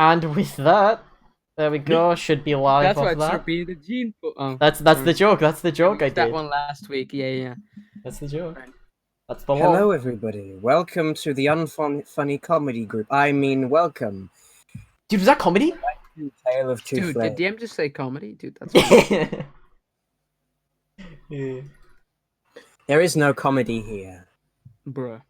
And with that, there we go. Should be live That's why off it's that. repeated gene. Oh, That's sorry. the joke. That's the Yeah, we joke I used that did. one last week. Yeah. That's the joke. Right. That's the Hello, law. everybody. Welcome to the Unfunny Comedy Group. Welcome. Dude, was that comedy? Tale of Two Dude, Flames. did DM just say comedy? Dude, that's funny. Yeah. There is no comedy here. Bruh.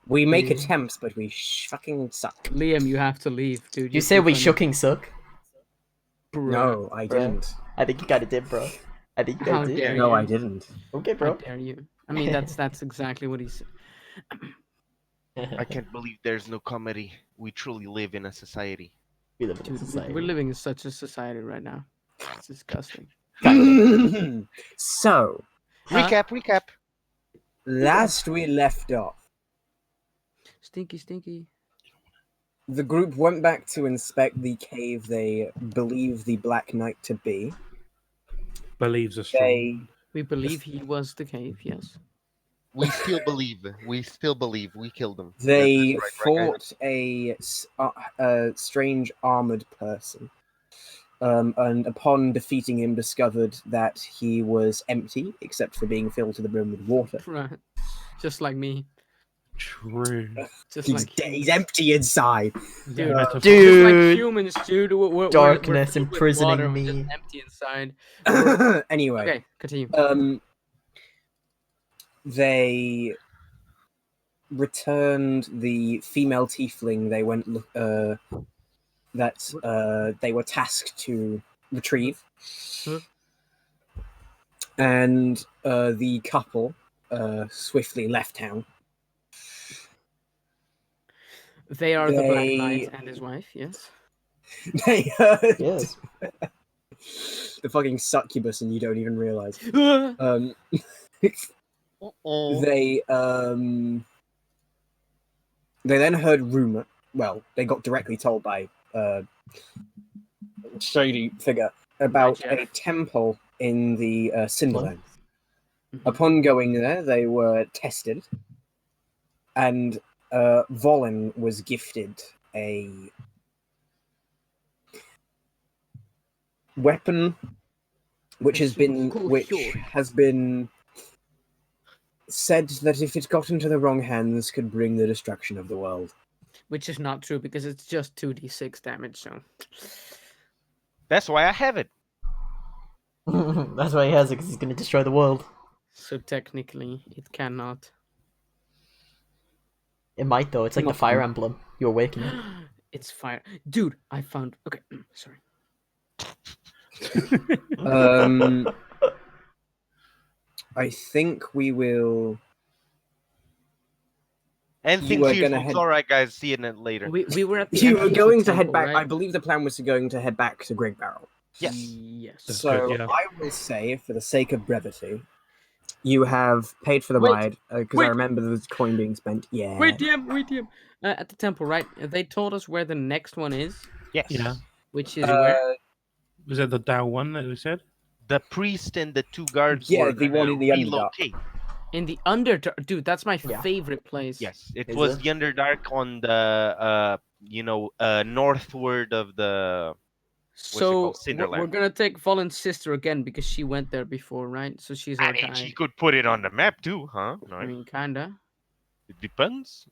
We make Yeah. attempts, but we fucking suck. Liam, you have to leave, dude. You You're say too we funny. shooking suck? Bruh. No, I Bruh. didn't. I think you kinda did, bro. I think you How kinda dare did. No, you? I didn't. Okay, How bro. dare you? I mean, that's exactly what he said. I can't believe there's no comedy. We truly live in a society. We live in a Dude, society. we're living in such a society right now. It's disgusting. So, Huh? Recap. last we left off, Stinky. the group went back to inspect the cave they believe the Black Knight to be. Believes are strong. They We believe he was the cave, yes. We still believe. We still believe. We killed him. They That's right, guys? fought a strange armored person, and upon defeating him, discovered that he was empty except for being filled to the brim with water. Right. Just like me. True. Just He's, like he's empty inside. Dude, Metaphor. just like Dude. humans, dude. We're Darkness filled with imprisoning water, we're me. just empty inside. Anyway, Okay, continue. they returned the female tiefling they went they were tasked to retrieve, Huh? and the couple swiftly left town. They are the Black they- Knight and his wife, yes. They heard Yes. the fucking succubus, and you don't even realize. Dude, Uh-oh. They then heard rumor. Well, they got directly told by shady figure about Jeff. a temple in the Cinderlands. Mhm. Upon going there, they were tested, and Volin was gifted a weapon, which has been said that if it got into the wrong hands, could bring the destruction of the world. Which is not true because it's just 2d6 damage, so. That's why I have it. That's why he has it, because he's gonna destroy the world. So technically, it cannot. It might though. It's like the Not Fire true. Emblem. You awaken it. It's fire. Dude, I found. Okay, sorry. I think we will. Anything You were fearful. gonna It's head- alright, guys. See it later. We were at the. You were entrance going of to the head temple, back. right? I believe the plan was going to head back to Great Barrel. Yes. Yes. That's So good, yeah. I will say, for the sake of brevity, you have paid for the Wait, ride because wait. I remember the coin being spent. Yeah. Wait, DM. At the temple, right? They told us where the next one is, Yes. Yeah. which is where. Was it the Dow one that we said? The priest and the two guards Yeah, were the gonna one in the Underdark. relocate. In the Underdark. Dude, that's my Yeah. favorite place. Yes, it Is was it? the Underdark on the northward of the So called? we're Cinderland. gonna take Volin's sister again because she went there before, right? So she's our I mean, guide. she could put it on the map too, huh? I Right? mean, kinda. It depends.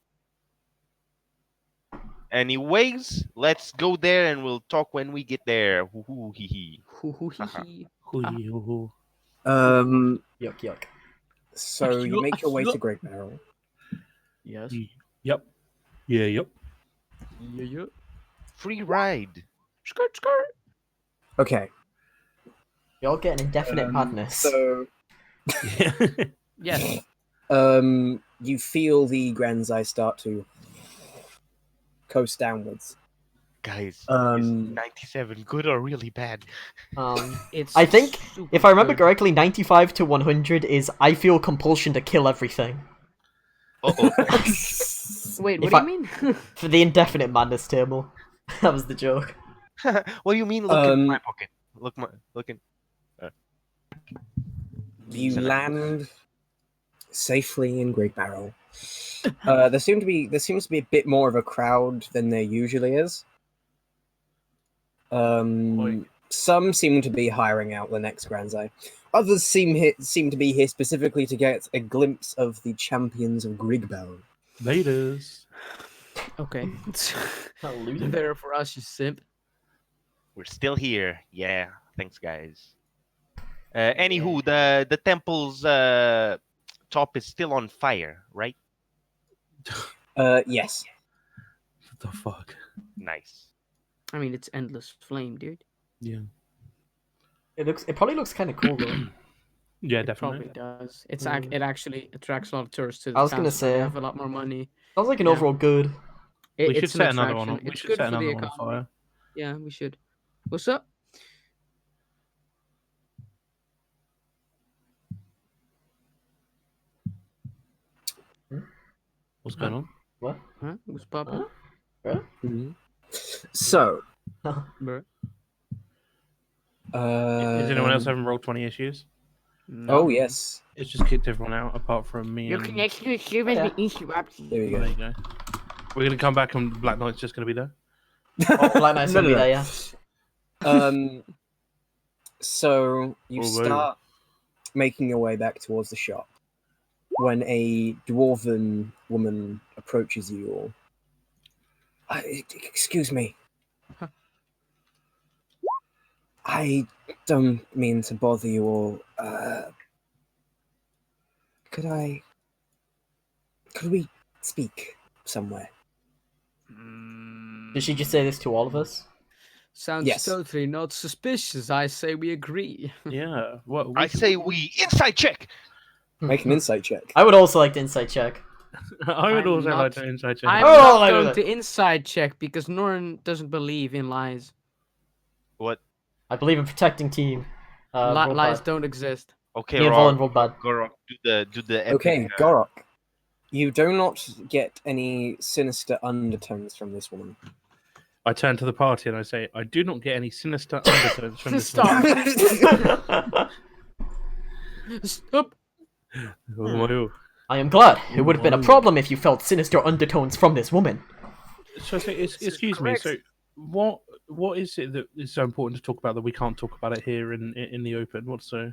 Anyways, let's go there and we'll talk when we get there. Hoo hoo hee hee. Hoo hoo hee hee. Hoo-hee, hoo-hoo. Yuck. So you make your way to Great Barrel. Yes. Yep. Yeah, yep. Yeah. Free ride. Skirt. Okay. You're getting indefinite madness. So Yes. you feel the Granzai start to coast downwards. Guys, is Um, 97 good or really bad? It's. I think, super if I remember good. correctly, 95 to 100 is I feel compulsion to kill everything. Uh-oh. Wait, what if do I- you mean? For the indefinite madness table. That was the joke. What do you mean? Look in my Um, pocket. Look in. You land safely in Great Barrel. There seems to be a bit more of a crowd than there usually is. Oi. Some seem to be hiring out the next Granzai. Others seem to be here specifically to get a glimpse of the champions of Grigbarrow. Laters. Okay. Hallelujah. There for us, you simp. We're still here. Yeah. Thanks, guys. Anywho, the temple's top is still on fire, right? Yes. What the fuck? Nice. I mean, it's endless flame, dude. Yeah. It probably looks kind of cool though. Yeah, It definitely. probably does. Mm. It actually attracts a lot of tourists to the I was town, gonna so they say. have a lot more money. Sounds like an Yeah. overall good. We should It's an set another one attraction. on. We It's should good set for the another one on economy. fire. Yeah, we should. What's up? What's going on? What? Huh? What's poppin'? So, Bruh. Is anyone else um, having roll 20 issues? Oh yes, It's just kicked everyone out apart from me. Your And... connection is seriously Yeah. interrupted. there we Oh, go. there you go. We're gonna come back and Black Knight's just gonna be there. Oh, Black Knight's gonna be there, yeah. So you Oh, wow. start making your way back towards the shop when a dwarven woman approaches you all. Excuse me. Huh. I don't mean to bother you all. Could we speak somewhere? Did she just say this to all of us? Sounds Yes. totally not suspicious. I say we agree. Yeah. What? I say we inside check. Make an insight check. I would also like to insight check. I would I'm also not- like to inside check. I'm Oh, not I do going that. to inside check because Norin doesn't believe in lies. What? I believe in protecting team. Roll Lies bad. don't exist. Okay, Me and Rob. Vaughn rolled bad. Gorok, do the epic, Okay, Gorok. You do not get any sinister undertones from this woman. I turn to the party and I say, I do not get any sinister undertones from this. Stop. woman." Stop. Oh, my God. I am glad. It would have been a problem if you felt sinister undertones from this woman. So, This is excuse me. correct. So, what is it that is so important to talk about that we can't talk about it here in the open? What's so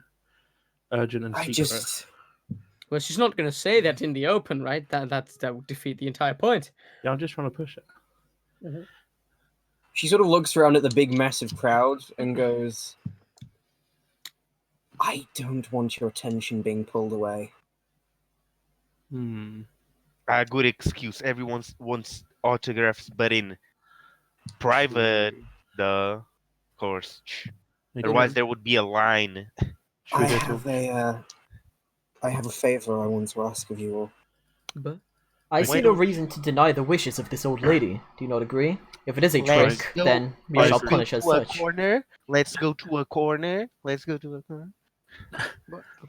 urgent and I secret? just. Well, she's not going to say that in the open, right? That would defeat the entire point. Yeah, I'm just trying to push it. She sort of looks around at the big, massive crowd and goes, I don't want your attention being pulled away. Hmm. A good excuse. Everyone wants autographs, but in private, of course. Otherwise, there would be a line. Should we go to- I have a favor I want to ask of you all. But I Wait, see no reason to deny the wishes of this old lady. Do you not agree? If it is a Let's trick, go- then we I shall agree. punish as To a such. corner. Let's go to a corner. Let's go to a corner.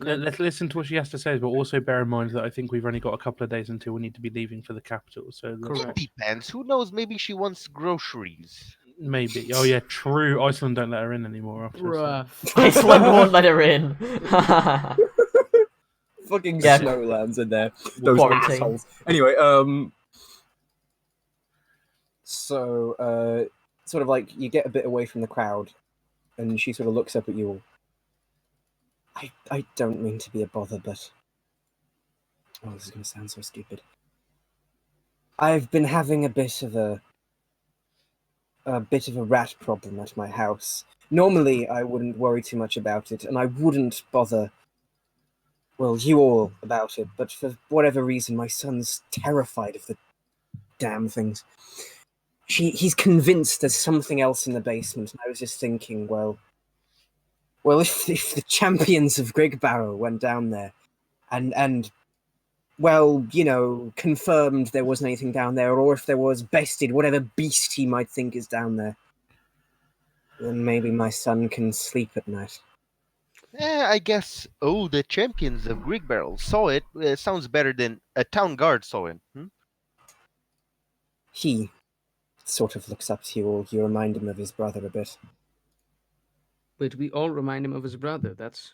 Let's listen to what she has to say, but also bear in mind that I think we've only got a couple of days until we need to be leaving for the capital. So let's- Correct. It depends. Who knows? Maybe she wants groceries. maybe. Oh yeah, true. Iceland don't let her in anymore. After, so- bruh. Iceland won't let her in. Fucking Yeah. snowlands in there. Those Quarantine. assholes. Anyway, so, sort of like you get a bit away from the crowd, and she sort of looks up at you all. I don't mean to be a bother, but oh, this is gonna sound so stupid. I've been having a bit of a rat problem at my house. Normally, I wouldn't worry too much about it, and I wouldn't bother, well, you all about it, but for whatever reason, my son's terrified of the damn things. He's convinced there's something else in the basement, and I was just thinking, well, if the champions of Grigbarrow went down there, and well, you know, confirmed there wasn't anything down there, or if there was, bested whatever beast he might think is down there, then maybe my son can sleep at night. I guess. Oh, the champions of Grigbarrow saw it. Sounds better than a town guard saw it. Hmm? He sort of looks up to you all. You remind him of his brother a bit. But we all remind him of his brother. That's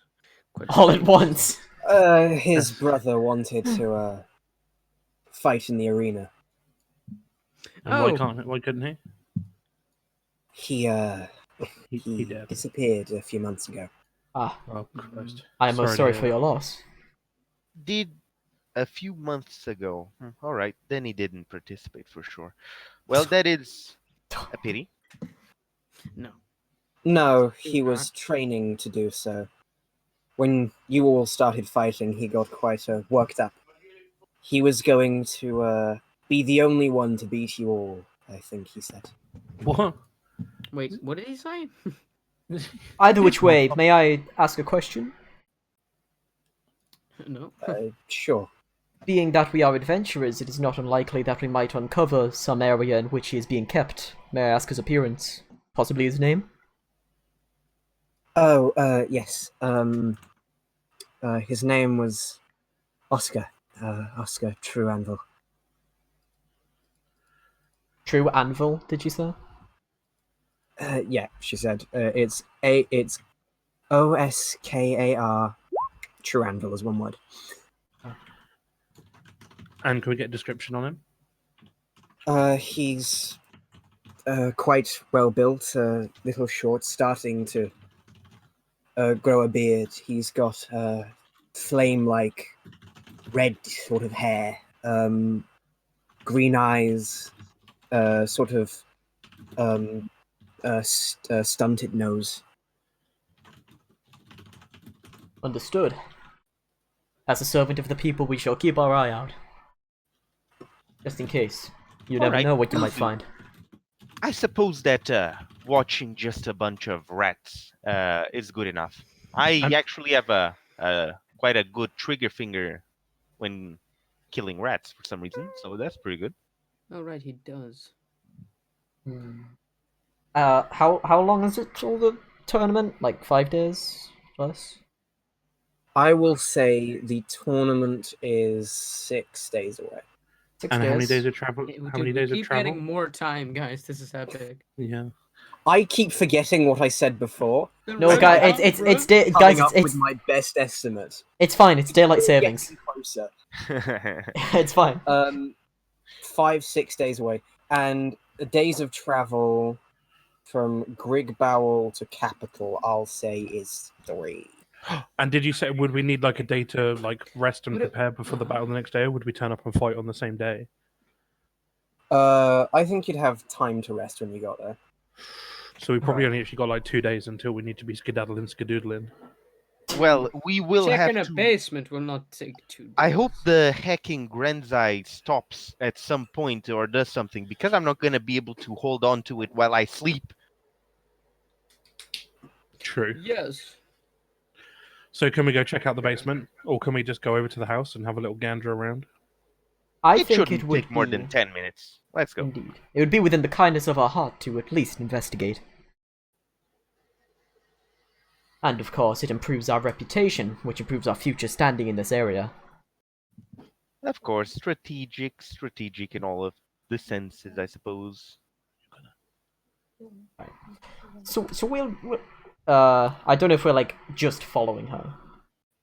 quite All at strange. once. His brother wanted to fight in the arena. And Oh. why couldn't he? He He did. disappeared a few months ago. Ah, Oh, Christ. I am most sorry to for hear your loss. Did a few months ago. All right, then he didn't participate for sure. Well, that is a pity. No. No, He he was was training to do so. When you all started fighting, he got quite worked up. He was going to be the only one to beat you all, I think he said. that. What? Wait, what did he say? Either which way, may I ask a question? No. Sure. Being that we are adventurers, it is not unlikely that we might uncover some area in which he is being kept. May I ask his appearance? Possibly his name? Oh, yes. His name was Oscar. Oscar True Anvil. True Anvil, did you say? Yeah, she said. It's Oskar. True Anvil is one word. And can we get a description on him? He's quite well built, little short, starting to grow a beard. He's got flame-like red sort of hair, green eyes, sort of stunted nose. Understood. As a servant of the people, we shall keep our eye out. Just in case. You never Alright, know what you will might do. find. I suppose that watching just a bunch of rats is good enough. I And- actually have a quite a good trigger finger when killing rats for some reason, so that's pretty good. Oh, right, he does. How long is it till the tournament? Like 5 days? Plus? I will say the tournament is 6 days away. 6 And days? how many days of travel? Dude, How many days we of keep travel? getting more time, guys. This is epic. Yeah. I keep forgetting what I said before. No, Run guys, out, it's bro. guys, Coming up it's with my best estimate. it's fine. It's daylight savings. Getting closer. It's fine. 5-6 days away, and the days of travel from Grigbowel to capital, I'll say, is 3. And did you say would we need like a day to like rest and Would it- prepare before the battle the next day, or would we turn up and fight on the same day? I think you'd have time to rest when you got there. So we probably only actually got like 2 days until we need to be skedaddling, skadoodling. Well, we will Checking have a to. basement will not take 2 days. I hope the hacking Grenzai stops at some point or does something because I'm not gonna be able to hold on to it while I sleep. True. Yes. So can we go check out the basement, or can we just go over to the house and have a little gander around? I It think shouldn't it would take more be- than 10 minutes. Let's go. Indeed. It would be within the kindness of our heart to at least investigate. And of course, it improves our reputation, which improves our future standing in this area. Of course, strategic in all of the senses, I suppose. So I don't know if we're like just following her,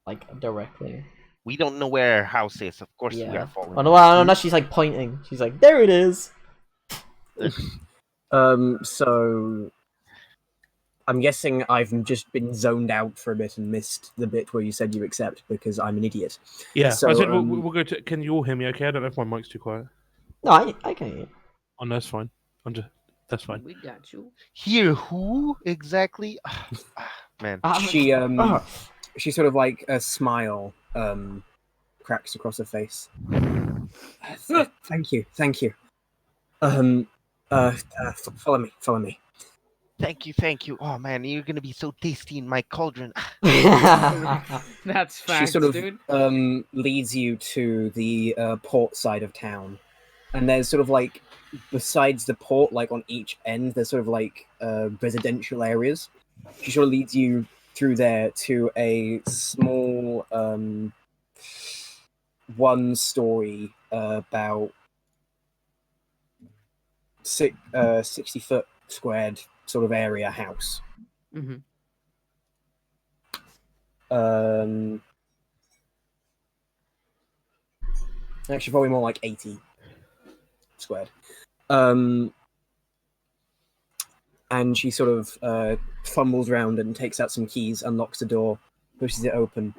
like directly. We don't know where her house is. Of course, we Yeah. are following. Oh no, well, no, she's like pointing. She's like, there it is. So I'm guessing I've just been zoned out for a bit and missed the bit where you said you accept because I'm an idiot. Yeah. So, I said we'll go to. Can you all hear me? Okay. I don't know if my mic's too quiet. No, I can hear. Oh no, that's fine. That's fine. We got you. Here, who exactly? Man, She sort of like a smile cracks across her face. Thank you. Follow me. thank you. Oh man, you're gonna be so tasty in my cauldron. That's facts, She sort of dude. leads you to the port side of town, and there's sort of like besides the port, like on each end, there's sort of like residential areas. She sort of leads you through there to a small one-story, about 60-foot squared sort of area house. Mm-hmm. Actually, probably more like 80 squared. and she sort of fumbles around and takes out some keys, unlocks the door, pushes it open,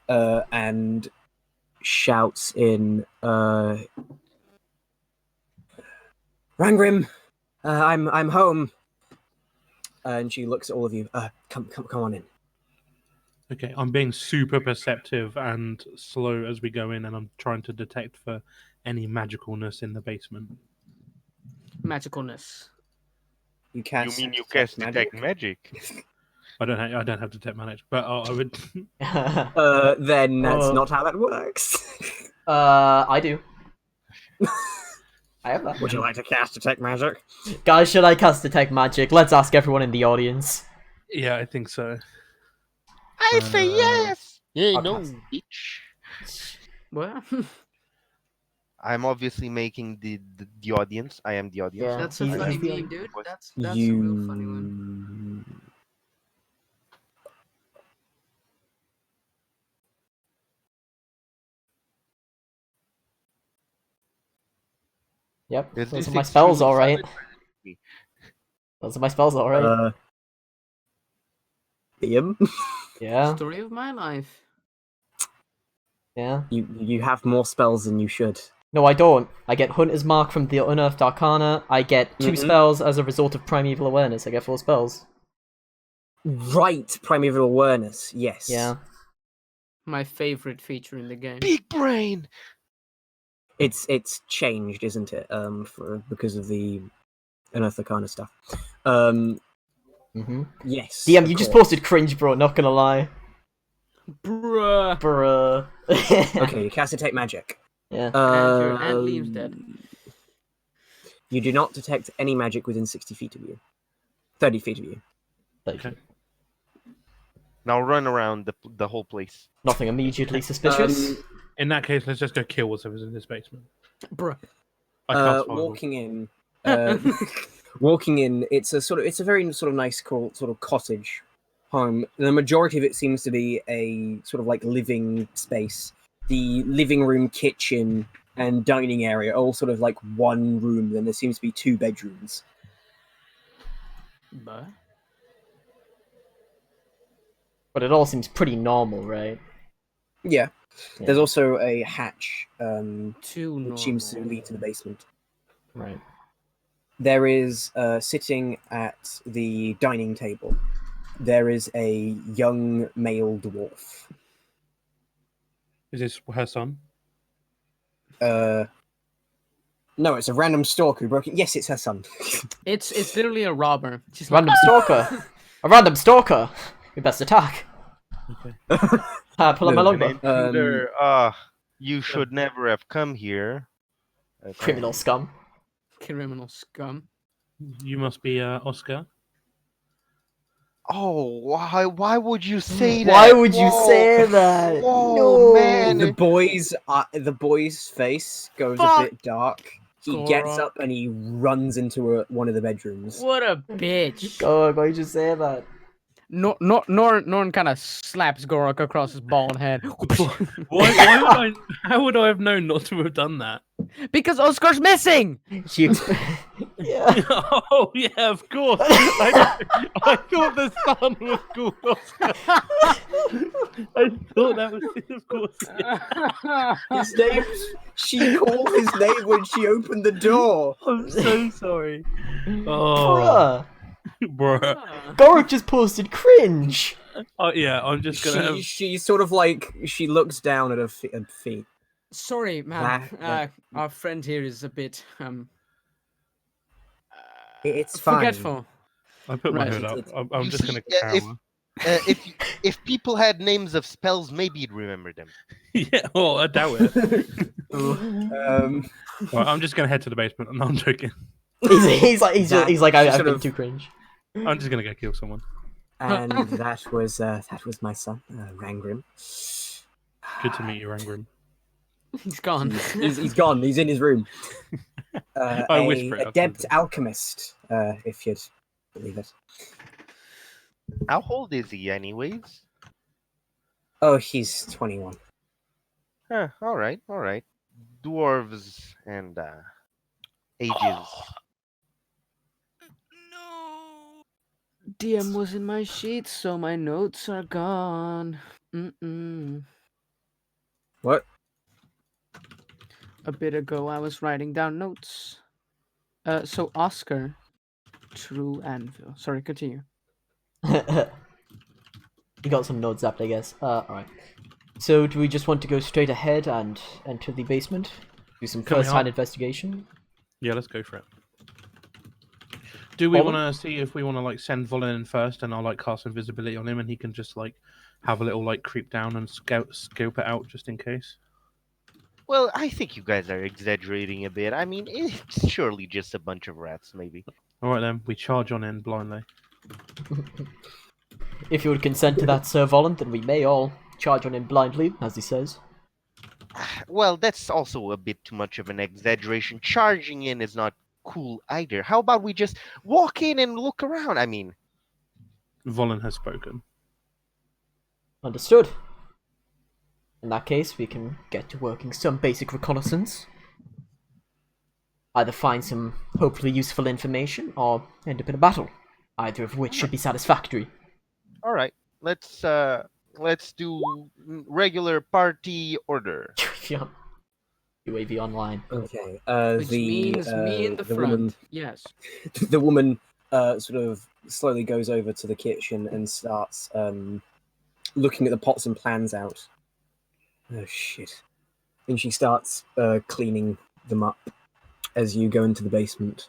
and shouts in, Rangrim, I'm home. And she looks at all of you. Come on in. Okay, I'm being super perceptive and slow as we go in, and I'm trying to detect for any magicalness in the basement. Magicalness. You You cast. mean you cast detect magic? I don't have detect magic, but I would. Then that's not how that works. I do. I have that. Would you like to cast detect magic? Guys, should I cast detect magic? Let's ask everyone in the audience. Yeah, I think so. I say yes. Yeah, I'll no, cast. bitch. What? I'm obviously making the audience. I am the audience. Yeah. That's a He's- funny he's the meme, only- dude. What? That's a real funny one. Yep, Is those this are my spells, extremely alright. silent? Those are my spells, alright. Liam, Yeah, Story of my life. yeah. you have more spells than you should. No, I don't. I get Hunter's Mark from the Unearthed Arcana. I get 2 Mhm. spells as a result of Primeval Awareness. I get 4 spells. Right, primeval awareness. Yes. Yeah. My favorite feature in the game. Big brain. It's changed, isn't it? Because of the Unearthed Arcana stuff. Mm-hmm. Yes. DM, of you just course. posted cringe, bro. Not gonna lie. Bruh. Bruh. Okay, you cast detect magic. Yeah. And Liam's dead. You do not detect any magic within 60 feet of you. 30 feet of you. Thank you. Okay. Now run around the whole place. Nothing immediately suspicious. In that case, let's just go kill whatever's in this basement. Bruh. I cast fireball. Walking in, it's a very sort of nice, cool sort of cottage home. The majority of it seems to be a sort of like living space. The living room, kitchen, and dining area are all sort of like one room. Then there seems to be 2 bedrooms. Bruh. But it all seems pretty normal, right? Yeah. Yeah. There's also a hatch, Too which seems to normal. lead to the basement. Right. There is, sitting at the dining table, there is a young male dwarf. Is this her son? No, it's a random stalker who broke it. Yes, it's her son. It's literally a robber. She's like, Random stalker. A random stalker. We best attack. Okay. Pull out my No, An longbow. intruder. You should never have come here. Okay. Criminal scum. criminal scum. You must be Oscar. Oh, why would you say that? Why would you Whoa. say that? Whoa, No. man. The boy's face goes a Fuck. bit dark. He gets Goro. up and he runs into one of the bedrooms. What a bitch. God, why would you say that? Norn kind of slaps Gorok across his bald head. How would I have known not to have done that? Because Oscar's missing! She yeah. Oh yeah, of course. I thought the son was called Oscar. I thought that was of course. His name. She called his name when she opened the door. I'm so sorry. Bruh. Bruh. Gorok just posted cringe. Oh yeah, I'm just gonna. She sort of like she looks down at her feet. Sorry, man. That- Our friend here is a bit It's fine. forgetful. I put my Right. hood up. It's- I'm You just see, gonna if- cower. If people had names of spells, maybe you'd remember them. Yeah, well, I doubt it. Um, Right, I'm just gonna head to the basement. No, I'm joking. He's like I've sort been of- too cringe. I'm just gonna go kill someone. and that was my son, Rangrim. Good to meet you, Rangrim. He's gone. He's gone. He's in his room. I whisper it A up adept to him. alchemist, if you'd believe it. How old is he, anyways? Oh, he's 21. Huh, all right. Dwarves and ages. DM was in my sheets, so my notes are gone. What? A bit ago, I was writing down notes. So Oscar, True Anvil. Sorry, continue. You got some notes up, I guess. Alright. So, do we just want to go straight ahead and enter the basement? Do some Can we first-hand hop- investigation? Yeah, let's go for it. Do we Volin? want to see if we want to like send Volin in first, and I'll like cast invisibility on him, and he can just like have a little like creep down and scope it out just in case. Well, I think you guys are exaggerating a bit. I mean, it's surely just a bunch of rats, maybe. All right then, we charge on in blindly. If you would consent to that, Sir Volin, then we may all charge on him blindly, as he says. Well, that's also a bit too much of an exaggeration. Charging in is not cool either. How about we just walk in and look around? I mean, Volin has spoken. Understood. In that case, we can get to working some basic reconnaissance. Either find some hopefully useful information, or end up in a battle. Either of which should be satisfactory. all right, let's do regular party order. Yeah. UAV online. Okay. Which means me in the front. Woman, Yes. the woman sort of slowly goes over to the kitchen and starts looking at the pots and pans out. Oh shit! And she starts cleaning them up as you go into the basement.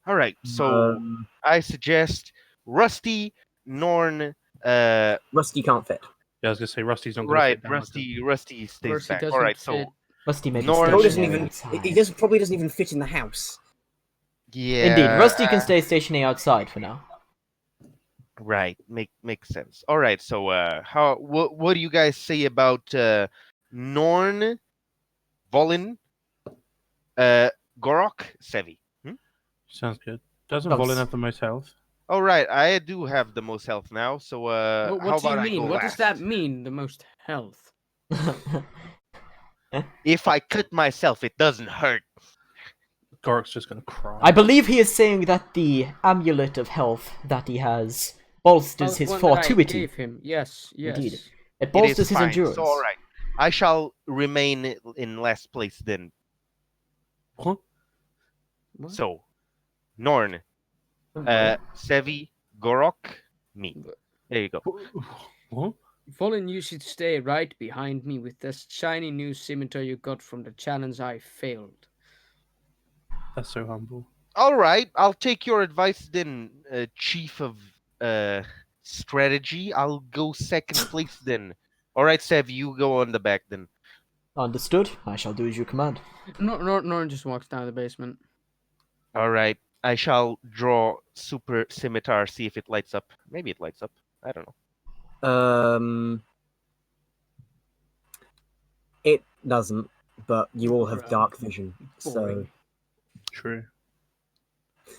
All right, so I suggest Rusty, Norn, Rusty can't fit. Yeah, I was gonna say Rusty's not gonna right, fit down with him. Rusty stays Rusty back. doesn't All right, fit. so Rusty may be Nor- Probably doesn't stationary even. outside. He doesn't probably doesn't even fit in the house. yeah, Indeed, Rusty can stay stationary outside for now. Right, makes sense. All right, so what do you guys say about Norn, Volin, Gorok, Sevi? Sounds good. Doesn't Sounds- Volin have the most health? All right, I do have the most health now. So What how do you about I mean? go What does that last? mean? The most health. If I cut myself, it doesn't hurt. Gorok's just gonna cry. I believe he is saying that the amulet of health that he has bolsters his one that I fortuity. gave him. Yes. Yes. Indeed. It It bolsters is his fine. endurance. So all right, I shall remain in last place then. Huh? What? So, Norn, Sevi, Gorok, me. There you go. What? Volin, you should stay right behind me with this shiny new scimitar you got from the challenge I failed. That's so humble. All right, I'll take your advice then, Chief of Strategy. I'll go second place then. All right, Sev, you go on the back then. Understood. I shall do as you command. Norn just walks down the basement. All right, I shall draw Super Scimitar, see if it lights up. Maybe it lights up. I don't know. It doesn't, but you all have Bruh. dark vision, so Boring. True.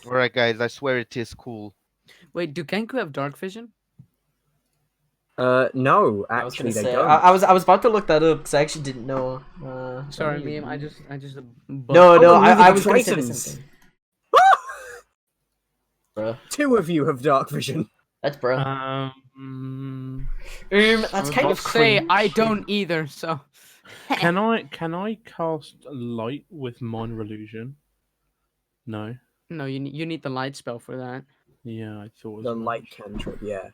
All right, guys, I swear it is cool. Wait, do Genku have dark vision? no, I was actually gonna they say. don't. I was about to look that up because I actually didn't know. Sorry, maybe- Liam. I just. No, no, Oh, I the was gonna say the Tritons. same thing. Bruh. Two of you have dark vision. That's bruh. That's kind Don't of say cringe. I don't either. So. Can I cast light with minor illusion? No. No, you need the light spell for that. Yeah, I thought as The much. light cantrip, yeah.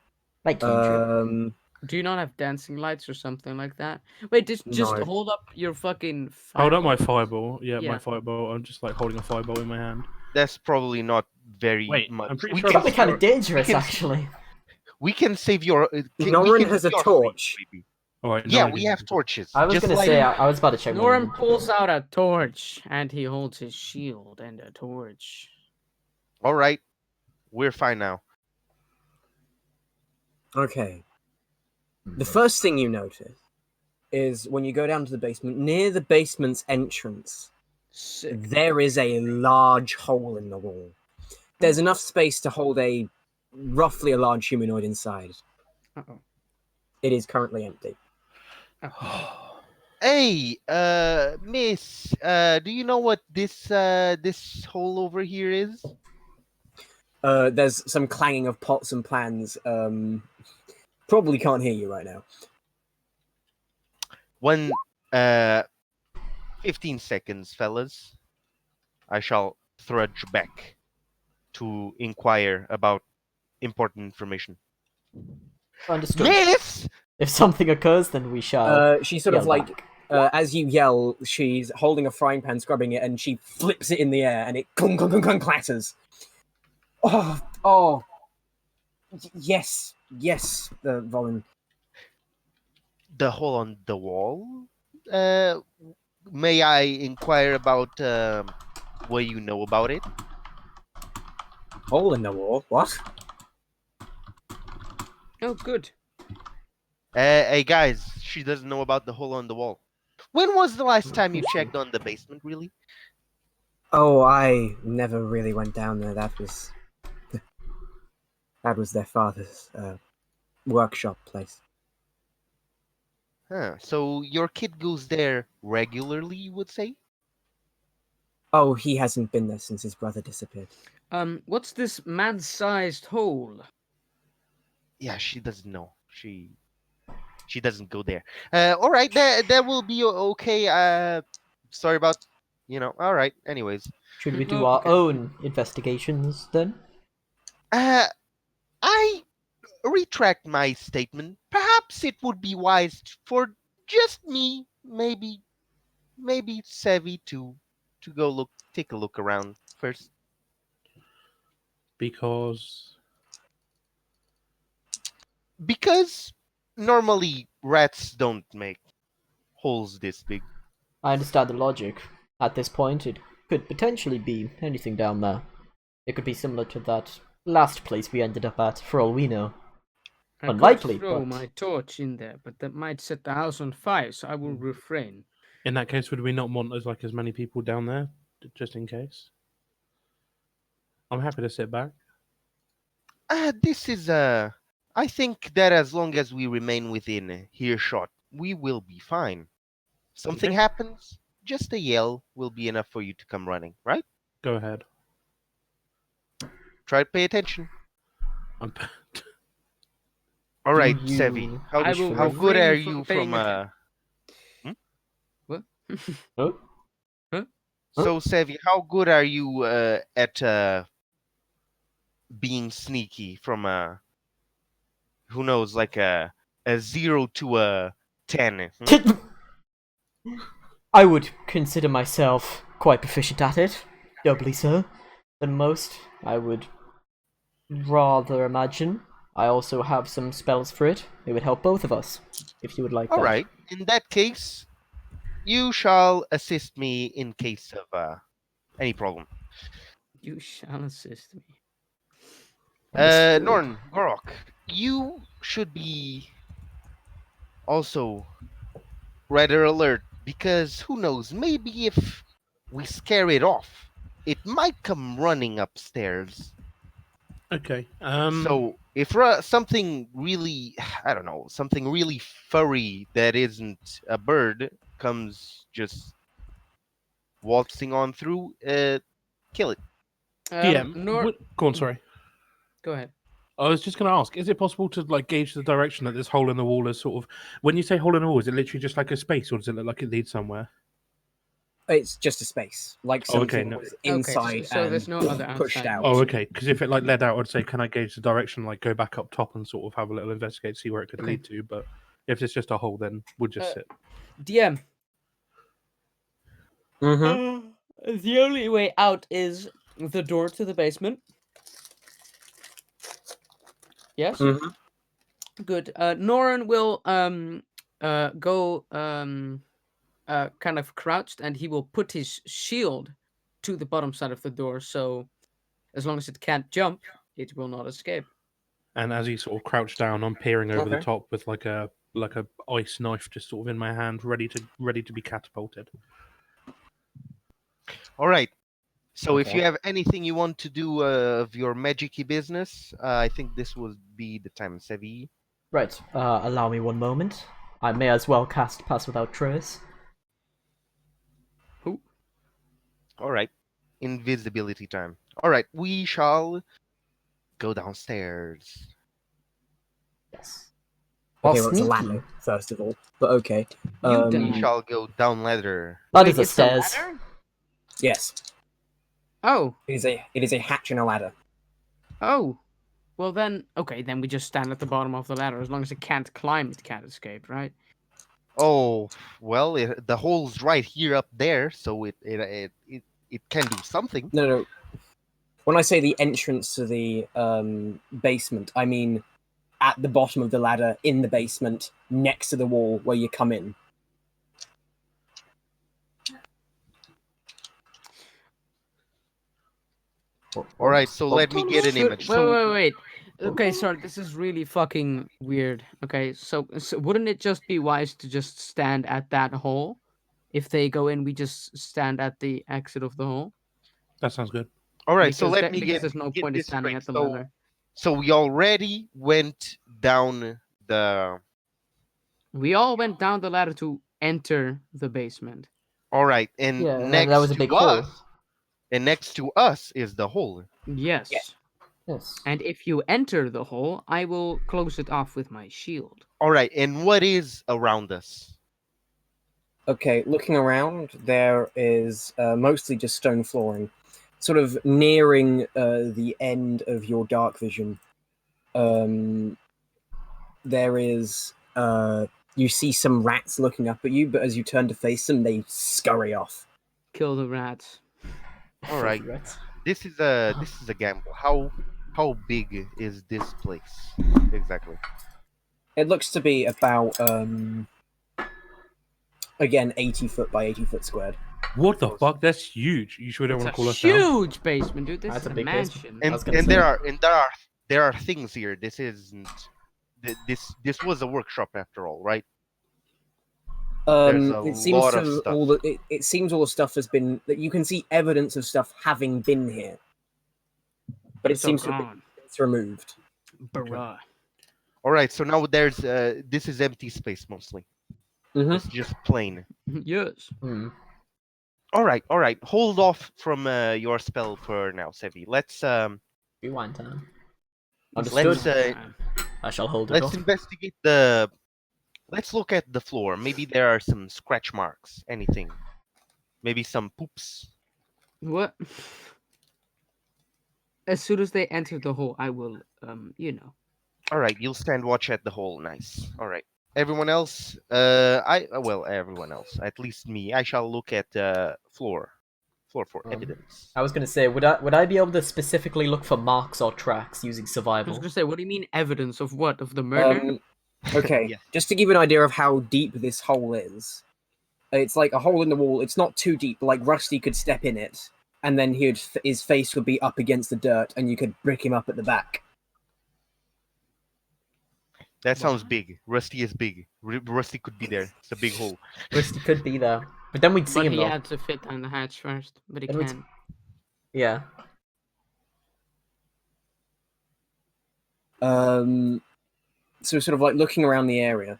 Like cantrip. Do you not have dancing lights or something like that? Wait, just No. hold up your fucking. Hold up fireball. my fireball. Yeah, Yeah. my fireball. I'm just like holding a fireball in my hand. That's probably not very Wait, much. I'm pretty we sure can, Probably kind of dangerous, can- actually. we can save your. we Norin can has save a your torch. face, maybe. All right. Yeah, no, I we didn't. have torches. I was just gonna like- say I was about to check. my Norm inventory. pulls out a torch and he holds his shield and a torch. All right, we're fine now. Okay. The first thing you notice is when you go down to the basement, near the basement's entrance, Sick. there is a large hole in the wall. There's enough space to hold roughly a large humanoid inside. Uh-oh. It is currently empty. Hey, miss, do you know what this hole over here is? There's some clanging of pots and pans. Probably can't hear you right now. One, 15 seconds, fellas. I shall trudge back to inquire about important information. Understood. Miss! If something occurs, then we shall. She sort yell of like, back. as you yell, she's holding a frying pan, scrubbing it, and she flips it in the air, and it clunk, clunk, clunk, clunk, clatters. Oh. Yes, Volin. The hole on the wall? May I inquire about what you know about it? Hole in the wall? What? Oh, good. Hey guys, she doesn't know about the hole on the wall. When was the last time you checked on the basement, really? Oh, I never really went down there. That was their father's workshop place. Huh. So your kid goes there regularly, you would say? Oh, he hasn't been there since his brother disappeared. What's this man-sized hole? Yeah, she doesn't know. She doesn't go there. All right, that will be okay. Sorry about, All right. Anyways, Should we do Oh, our okay. own investigations then? I retract my statement. Perhaps it would be wise for just me, maybe Sevi to go take a look around first. Because normally rats don't make holes this big. I understand the logic. At this point, it could potentially be anything down there. It could be similar to that last place we ended up at, for all we know. I Unlikely, could throw but- my torch in there, but that might set the house on fire, so I will refrain. In that case, would we not want as many people down there, just in case? I'm happy to sit back. This is I think that as long as we remain within earshot, we will be fine. Something Okay. happens, just a yell will be enough for you to come running, right? Go ahead. Try to pay attention. I'm All right, you Sevi. I will How good refrain are from you paying from What? Oh? So Sevi, how good are you at being sneaky from who knows, like a 0 to a 10? I would consider myself quite proficient at it. Doubly so than most, I would rather imagine. I also have some spells for it. It would help both of us, if you would like All that. right. In that case, you shall assist me in case of any problem. You shall assist me. Understood. Norn, Gorok, you should be also rather alert, because who knows, maybe if we scare it off, it might come running upstairs. okay. So if something really, I don't know, something really furry that isn't a bird comes just waltzing on through, kill it. DM, go on. Sorry. Go ahead. I was just going to ask: is it possible to gauge the direction that this hole in the wall is sort of? When you say hole in the wall, is it literally just like a space, or does it look like it leads somewhere? It's just a space, like Oh, okay, something no. was Okay, inside so and there's no other pushed outside. out. Oh, okay. Because if it led out, I'd say, can I gauge the direction? Go back up top and sort of have a little investigate, see where it could Okay. lead to. But if it's just a hole, then we'll just sit. DM. Mm-hmm. The only way out is the door to the basement. Yes. Mhm. Good. Noran will go kind of crouched, and he will put his shield to the bottom side of the door. So as long as it can't jump, it will not escape. And as he sort of crouched down, I'm peering over the Okay. top with like a ice knife just sort of in my hand, ready to be catapulted. All right. So if Okay. you have anything you want to do of your magic-y business, I think this would be the time, Sevi. Right, allow me one moment. I may as well cast Pass Without Trace. All right. Invisibility time. All right. We shall go downstairs. Yes. Okay, While well, it's a sneaky. ladder, first of all. But okay. You We down. shall go down ladder. Ladders Wait, are it's a stairs. ladder? Yes, Oh, it is a hatch and a ladder. oh. Well then, okay, then we just stand at the bottom of the ladder. As long as it can't climb, it can't escape, right? Oh, well, the hole's right here up there, so it can do something. No. When I say the entrance to the basement, I mean at the bottom of the ladder in the basement, next to the wall where you come in. All right, so let me get an Should- image. Wait, So wait. Okay, sorry, this is really fucking weird. Okay, so wouldn't it just be wise to just stand at that hole? If they go in, we just stand at the exit of the hole. That sounds good. all right, so Because let that- me because there's no get point in this standing straight. at the So, ladder. so we already went down the. We all went down the ladder to enter the basement. All right, and Yeah, and next that was a to big us, hole. and next to us is the hole. Yes. Yes. Yes. And if you enter the hole, I will close it off with my shield. All right, and what is around us? Okay, looking around, there is mostly just stone flooring. Sort of nearing the end of your dark vision, there is you see some rats looking up at you, but as you turn to face them, they scurry off. Kill the rats. All right. Rats. This is a gamble. How big is this place exactly? It looks to be about again 80 foot by 80 foot squared. What the fuck? That's huge. You sure don't It's want a to call us down? huge basement, dude. This That's is a a big basement. mansion. And was gonna and say. there are things here. This isn't. This was a workshop after all, right? There's a It seems lot of to stuff. all the it seems all the stuff has been that you can see evidence of stuff having been here, but it It's all seems to have gone. been removed. Bruh. All right, so now there's this is empty space mostly. Mhm. It's just plain. Yes. Hmm. All right. Hold off from your spell for now, Sevi. Let's Rewind time. Let's, Understood. I shall hold it let's off. investigate the. Let's look at the floor. Maybe there are some scratch marks. Anything. Maybe some poops. What? As soon as they enter the hole, I will, All right, you'll stand watch at the hole. Nice. All right. Everyone else, everyone else, at least me. I shall look at floor for evidence. I was gonna say, would I be able to specifically look for marks or tracks using I was survival? gonna say, what do you mean evidence of what? Of the murder? Okay, Yeah. just to give you an idea of how deep this hole is, it's like a hole in the wall. It's not too deep, but like Rusty could step in it, and then his face would be up against the dirt, and you could brick him up at the back. That sounds big. Rusty is big. Rusty could be there. It's a big hole. Rusty could be there, but then we'd see But him he though. had to fit down the hatch first, but he Then we'd- can. Yeah. So sort of like looking around the area,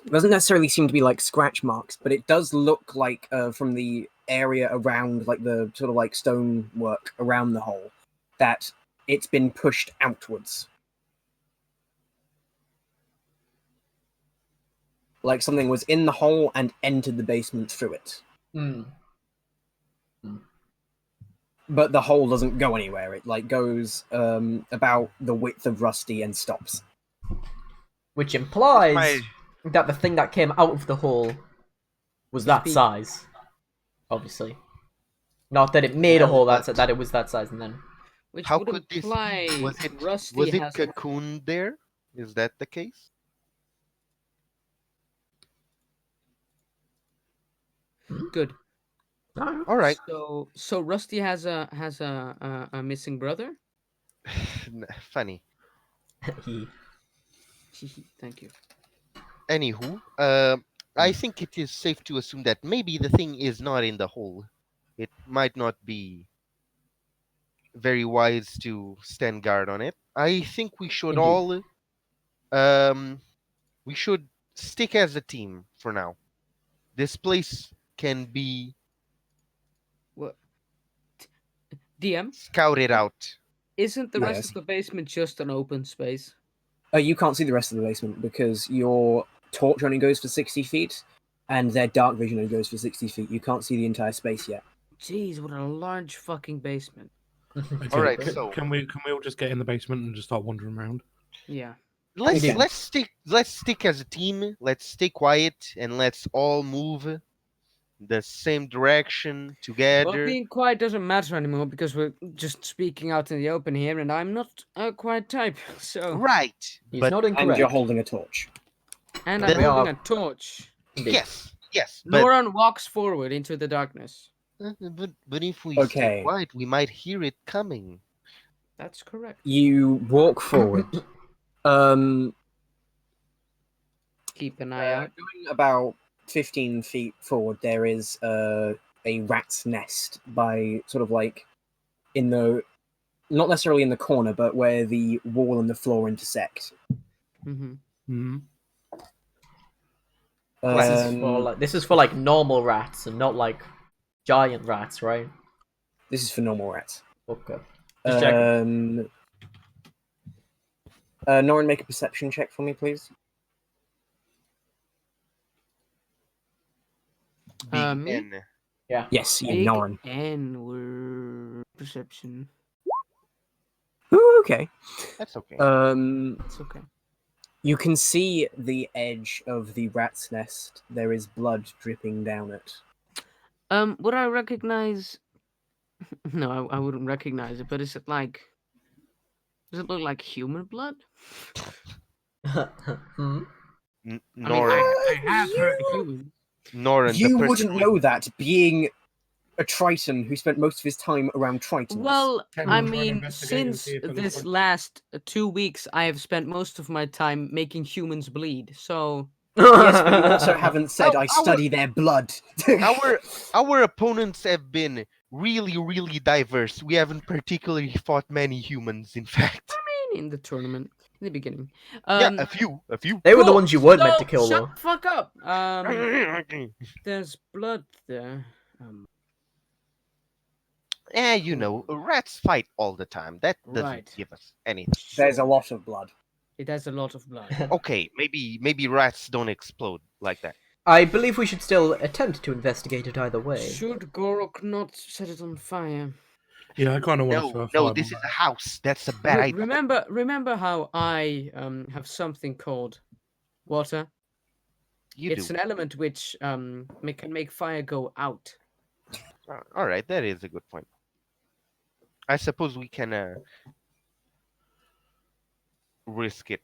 it doesn't necessarily seem to be like scratch marks, but it does look like from the area around like the sort of like stonework around the hole that it's been pushed outwards. Like something was in the hole and entered the basement through it. Hmm. But the hole doesn't go anywhere. It like goes about the width of Rusty and stops. Which implies My- that the thing that came out of the hole was that big. size. Obviously. Not that it made a Well, hole but- that it was that size, and then Which How would could this? imply Was it Rusty has a- cocooned there? Is that the case? good. All right. So Rusty has a missing brother. Funny. he. Thank you. Anywho, I think it is safe to assume that maybe the thing is not in the hole. It might not be very wise to stand guard on it. I think we should Indeed. all we should stick as a team for now. This place can be What? DM. scouted out. Isn't the rest Yes. of the basement just an open space? You can't see the rest of the basement because your torch only goes for 60 feet, and their dark vision only goes for 60 feet. You can't see the entire space yet. Jeez, what a large fucking basement. Okay, Alright, can, so- can we all just get in the basement and just start wandering around? Yeah. Let's Yeah. let's stick as a team. Let's stay quiet and let's all move the same direction Well, together. being quiet doesn't matter anymore because we're just speaking out in the open here, and I'm not a quiet type. So, Right. He's But not And incorrect. you're holding a torch. and Then I'm we holding are- a torch. Indeed. yes, but Noran walks forward into the darkness. but if we Okay. stay quiet, we might hear it coming. That's correct. You walk forward. Keep an eye out. Going about 15 feet forward, there is a rat's nest by sort of like in the, not necessarily in the corner, but where the wall and the floor intersect. Mm-hmm. Hmm. This is for like normal rats and not like giant rats, right? This is for normal rats. Okay. Just checking. Norin, make a perception check for me, please. Big Me? N. Yes, you, Big Norin. N perception. Ooh, okay. That's okay. It's okay. You can see the edge of the rat's nest. There is blood dripping down it. Would I recognize? No, I wouldn't recognize it. But is it like? Does it look like human blood? Hmm? I mean, Norin, I have heard human. Norin, You the person wouldn't with- know that, being a Triton who spent most of his time around Tritons. Well, Can we I try and mean, investigate and since see if it looks this like- last 2 weeks, I have spent most of my time making humans bleed. So Yes, but you also haven't said Oh, I study their blood. our opponents have been really diverse. We haven't particularly fought many humans, in fact. in the tournament, in the beginning, Yeah, a few. They were the cool. ones you weren't meant to So, kill, shut though. the fuck up. There's blood there. You know, rats fight all the time. That doesn't Right. give us anything. There's a lot of blood. It has a lot of blood. Okay, maybe rats don't explode like that. I believe we should still attempt to investigate it either way. Should Gorok not set it on fire? Yeah, I kind of want to. No, this is a house. That's a bad idea. Remember how I have something called water? It's do. an element which can make fire go out. All right, that is a good point. I suppose we can risk it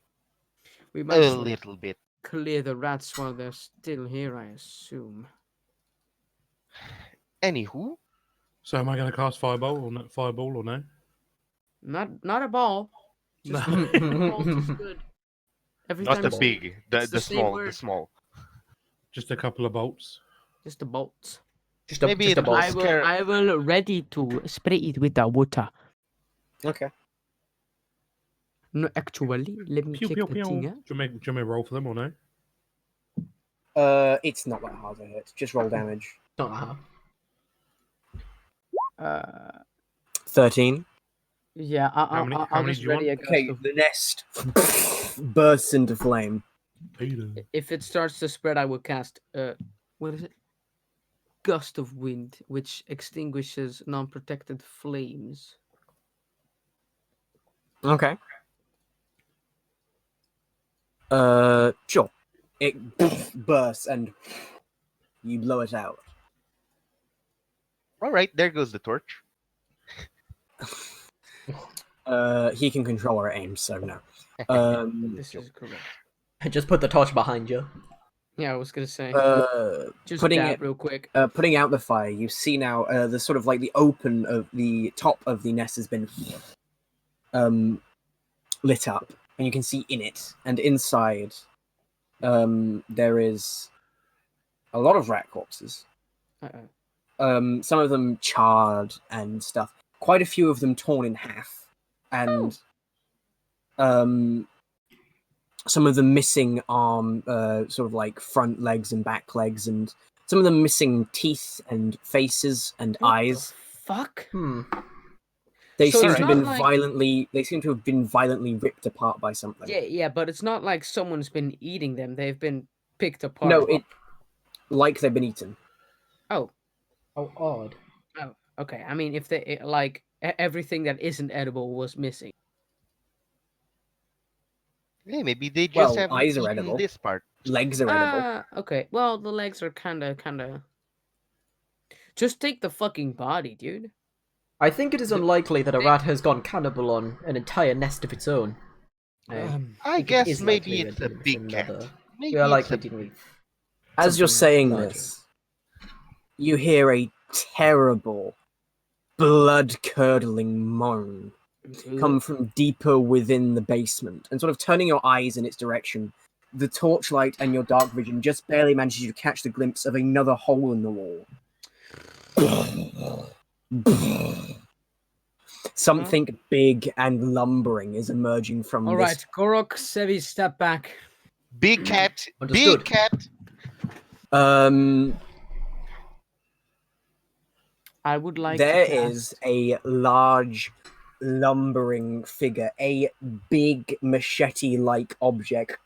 We a might as well little bit. clear the rats while they're still here, I assume. Anywho, So am I going to cast fireball or no? Fireball or no? Not a ball. No. Just a bolt is good. Every not time the you- big, it's the the same small, the word. small. Just a couple of bolts. Just a bolt. Just a, Maybe just a it bolt. was- Scare- I will ready to spray it with the water. Okay. No, actually, let me Pew, check pew, the pew. thing. Do you want me to roll for them or no? It's not that hard to hit. Just roll damage. Not that hard. 13. Yeah, How many- how I'll many just do you ready a want? gust Okay, of. the nest bursts into flame. Peter. If it starts to spread, I will cast what is it? Gust of wind, which extinguishes non-protected flames. Okay. Sure. It bursts and you blow it out. All right, there goes the torch. He can control our aim, so no. This is correct. Just put the torch behind you. Yeah, I was gonna say. Just putting dab it- real quick. putting out the fire, you see now the sort of like the open of the top of the nest has been lit up, and you can see in it and inside there is a lot of rat corpses. Uh-oh. Some of them charred and stuff. Quite a few of them torn in half, and some of them missing arm, sort of like front legs and back legs, and some of them missing teeth and faces and What the eyes. fuck? Hmm. They So seem it's to have not been like- violently. They seem to have been violently ripped apart by something. Yeah, but it's not like someone's been eating them. They've been picked apart. No, it like they've been eaten. Oh, How odd. oh, okay. I mean, if everything that isn't edible was missing. Hey, maybe they just Well, haven't eyes are eaten edible. this part. Legs are edible. Okay. Well, the legs are kind of. Just take the fucking body, dude. I think it is unlikely that a rat has gone cannibal on an entire nest of its own. I It guess is maybe likely it's that a it's big cat. another- Maybe We are it's likely a dealing with As you're something saying larger. this, you hear a terrible, blood-curdling moan come from deeper within the basement, and sort of turning your eyes in its direction, the torchlight and your dark vision just barely manages you to catch the glimpse of another hole in the wall. Something big and lumbering is emerging from All this. right, Gorok, Sevi, step back. big cat. Understood. Big cat. I would like. There to cast- is a large, lumbering figure, a big machete-like object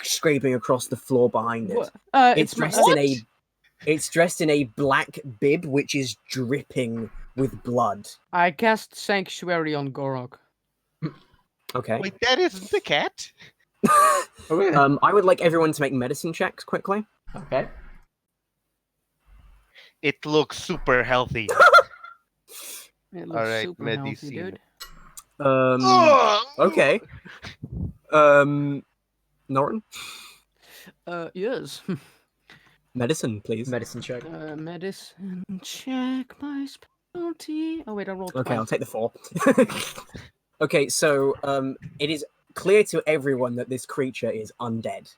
scraping across the floor behind it. What? It's my- dressed in a black bib which is dripping with blood. I cast Sanctuary on Gorok. Okay. Wait, that isn't the cat. Okay. I would like everyone to make medicine checks quickly. Okay. It looks super healthy. It looks Alright, super healthy, medicine. dude. Ugh. Okay. Norton, Yes. medicine, please. Medicine check. Medicine check my specialty. Oh wait, I rolled. Okay, I'll twice. take the 4. Okay, so it is clear to everyone that this creature is undead.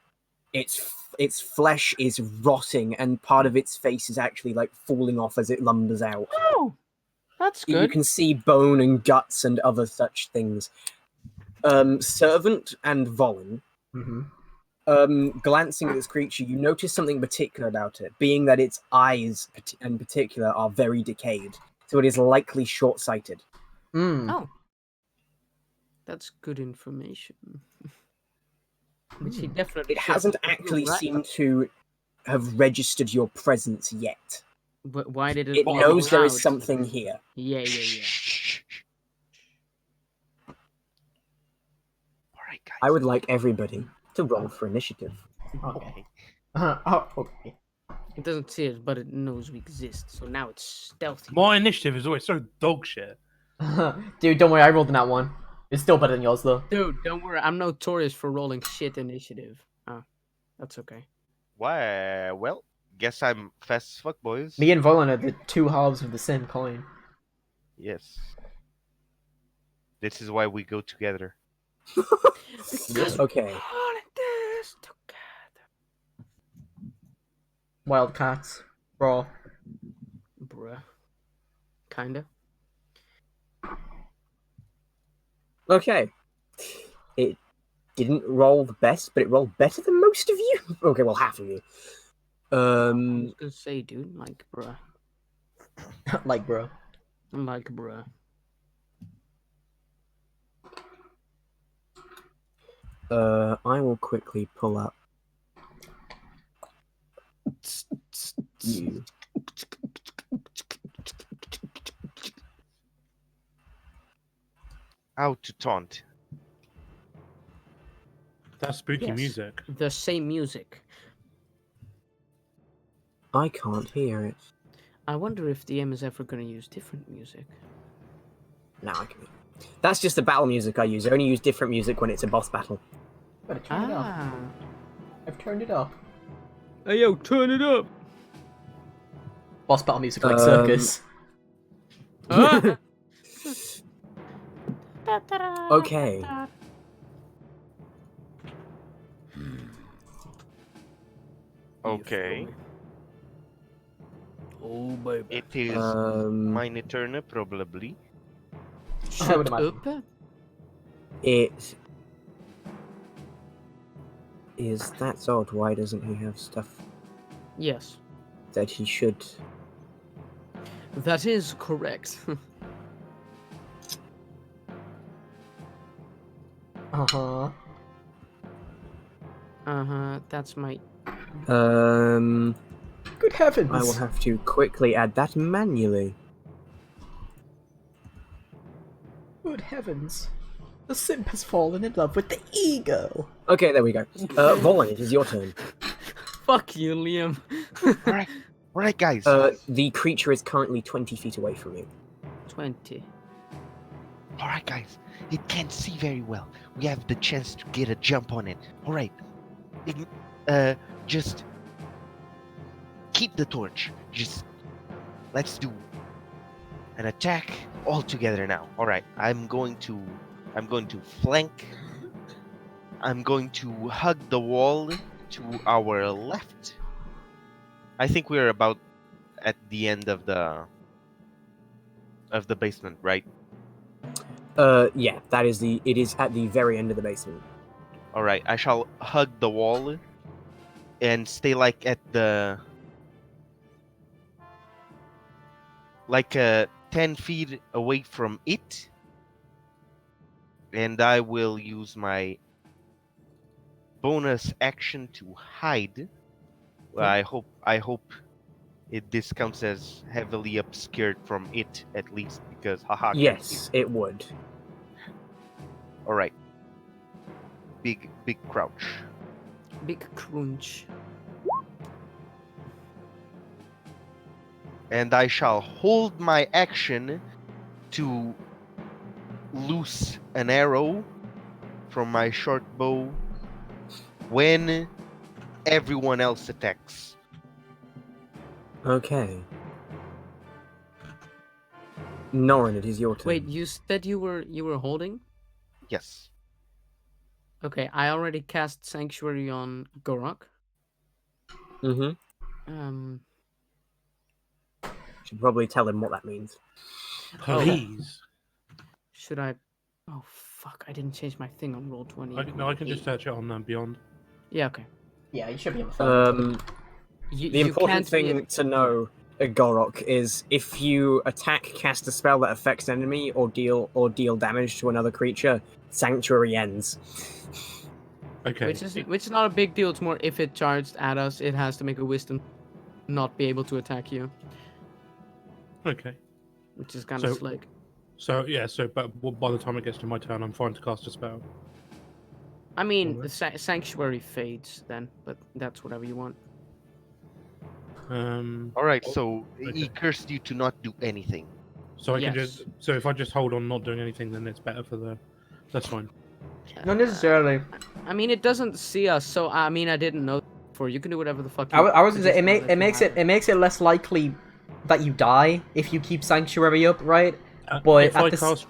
Its flesh is rotting, and part of its face is actually like falling off as it lumbers out. Oh, that's You good. can see bone and guts and other such things. Servant and Volin, Mm-hmm. glancing at this creature, you notice something particular about it, being that its eyes in particular are very decayed, so it is likely short-sighted. Mm. Oh, that's good information. Which he definitely. It should. hasn't actually Right. seemed to have registered your presence yet. But why did it? It walk knows there is around? something here. Yeah. All right, guys. I would like everybody to roll for initiative. Okay. Oh, okay. It doesn't see us, but it knows we exist. So now it's stealthy. My initiative is always so dog shit. Dude, don't worry, I rolled in that one. It's still better than yours, though. Dude, don't worry. I'm notorious for rolling shit initiative. That's okay. Why? Well, guess I'm fast as fuck, boys. Me and Volin are the two halves of the same coin. Yes. This is why we go together. Okay. All of this together. Wildcats. Raw. Bruh. Kinda. Okay. It didn't roll the best, but it rolled better than most of you. Okay, well, half of you. I was gonna say, dude, like, bruh. Like, bro. Like, bruh. I will quickly pull up you. How to taunt. That's spooky Yes. music. The same music. I can't hear it. I wonder if DM is ever gonna use different music. Now I can. That's just the battle music I use. I only use different music when it's a boss battle. Better turn it up. Ah. I've turned it up. Hey, yo, turn it up. Boss battle music like Um, circus. Ah. Okay. Okay. Oh, baby. It is mine Eterna, probably. I would Shut imagine. up. It is. That's odd. Why doesn't he have stuff Yes, that he should? that is correct. Uh-huh. That's my. Good heavens. I will have to quickly add that manually. Good heavens. The simp has fallen in love with the ego. Okay, there we go. Volan, it is your turn. Fuck you, Liam. All right, guys. The creature is currently 20 feet away from you. 20. All right, guys. It can't see very well. We have the chance to get a jump on it. All right. Just keep the torch. Just let's do an attack all together now. All right. I'm going to flank. I'm going to hug the wall to our left. I think we're about at the end of the basement, right? Yeah, it is at the very end of the basement. All right, I shall hug the wall and stay like at the 10 feet away from it, and I will use my bonus action to hide. I hope this counts as heavily obscured from it at least, because haha. can't see. Yes, it would. All right. Big crouch. Big crunch. And I shall hold my action to loose an arrow from my short bow when everyone else attacks. Okay. Norin, it is your turn. Wait, you said you were holding? Yes. Okay, I already cast Sanctuary on Gorok. Mm-hmm. Should probably tell him what that means. Please. Should I? Oh fuck! I didn't change my thing on Roll20. I can just search it on Beyond. Yeah. Okay. Yeah, you should be able to find it. The important thing to know, Gorok, is if you attack, cast a spell that affects an enemy, or deal damage to another creature, Sanctuary ends. Okay. Which is not a big deal. It's more if it charged at us, it has to make a Wisdom, not be able to attack you, Okay. which is kind of So- slick. So yeah. But by the time it gets to my turn, I'm fine to cast a spell. I mean, Alright. the Sanctuary fades then, but that's whatever you want. All right, so he okay. cursed you to not do anything. So I can Yes. just. So if I just hold on, not doing anything, then it's better for the. That's fine. Not necessarily. I mean, it doesn't see us, so I mean, I didn't know before. You can do whatever the fuck. I was gonna say, just it makes it less likely that you die if you keep Sanctuary up, right? But if at I the s- cast,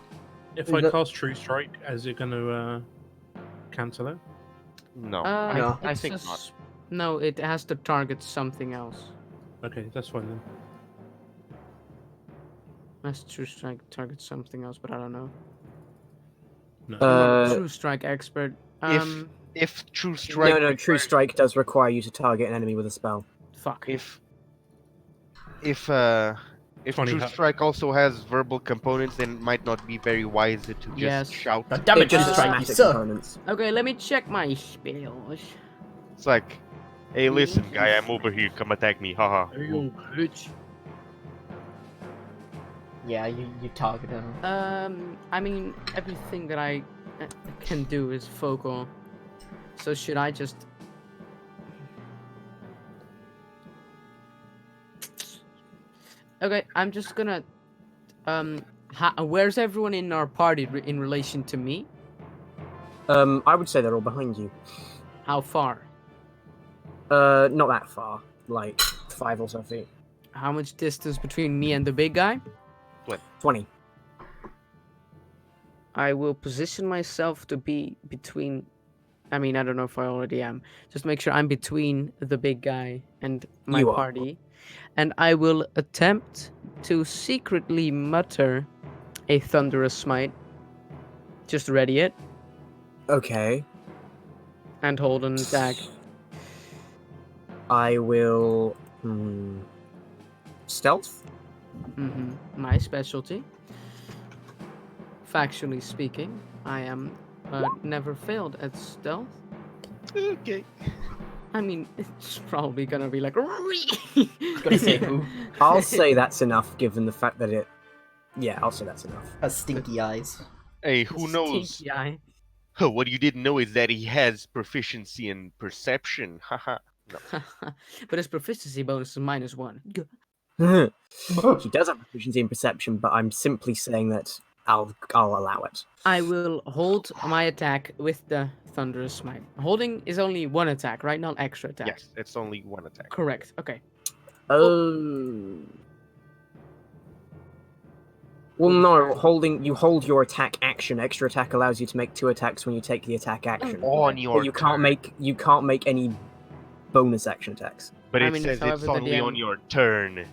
if I the- cast True Strike, is it going to cancel it? No, No. I it's think just- not. No, it has to target something else. Okay, that's fine then. That's True Strike targets something else, but I don't know. No. I'm not a Uh, True Strike expert. If True Strike, No, True Strike does require you to target an enemy with a spell. Fuck. if Funny True how- Strike also has verbal components, then it might not be very wise to just Yes. shout. God damn It it, True just has Strike, you somatic suck. components. Okay, let me check my spells. It's like, hey, listen, guy, I'm over here. Come attack me, haha. Bitch. Yeah, you target him. I mean, everything that I can do is focal. So should I just? Okay, I'm just gonna. Where's everyone in our party in relation to me? I would say they're all behind you. How far? Not that far. Like 5 or so feet. How much distance between me and the big guy? 20. I will position myself to be between. I mean, I don't know if I already am. Just make sure I'm between the big guy and my You are. party. And I will attempt to secretly mutter a thunderous smite. Just ready it Okay. and hold an attack. I will. Stealth? My specialty. Factually speaking, I am never failed at stealth. Okay. I mean, it's probably gonna be like. Gonna say who I'll say that's enough, given the fact that it. Yeah, I'll say that's enough. has stinky eyes. Hey, who knows? Stinky eye. What you didn't know is that he has proficiency in perception. Haha. But his proficiency bonus is -1. He does have proficiency in perception, but I'm simply saying that I'll allow it. I will hold my attack with the Thunderous Smite. Holding is only one attack, right? Not extra attack. Yes, it's only one attack. Correct. Okay. Oh. Well, no. You hold your attack action. Extra attack allows you to make 2 attacks when you take the attack action. On But your you can't make any bonus action attacks. But I it mean, says however it's the only on DM your turn.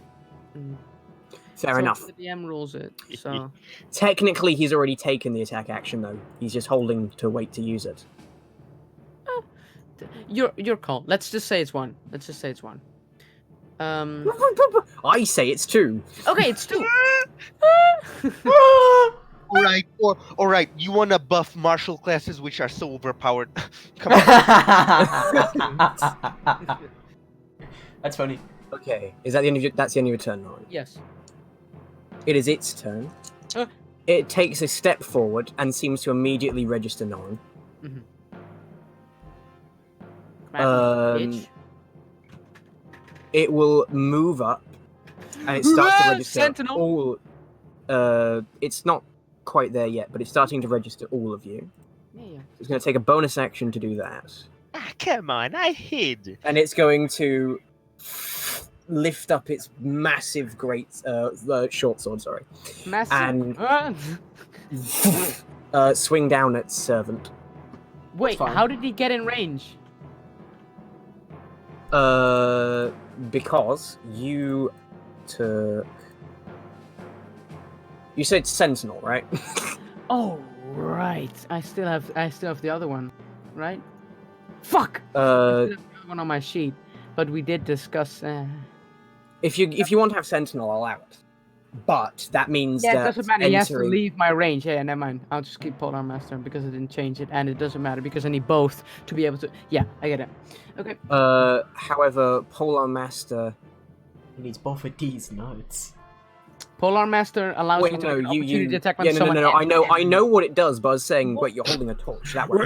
Fair So enough. The DM rules it. So Technically, he's already taken the attack action, though. He's just holding to wait to use it. your call. Let's just say it's 1. Let's just say it's 1. I say it's 2. Okay, it's 2. All right. You want to buff martial classes, which are so overpowered. Come on. That's funny. Okay, is that the end of that's the end of your turn, Norn? Yes. It is its turn. Uh. It takes a step forward and seems to immediately register Norn. Bitch. It will move up and it starts to register Sentinel. all. It's not quite there yet, but it's starting to register all of you. Yeah. It's going to take a bonus action to do that, Come on, I hid. and it's going to lift up its massive, great short sword. Sorry, Massive. swing down at servant. Wait, fine. how did he get in range? Because you took. You said sentinel, right? Oh, right. I still have the other one, right? Fuck. I Uh, still have the other one on my sheet, but we did discuss. if you want to have sentinel, I'll allow it. But that means Yeah, it that doesn't matter. He has to entering- leave my range. Yeah, never mind. I'll just keep Polar Master because I didn't change it, and it doesn't matter because I need both to be able to. Yeah, I get it. Okay. However, Polar Master. He needs both of these notes. Polar Master allows Wait, me no, an you. opportunity attack when Yeah, no, someone. I know, I enters. know what it does, but I was saying, wait, you're holding a torch. That won't.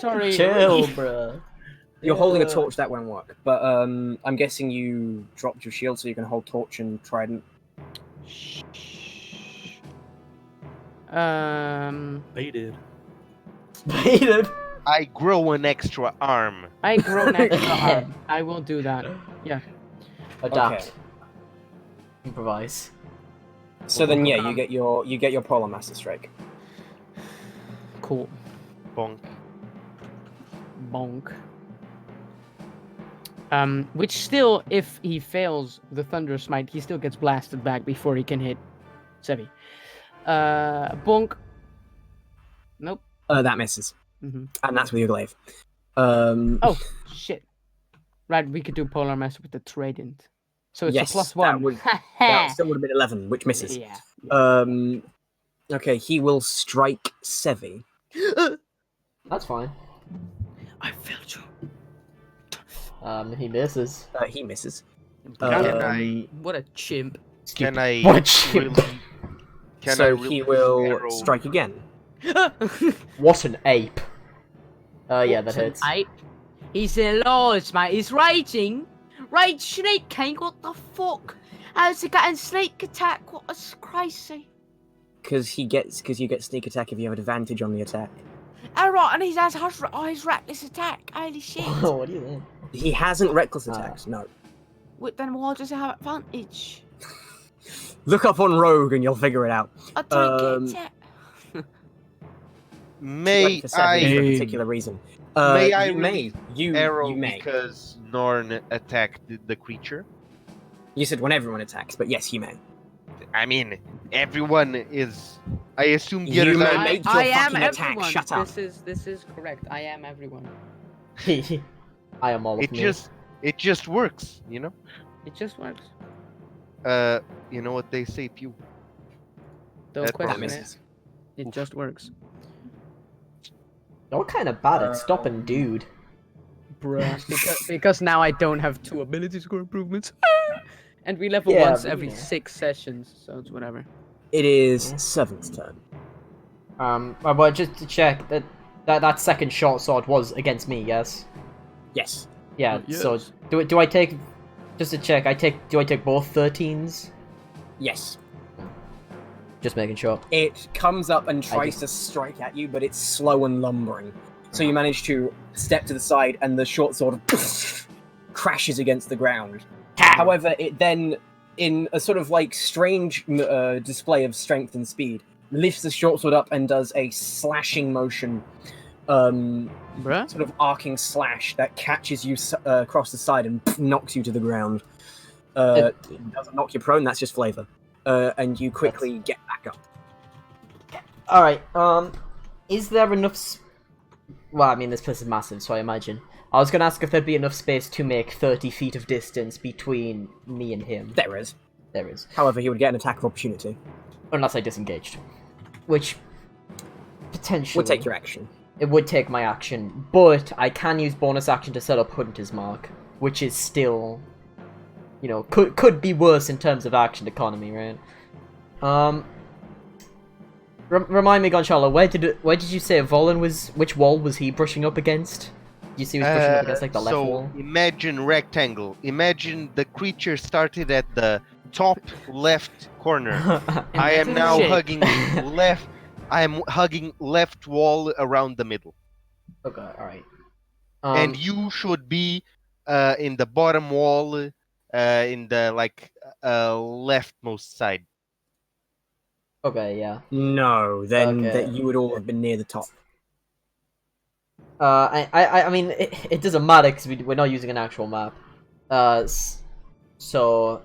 Sorry. Chill, bruh. You're holding a Yeah. torch. That won't work. But I'm guessing you dropped your shield, so you can hold torch and trident. They did. Baited. I grow an extra arm. I grow an extra arm. I will do that. Adapt. Okay. Improvise. So then, yeah, you get your Polar Master strike. Cool. Bonk. Bonk. Which still, if he fails the Thunder Smite, he still gets blasted back before he can hit Sevi. Bonk. Nope. That misses, hmm and that's with your glaive. Oh, shit. Right, we could do Polar Master with the Trident. So it's Yes, a plus that 1. would- that still would have been 11, which misses. Yeah. Okay, he will strike Sevi. That's fine. I failed you. He misses. He misses. Can I? What a chimp. Can I? What a chimp. Really, can I So really he will arrow- strike again. What an ape. Yeah, that What's an hits. ape? He's in laws, mate. He's raging. Rage Snake King, what the fuck? How's he getting sneak attack? What a crazy. Because you get sneak attack if you have advantage on the attack. Alright, and he has his reckless attack. Holy shit. What do you think? He hasn't reckless attacks, no. Wait, then why does he have advantage? Look up on Rogue and you'll figure it out. I don't get it. May Went for seven for a I particular reason. May I you may. release You arrow may. because Norn attacked the creature? You said when everyone attacks, but yes, you may. I mean, everyone is. I assume the You others may are. make your I am fucking attack, everyone. shut up. This is correct. I am everyone. I am all of It me. just works, you know. It just works. You know what they say, Pew. Don't That question That it. misses. It just works. You're kind of bad at stopping, dude. Bruh. Because now I don't have 2 ability score improvements. And we level Yeah, once but, every you know. 6 sessions, so it's whatever. It is Seven's turn. Well, just to check that second short sword was against me, yes. Yes. Yeah. Yes. So do I take? Just to check, do I take both 13s? Yes. Just making sure. It comes up and tries do. to strike at you, but it's slow and lumbering. So you manage to step to the side, and the short sword crashes against the ground. However, it then, in a sort of like strange display of strength and speed, lifts the short sword up and does a slashing motion, Bruh? sort of arcing slash that catches you across the side and knocks you to the ground. It doesn't knock you prone, that's just flavor. And you quickly get back up. All right. Is there enough? Well, I mean, this place is massive, so I imagine. I was gonna ask if there'd be enough space to make 30 feet of distance between me and him. There is. There is, However, he would get an attack of opportunity. unless I disengaged, which potentially Would take your action. It would take my action, but I can use bonus action to set up Hunter's Mark, which is still, you know, could be worse in terms of action economy, right? Remind me, Goncharlo, where did you say Volin was? Which wall was he brushing up against? You see, he was brushing up against like the left so wall. imagine rectangle. Imagine the creature started at the top left corner. I am Imagine now shit. hugging left. I am hugging left wall around the middle, Okay, all right. and you should be in the bottom wall, in the leftmost side. Okay, yeah. No, then Okay. that you would all have been near the top. I mean, it doesn't matter because we're not using an actual map. So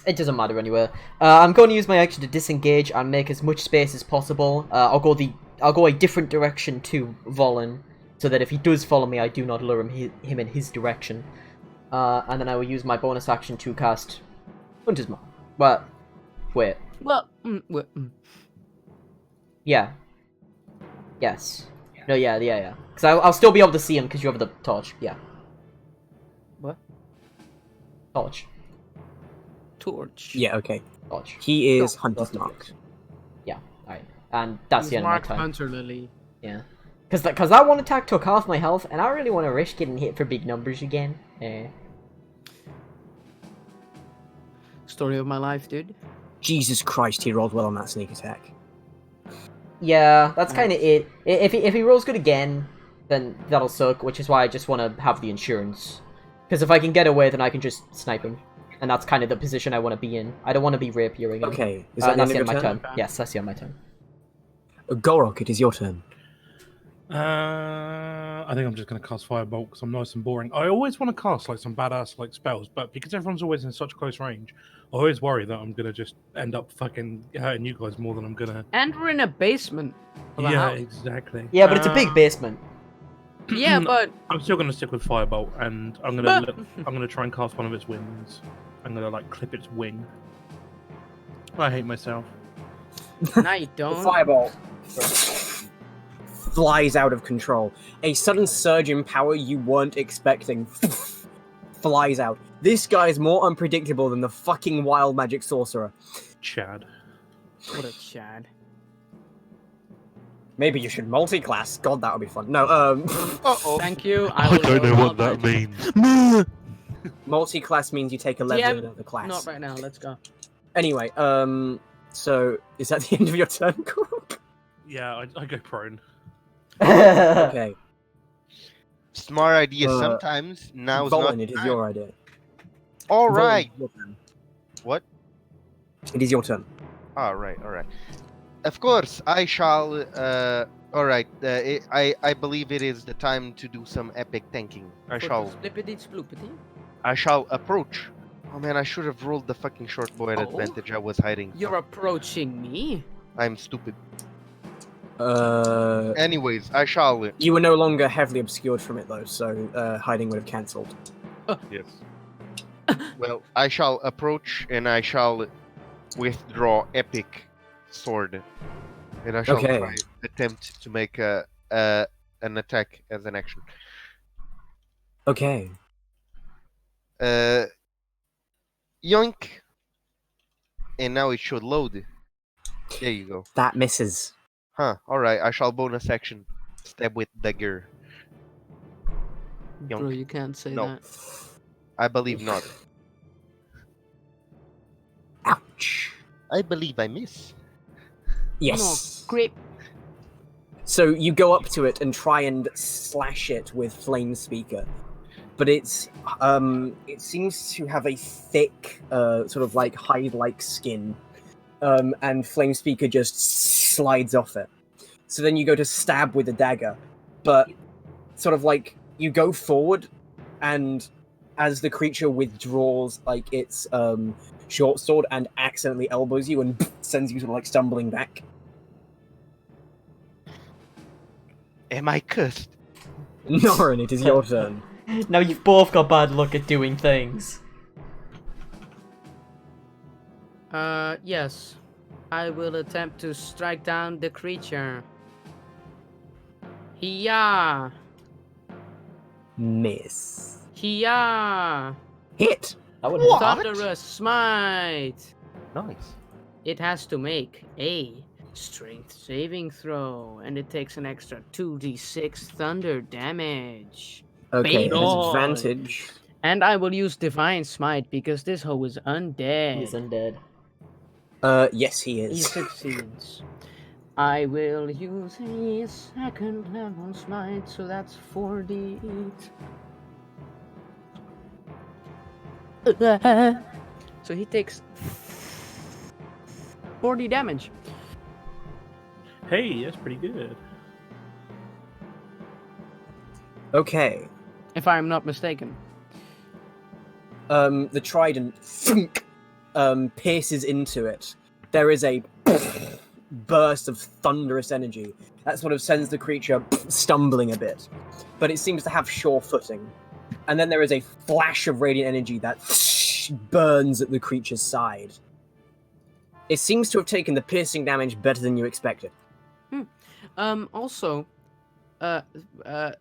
it doesn't matter anyway. I'm going to use my action to disengage and make as much space as possible. I'll go a different direction to Volin, so that if he does follow me, I do not lure him in his direction. And then I will use my bonus action to cast Hunter's Mark. Well, wait. Well, Yeah. Yes. No, yeah. Because I'll still be able to see him because you have the torch. Yeah. What? Torch. Torch. Yeah, okay. Torch. He is No, Hunter's that's Mark. Yeah. Alright. And that's the end of my Mark turn. Hunter Lily. Yeah. Because that one attack took half my health, and I don't really want to risk getting hit for big numbers again. Story of my life, dude. Jesus Christ, he rolled well on that sneak attack. Yeah, that's kind of it. If he rolls good again, then that'll suck, which is why I just want to have the insurance. Because if I can get away, then I can just snipe him. And that's kind of the position I want to be in. I don't want to be rapiering him. Okay, is that the that's end the of end your of my turn? turn. Yes, that's the end of my turn. Gorok, it is your turn. I think I'm just going to cast Firebolt because I'm nice and boring. I always want to cast like some badass like spells, but because everyone's always in such close range, I always worry that I'm going to just end up fucking hurting you guys more than I'm going to. And we're in a basement. Of a Yeah, house. exactly. Yeah, but it's a big basement. Yeah, but I'm still going to stick with Firebolt, and I'm going to I'm going to try and cast one of its wings. I'm going to like clip its wing. I hate myself. now you The don't. fireball flies out of control. A sudden surge in power you weren't expecting flies out. This guy is more unpredictable than the fucking wild magic sorcerer. Chad. What a Chad. Maybe you should multi-class. God, that would be fun. No, Uh-oh. Thank you. I will don't roll know wild what that magic. means. multi-class means you take a level DM, in another class. Not right now. Let's go. Anyway, so is that the end of your turn, Gorok? Yeah, I go prone. Okay. Smart idea Uh, sometimes. Now's Volin, not it is time. your idea. All Volin, right. your turn. What? It is your turn. All right. Of course, I shall. All right. I believe it is the time to do some epic tanking. I shall approach. Oh man, I should have rolled the fucking short bow at Oh? advantage. I was hiding. You're approaching me. I'm stupid. Uh, Anyways, I shall. you were no longer heavily obscured from it though, so hiding would have cancelled. Yes. Well, I shall approach and I shall withdraw epic sword, and I shall Okay. try attempt to make a an attack as an action. Okay. Yoink. And now it should load. There you go. That misses. Huh. Alright, I shall bonus action. Stab with dagger. Bro, Yonk. you can't say No. that. I believe not. Ouch. I believe I miss. Yes. No, grip. So you go up to it and try and slash it with Flame Speaker, but it seems to have a thick, sort of like hide-like skin, and Flame Speaker just slides off it. So then you go to stab with the dagger, but sort of like you go forward, and as the creature withdraws like its short sword and accidentally elbows you and sends you sort of like stumbling back. Am I cursed? Norin, it is your turn. Now you've both got bad luck at doing things. Yes. I will attempt to strike down the creature. Hiya! Miss. Hiya! Hit. That would What? Thunderous Smite! Nice. It has to make a strength saving throw, and it takes an extra 2d6 thunder damage. Okay, it has Baby. advantage. And I will use Divine Smite because this hoe is undead. He's undead. Yes, he He is. succeeds. I will use a second level smite, so that's 4d8. So he takes 40 damage. Hey, that's pretty good. Okay. If I'm not mistaken. The trident thunk, pierces into it. There is a burst of thunderous energy that sort of sends the creature stumbling a bit, but it seems to have sure footing. And then there is a flash of radiant energy that burns at the creature's side. It seems to have taken the piercing damage better than you expected. Also,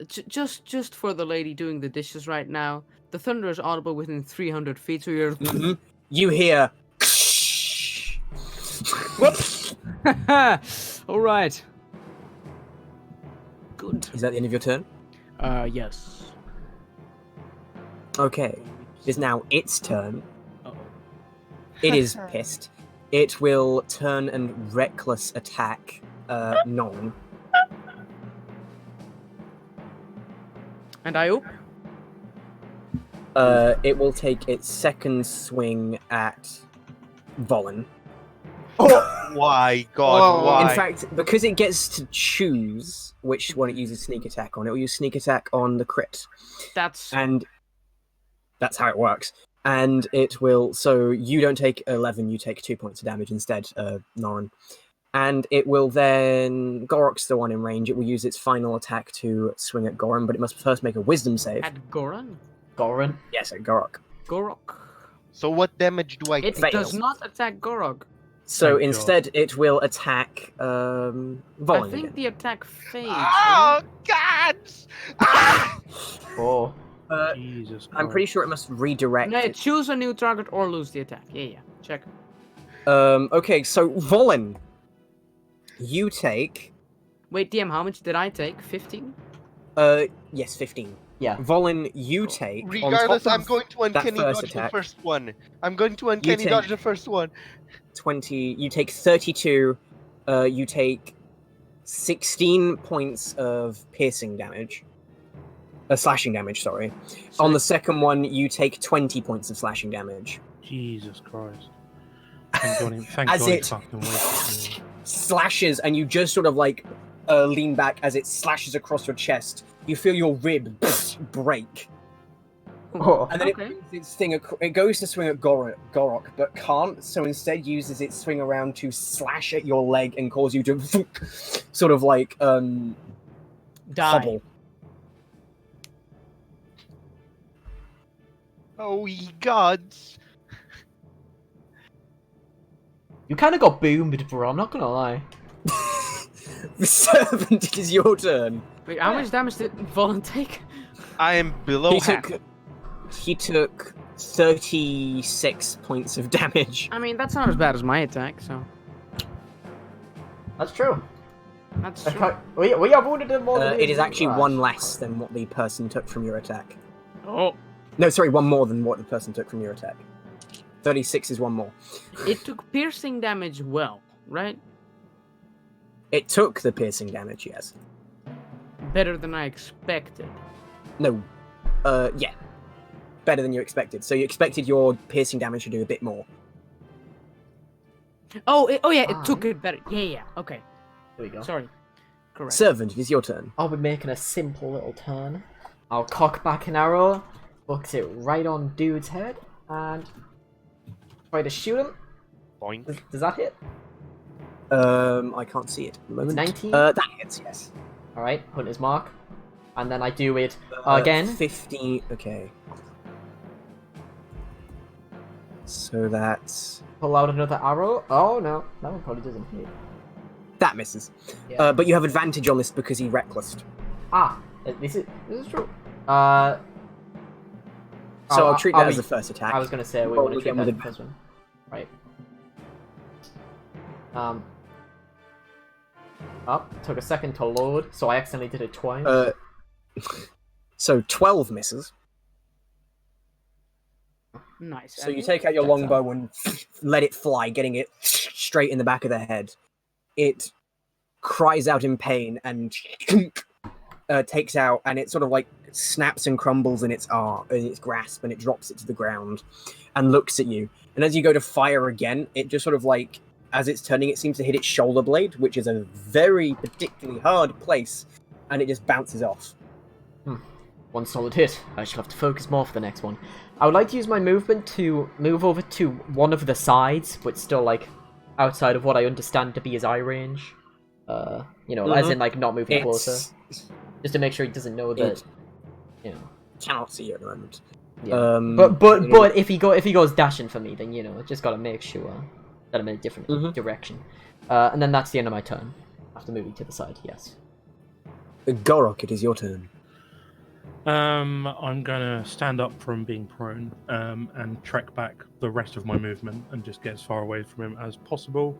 just for the lady doing the dishes right now, the thunder is audible within 300 feet, so you're... You hear. Whoops! Alright. Good. Is that the end of your turn? Yes. Okay. It is now its turn. Uh-oh. It is pissed. It will turn and reckless attack Nolan. And I hope. It will take its second swing at Volin. Why, God, why? In fact, because it gets to choose which one it uses sneak attack on, it will use sneak attack on the crit. That's... And that's how it works. And it will... So you don't take 11, you take 2 points of damage instead, Norin. And it will then... Gorok's the one in range. It will use its final attack to swing at Goron, but it must first make a wisdom save. At Goron? Goran. Yes, at Gorok. Gorok. So what damage do I It take? does not attack Gorok. So Thank instead, it will attack Volin I think again. the attack fades. Oh, God! Ah! Oh. Jesus Christ. I'm pretty sure it must redirect. No, it. choose a new target or lose the attack. Yeah. Check. Okay, so Volin, you take... Wait, DM, how much did I take? 15? Yes, 15. Yeah. Volin, you take... Regardless, I'm going to that uncanny first dodge attack. the first one. I'm going to uncanny take- dodge the first one. 20... You take 32. You take 16 points of piercing damage. Slashing damage, sorry. On the second one, you take 20 points of slashing damage. Jesus Christ. Thank God, thank As God he it- fucking wasted me. Slashes, and you just sort of like lean back as it slashes across your chest. You feel your rib break. Oh. And then Okay. it brings its thing. It goes to swing at Gorok, but can't. So instead, uses its swing around to slash at your leg and cause you to sort of like Die. hobble. Oh, ye gods. You kind of got boomed, bro. I'm not gonna lie. Servant, it is your turn. Wait, how much damage did Volin take? I am below half. He took 36 points of damage. I mean, that's not as bad as my attack, so That's true. that's true. We have wounded him more than It is actually Right. one less than what the person took from your attack. Oh, No, sorry, one more than what the person took from your attack. 36 is one more. it took piercing damage well, right? It took the piercing damage, yes. Better than I expected. No, yeah. Better than you expected. So you expected your piercing damage to do a bit more. Oh, yeah, it Fine. took it better. Yeah, okay. There we go. Sorry. Correct. Servant, it is your turn. I'll be making a simple little turn. I'll cock back an arrow, box it right on dude's head, and try to shoot him. Boink. Does that hit? I can't see it at the moment. 19? That hits, yes. Alright, Hunter's Mark. And then I do it again. 50, okay. So that's... Pull out another arrow. Oh no, that one probably doesn't hit. That misses. Yeah. But you have advantage on this because he recklessed. This is true. So Oh, I'll treat are that as we- the first attack. I was gonna say we Roll want to treat again that with as the first one. Right. Took a second to load, so I accidentally did it twice. So 12 misses. Nice. So you and- take out your Checks longbow and let it fly, getting it straight in the back of the head. It cries out in pain and takes out, and it sort of like snaps and crumbles in its grasp, and it drops it to the ground and looks at you. And as you go to fire again, it just sort of like, as it's turning, it seems to hit its shoulder blade, which is a very particularly hard place, and it just bounces off. One solid hit. I shall have to focus more for the next one. I would like to use my movement to move over to one of the sides, but still like outside of what I understand to be his eye range. As in like not moving closer, It's just to make sure he doesn't know that. cannot see you at the moment. Yeah. But if he goes dashing for me, then just gotta make sure that I'm in a different direction. And then that's the end of my turn. After moving to the side, yes. Gorok, it is your turn. I'm gonna stand up from being prone and trek back the rest of my movement and just get as far away from him as possible.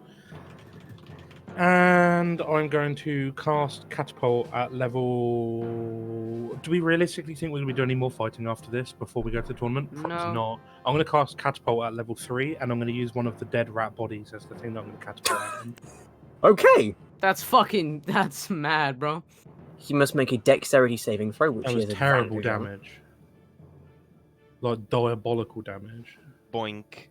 And I'm going to cast Catapult at level... Do we realistically think we're going to be doing any more fighting after this before we go to the tournament? Probably No. not. I'm going to cast Catapult at level 3, and I'm going to use one of the dead rat bodies as the thing that I'm going to catapult at him. Okay. That's mad, bro. He must make a dexterity saving throw, which That was is terrible advantage on. damage. Like, diabolical damage. Boink.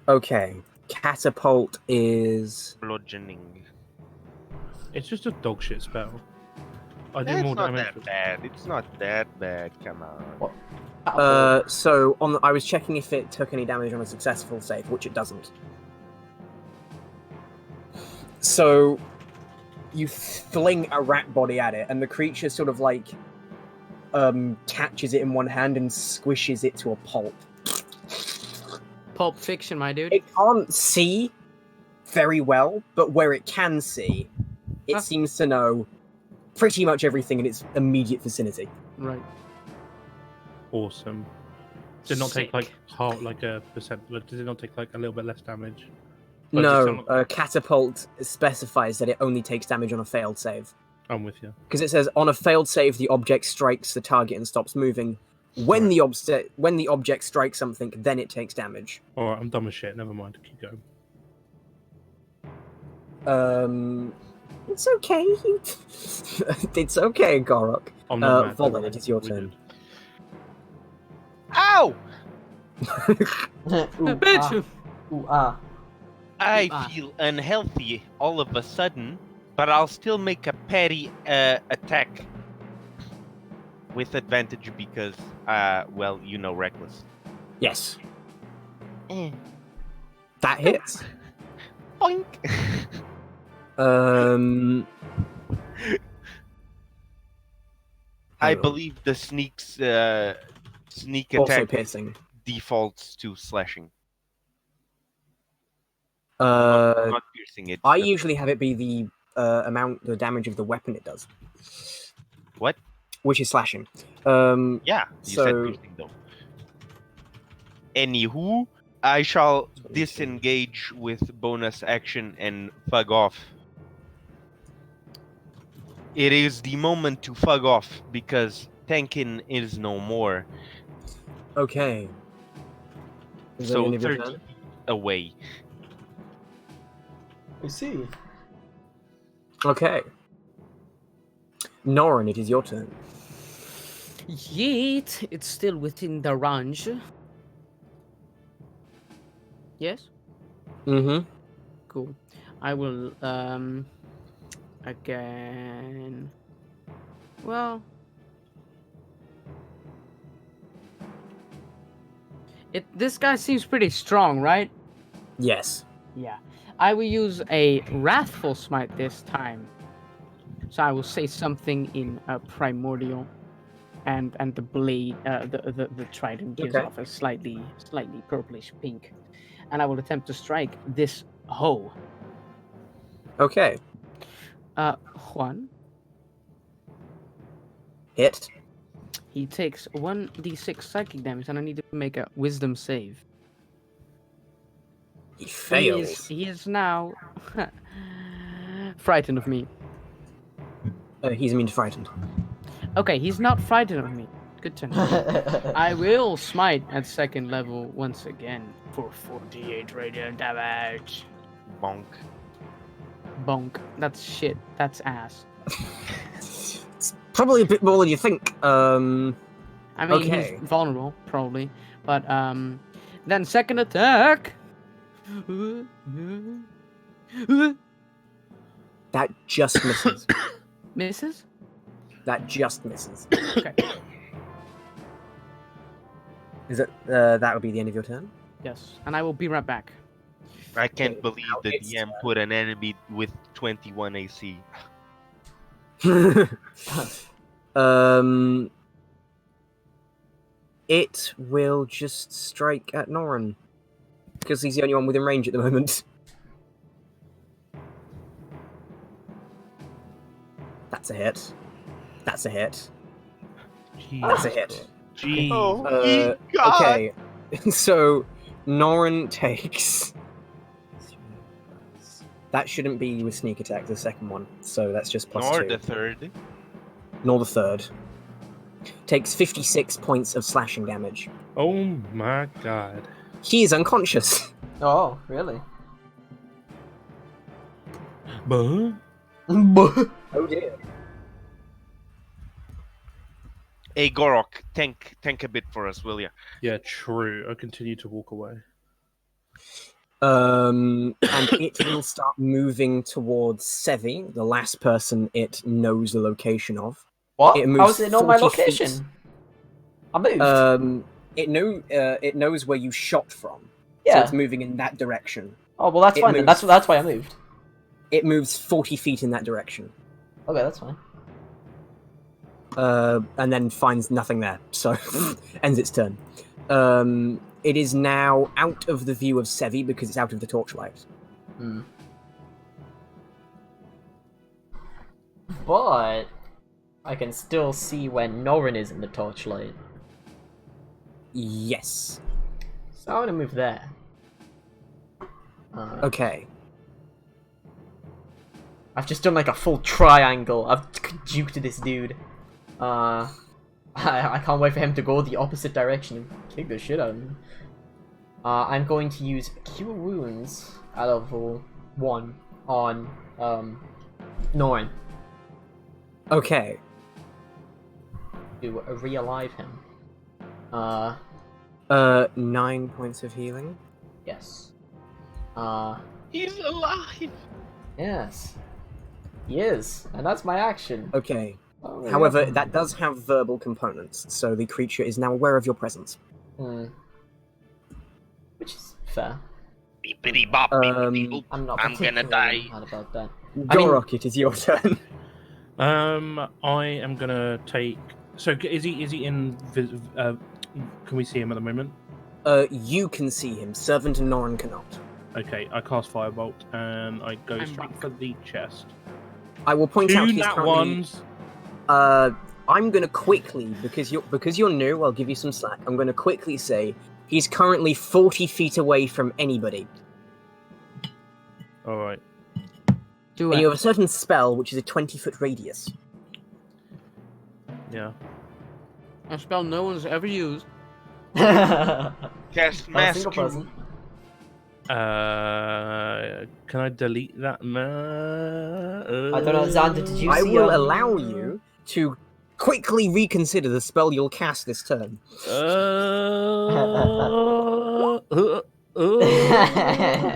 Okay. Catapult is... Bludgeoning. It's just a dog shit spell. I do It's more not damage. that bad. It's not that bad. Come on. So I was checking if it took any damage on a successful save, which it doesn't. So you fling a rat body at it, and the creature sort of like catches it in one hand and squishes it to a pulp. Pulp Fiction, my dude. It can't see very well, but where it can see, it Huh. seems to know pretty much everything in its immediate vicinity. Right. Awesome. Did it not take Sick. like half, like a percent? Did it not take like a little bit less damage? But just No, Catapult specifies that it only takes damage on a failed save. I'm with you. Because it says on a failed save, the object strikes the target and stops moving. When the object strikes something, then it takes damage. All right, I'm dumb as shit. Never mind. Keep going. It's okay. It's okay, Gorok. I'm not mad. Volin, it is your We turn. did. Ow! Bitch! Ooh, ah. I Ah. feel unhealthy all of a sudden, but I'll still make a parry attack with advantage because, reckless. Yes. Eh. That hits. Boink! I hang on. believe the sneak Also attack piercing. defaults to slashing. Uh, Not piercing it. I usually have it be the the damage of the weapon it does, What? which is slashing. Yeah, you said So- piercing though. Anywho, I shall disengage with bonus action and fug off. It is the moment to fug off because Tenkin is no more. Okay. Is that the So end of your 30 turn? feet away. I see. Okay. Norin, it is your turn. Yeet, it's still within the range. Yes? Mm-hmm. Cool. I will, again... Well... This guy seems pretty strong, right? Yes. Yeah. I will use a Wrathful Smite this time. So I will say something in Primordial. And the blade, the trident gives Okay. off a slightly purplish pink. And I will attempt to strike this hoe. Okay. Juan, Hit. he takes 1d6 psychic damage, and I need to make a wisdom save. He fails. He is now frightened of me. He's immune to frightened. Okay, he's not frightened of me. Good to know. I will smite at second level once again for 48 radiant damage. Bonk. Bonk. That's shit. That's ass. It's probably a bit more than you think. I mean, Okay. he's vulnerable, probably. But, then second attack. That just misses. Misses? That just misses. Okay. Is it? That would be the end of your turn. Yes. And I will be right back. I can't Okay, believe now the it's, DM put an enemy with 21 AC. It will just strike at Norin because he's the only one within range at the moment. That's a hit. That's a hit. That's a hit. Jeez. Okay, so Norin takes. That shouldn't be with sneak attack, the second one. So that's just plus Nor 2. the third. Nor the third. Takes 56 points of slashing damage. Oh my god. He is unconscious. Oh, really? But Oh dear. Hey Gorok, tank a bit for us, will ya? yeah, true. I continue to walk away. And it will start moving towards Sevi, the last person it knows the location of. What? It How moves does it know my 40 feet. location? I moved. It knows where you shot from. So Yeah. it's moving in that direction. Oh, well, that's it fine then. moves- That's why I moved. It moves 40 feet in that direction. Okay, that's fine. And then finds nothing there. So ends its turn. It is now out of the view of Sevi because it's out of the torchlight. Hmm. But I can still see where Norin is in the torchlight. Yes. So I'm gonna move there. Okay. I've just done like a full triangle. I've juked this dude. I can't wait for him to go the opposite direction and kick the shit out of him. I'm going to use Cure Wounds at level 1 on Norin Okay. to re-alive him. 9 points of healing. Yes. He's alive! Yes. He is, and that's my action. Okay. Oh, yeah. However, that does have verbal components, so the creature is now aware of your presence. Which is fair. Beepity bop, I'm not I'm gonna particularly die. mad about that. Gorok, it is your turn. I am gonna take. So is he in? Can we see him at the moment? You can see him. Servant and Norin cannot. Okay, I cast Firebolt and I go I'm straight back. for the chest. I will point out Two he's nat currently. ones. I'm gonna quickly, because you're new, I'll give you some slack. I'm gonna quickly say he's currently 40 feet away from anybody. All right. Do And it. you have a certain spell, which is a 20-foot radius. Yeah. A spell no one's ever used. Cast Not a mass single cube. person. Can I delete that? I don't know, Xander, did you I see? will allow you to quickly reconsider the spell you'll cast this turn.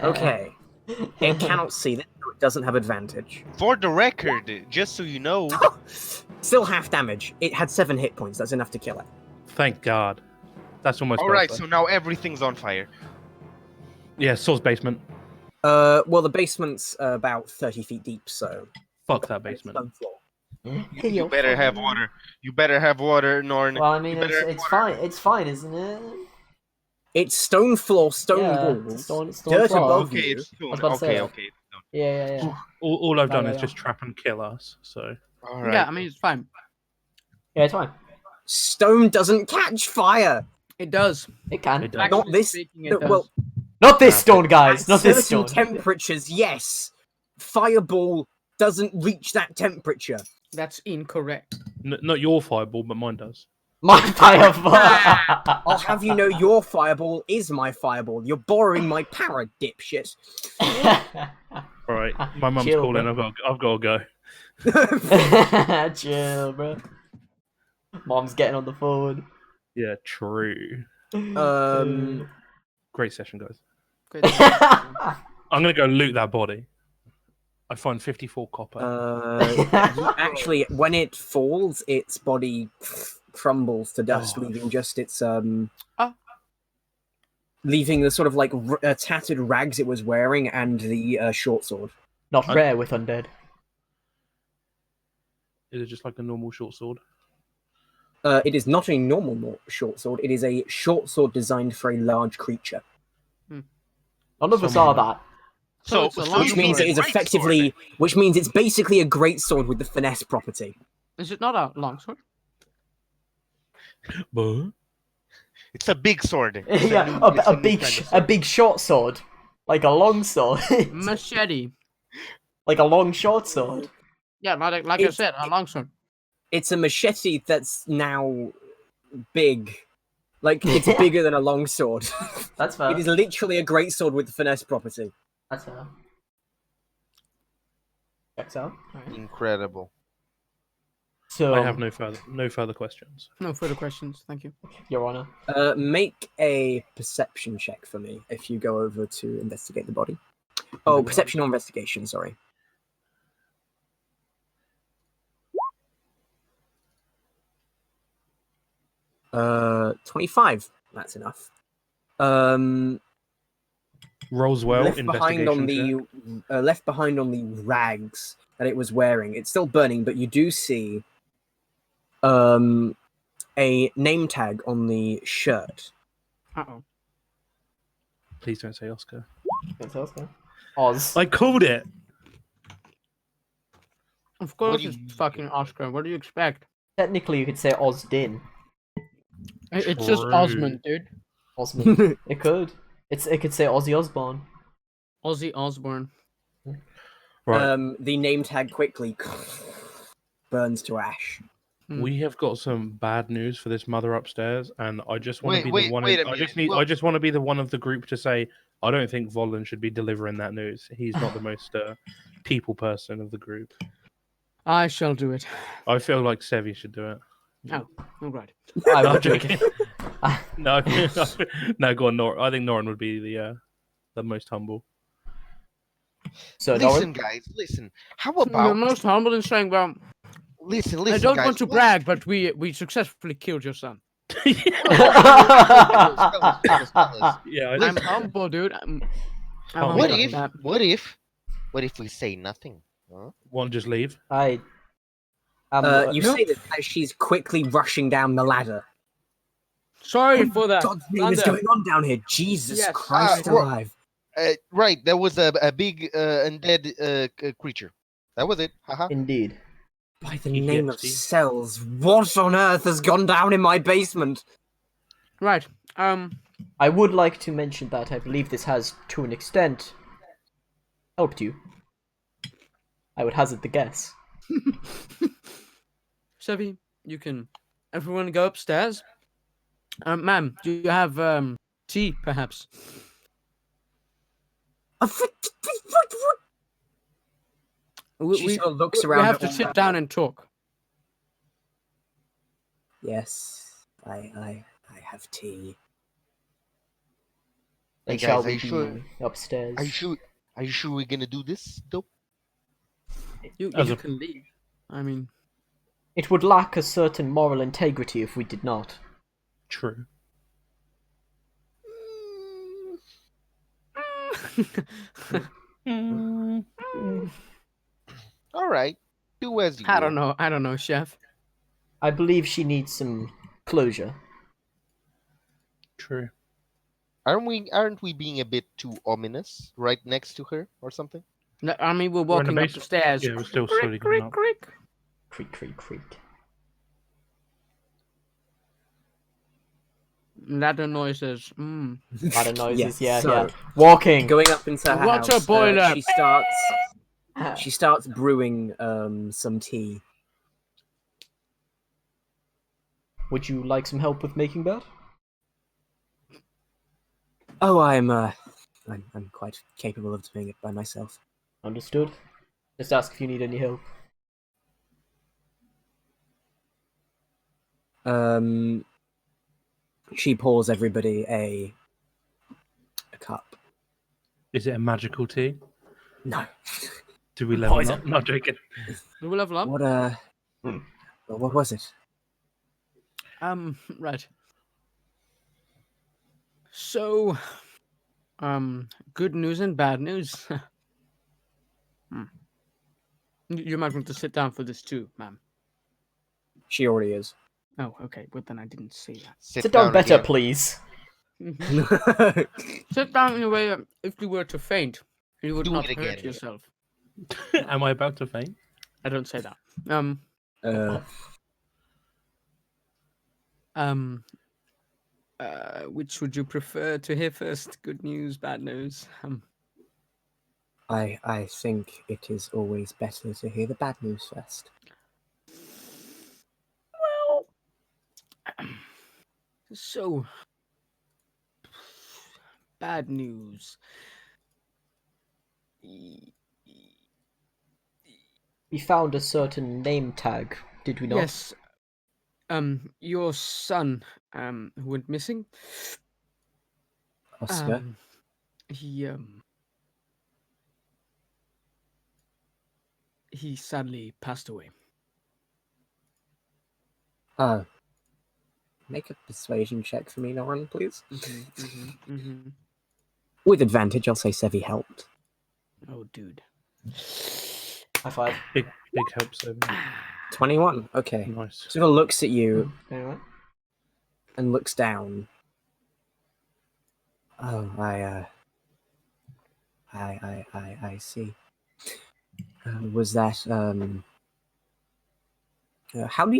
Okay. It cannot see this, so it doesn't have advantage. For the record, just so you know, Still half damage. It had 7 hit points. That's enough to kill it. Thank God. That's almost. all right. So now everything's on fire. Yeah, Source basement. Well, the basement's about 30 feet deep, so. Fuck that basement. Stone floor. You better have water. You better have water, Norn. Well, I mean, You better have it's water. fine. It's fine, isn't it? It's stone floor, stone Yeah, walls. it's stone dirt floor. above Okay, you. it's stone. was about to say Okay, that. okay. It's stone. Yeah. All I've done Yeah, is yeah. just trap and kill us. So All right. Yeah, I mean it's fine. Yeah, it's fine. Stone doesn't catch fire. It does. It can. It does. Actually Not this- speaking, no, it does. well, Not this stone, guys. At Not this certain stone. temperatures, yes. Fireball doesn't reach that temperature. That's incorrect. not your fireball, but mine does. My fireball. I'll have you know your fireball is my fireball. You're borrowing my power, dipshit. All right, my mum's Chill, calling. bro. I've got to go. Chill, bro. Mom's getting on the phone. Yeah, true. Great session, guys. Great. I'm gonna go loot that body. I find 54 copper. Actually, when it falls, its body crumbles to dust, Oh. leaving just its Ah. leaving the sort of like tattered rags it was wearing and the short sword. Not rare with undead. Is it just like a normal short sword? It is not a normal short sword. It is a short sword designed for a large creature, None of us Someone- are that. So it's a long which means sword. it is effectively, which means it's basically a great sword with the finesse property. Is it not a longsword? But It's a big sword. It's Yeah, new- a it's new big, kind of a sword. big short sword, like a long sword, Machete. like a long short sword. Yeah, like I It's- said, a longsword. It's a machete that's now big, like it's bigger than a long sword. That's fair. It is literally a great sword with the finesse property. That's fair. Checks out. Alright. Incredible. So, I have no further questions. No further questions. Thank you. Your Honor. Make a perception check for me if you go over to investigate the body. Oh, perception or investigation, sorry. Uh, 25. That's enough. Rolls well. left behind on Investigation check. the left behind on the rags that it was wearing. It's still burning, but you do see a name tag on the shirt. Uh-oh. Please don't say Oscar. That's Oscar. Oz. I called it. Of course do it's you- fucking Oscar. What do you expect? Technically, you could say Ozdin. It's just True. Osmond, dude. Osmond. It could. It could say Ozzy Osbourne. Ozzy Osbourne. Right. The name tag quickly burns to ash. We have got some bad news for this mother upstairs, and I just want to be Wait, the one. wait a I just minute. need. I just want to be the one of the group to say I don't think Volan should be delivering that news. He's not the most people person of the group. I shall do it. I feel like Sevi should do it. Oh, all right. I No, would do joking. it. No, no, go on, Nor. I think Norin would be the most humble. So, Listen, Norin, guys, listen. How The about most humble in saying, well, listen? I don't guys, want to what- brag, but we successfully killed your son. Yeah, I'm humble, dude. I'm Oh, What humble. if? What if we say nothing? Huh? want to just leave. I. You say this as she's quickly rushing down the ladder. Sorry for that. God's name is Thunder. going on down here. Jesus Yes. Christ Ro- alive. Right, there was a big undead creature. That was it. Haha. Indeed. By the name of PTSD. cells, what on earth has gone down in my basement? Right. I would like to mention that I believe this has, to an extent, helped you. I would hazard the guess. Sevi, you can. Everyone go upstairs. Ma'am, do you have tea, perhaps? She sort of looks We around have at to all sit that. down and talk. Yes, I have tea. Then Hey shall guys, we be upstairs? Are you sure we're gonna do this though? You As a- can leave. I mean, It would lack a certain moral integrity if we did not. True. All right, do as you I will. don't know, chef. I believe she needs some closure. True. Aren't we being a bit too ominous right next to her or something? No, I mean, we're We're in the walking up the basement. stairs. Yeah, we're still Creak, slowly going creak, up. creak. Creak, creak, creak. Ladder noises. Ladder noises, yeah, so, yeah. Walking! Going up into her What's a house, boiler? she starts brewing some tea. Would you like some help with making that? Oh, I'm quite capable of doing it by myself. Understood. Just ask if you need any help. She pours everybody a cup. Is it a magical tea? No. Do we level Poison. up? Not joking. We will level up. What was it? Right. So, good news and bad news. You might want to sit down for this too, ma'am. She already is. Oh, okay. But then I didn't say that. Sit down better, again. please. Sit down in a way that if you were to faint, you would Do not it hurt again. yourself. Am I about to faint? I don't say that. Which would you prefer to hear first? Good news, bad news? I think it is always better to hear the bad news first. Well, so bad news. We found a certain name tag, did we not? Yes. Your son, who went missing. Oscar? He sadly passed away. Oh. Make a persuasion check for me, Lauren, please. With advantage, I'll say Sevi helped. Oh, dude. High five. Big help, so 21. Okay. nice. Sort of looks at you Anyway. and looks down. Oh, I see. Was that how do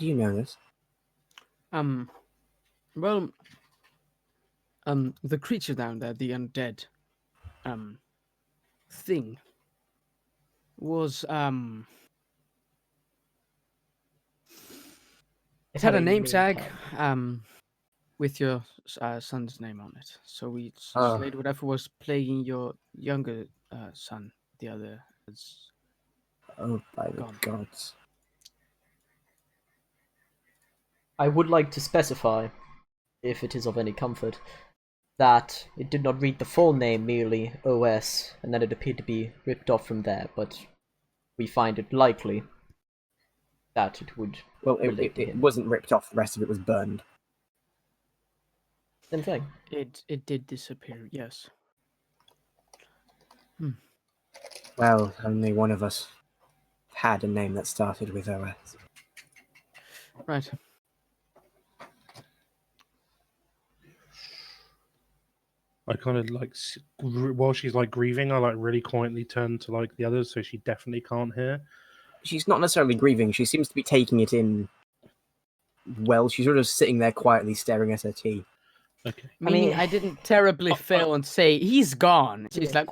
you know this? Well, the creature down there, the undead, thing, was it had a name tag, with your son's name on it. So we slayed whatever was plaguing your younger son. The other is Oh, by the gone. gods. I would like to specify, if it is of any comfort, that it did not read the full name, merely OS, and that it appeared to be ripped off from there, but we find it likely that it would Well, relate to it him. wasn't ripped off, the rest of it was burned. Same thing. It did disappear. Yes. Well, only one of us had a name that started with OS. I kind of like while she's like grieving, I like really quietly turn to like the others, so she definitely can't hear. She's not necessarily grieving. She seems to be taking it in. Well, she's sort of sitting there quietly staring at her tea. Okay. Meaning I didn't terribly fail and say he's gone. She's like,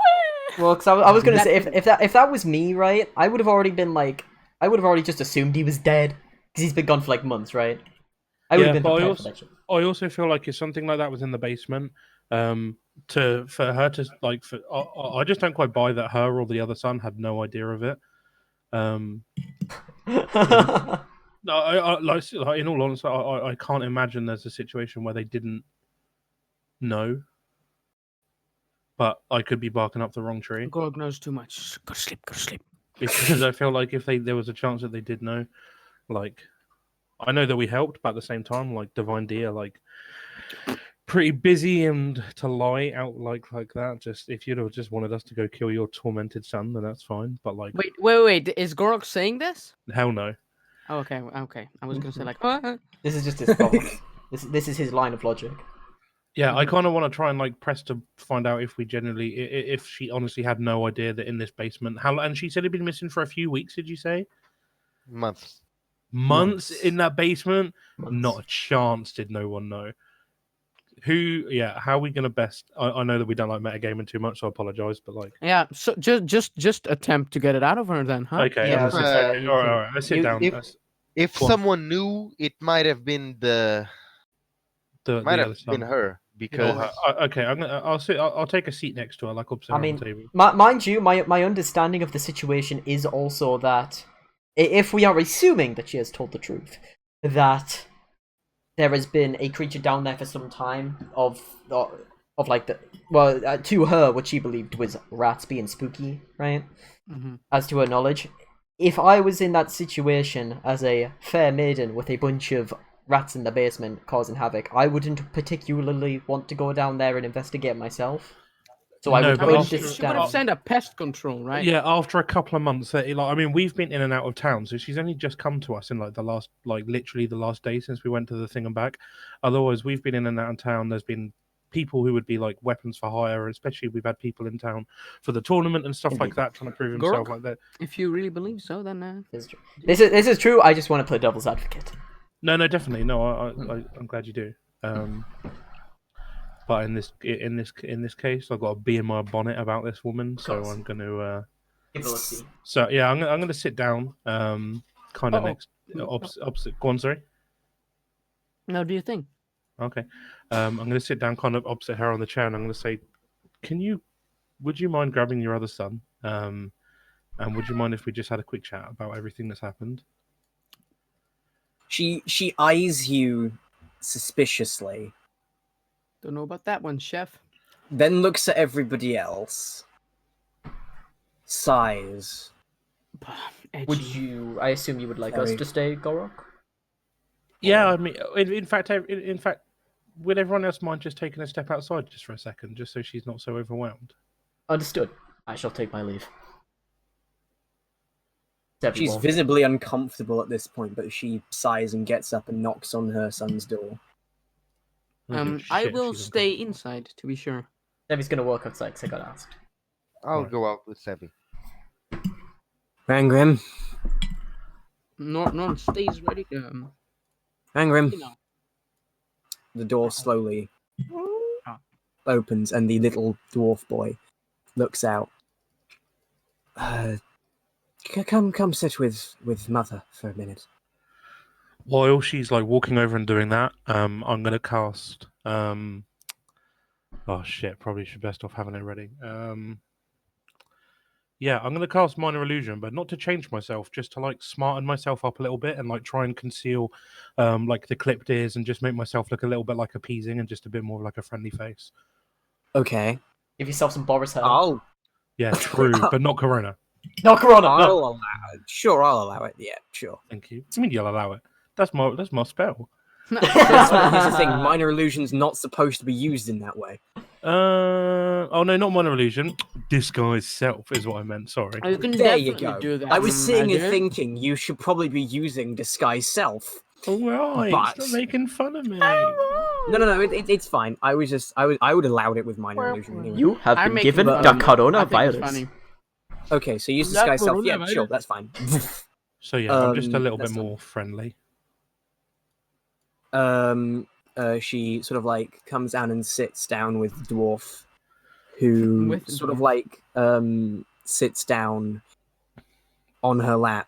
Well, because I was gonna That- say if that was me, right, I would have already been like, I would have already just assumed he was dead because he's been gone for like months, right? I would Yeah, have been but I prepared also- for that shit. I also feel like if something like that was in the basement, for her to like, I just don't quite buy that her or the other son had no idea of it. No, I like in all honesty, I can't imagine there's a situation where they didn't know. But I could be barking up the wrong tree Gorg knows too much. Go to sleep. Go to sleep. because I feel like if there was a chance that they did know, like I know that we helped, but at the same time, like Divine D are like pretty busy and to lie out like that. Just if you'd have just wanted us to go kill your tormented son, then that's fine. But like, Wait. Is Gorg saying this? hell no. Oh, okay. I was gonna say like, This is just his problem. This is his line of logic. Yeah, I kind of want to try and like press to find out if we generally, if she honestly had no idea that in this basement, and she said it'd been missing for a few weeks. Did you say Months. months Months. in that basement? Months. Not a chance. Did no one know? How are we gonna best? I know that we don't like metagaming too much, so I apologize. But like, yeah. So just attempt to get it out of her then, huh? okay, Yeah, let's sit Uh, down. All right, let's sit you- down. you- Let's- If Go on. someone knew, it might have been the might other have son. been her because Okay, I'll take a seat next to her, like opposite I her mean, on the table. mind you, my understanding of the situation is also that if we are assuming that she has told the truth, that there has been a creature down there for some time of like to her what she believed was rats being spooky, right? Mm-hmm. As to her knowledge, if I was in that situation as a fair maiden with a bunch of rats in the basement causing havoc, I wouldn't particularly want to go down there and investigate myself. So I No, would but I mean, after- she would understand. have sent a pest control, right? Yeah, after a couple of months, I mean, we've been in and out of town, so she's only just come to us in like literally the last day since we went to the thing and back. Otherwise, we've been in and out of town. There's been people who would be like weapons for hire, especially we've had people in town for the tournament and stuff like Indeed. that, trying to prove himself Gork? like that. If you really believe so, then This is true. This is true. I just want to play devil's advocate. No, definitely, no. I'm glad you do. But in this case, I've got a bee in my bonnet about this woman, so course. I'm going to. Give it a see. So yeah, I'm going to sit down, kind of Uh-oh. next opposite. Go on, sorry. no, do you think? Okay. I'm going to sit down kind of opposite her on the chair and I'm going to say, would you mind grabbing your other son? And would you mind if we just had a quick chat about everything that's happened? She eyes you suspiciously, Don't know about that one, chef. then looks at everybody else, sighs. Edgy. Would you? I assume you would like us Sorry. to stay, Gorok? Yeah, I mean, in fact, would everyone else mind just taking a step outside just for a second, just so she's not so overwhelmed? Understood. I shall take my leave. She's Everyone. visibly uncomfortable at this point, but she sighs and gets up and knocks on her son's door. I will stay inside to be sure. Debbie's gonna work outside because I got asked. I'll Right. go out with Sevi. Rangrim, Norn stays ready. Rangrim. You know. The door slowly Ah. opens, and the little dwarf boy looks out. Come sit with mother for a minute. While she's like walking over and doing that, I'm gonna cast. Oh shit! Probably should best off having it ready. Yeah, I'm gonna cast minor illusion, but not to change myself, just to like smarten myself up a little bit and like try and conceal, like the clipped ears and just make myself look a little bit like appeasing and just a bit more like a friendly face. Okay. Give yourself some Boris hair. I'll Yeah, true, but not Corona. No, Corona. I'll No. allow it. Sure, I'll allow it. Yeah, sure. Thank you. What do you mean you'll allow it? That's my spell. Here's the thing: minor illusion's not supposed to be used in that way. Oh no, not minor illusion. Disguise self is what I meant. Sorry. You can There you definitely go. do that. I was sitting and Azir. thinking you should probably be using disguise self. All right, But- stop making fun of me. No. It's fine. I would allowed it with minor illusion anyway. You have I'm been making given fun the of it. I corona think it's virus. funny. Okay, so use That disguise self. will Yeah, never sure, do. that's fine. So yeah, I'm just a little bit that's done. more friendly. She sort of like comes down and sits down with the dwarf, who With the sort of dwarf. like sits down on her lap.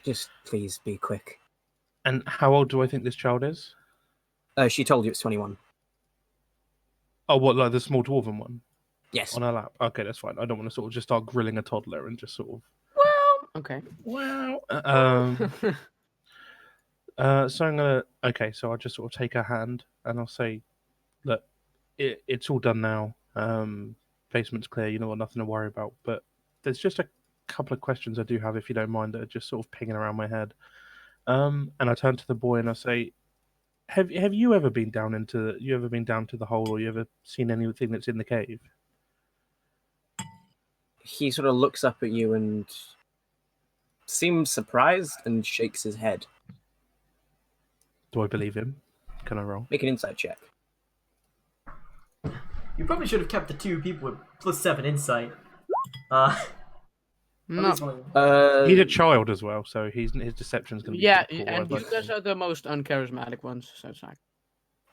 Just please be quick. And how old do I think this child is? She told you it's 21. Oh, what, like the small dwarven one Yes. on her lap? Okay, that's fine. I don't want to sort of just start grilling a toddler and just sort of. Well, okay. Wow. So I'm gonna. Okay, so I'll just sort of take her hand and I'll say, "Look, it's all done now. Basement's clear. You know what? Nothing to worry about. But there's just a couple of questions I do have, if you don't mind, that are just sort of pinging around my head." And I turn to the boy and I say, "Have you ever been down into? You ever been down to the hole, or you ever seen anything that's in the cave?" He sort of looks up at you and seems surprised and shakes his head. Do I believe him? Can I roll? Make an insight check. You probably should have kept the 2 people with +7 insight. No. He's a child as well, so his deception's gonna be Yeah, pretty cool, and I'd you like to guys think. are the most uncharismatic ones, so it's like.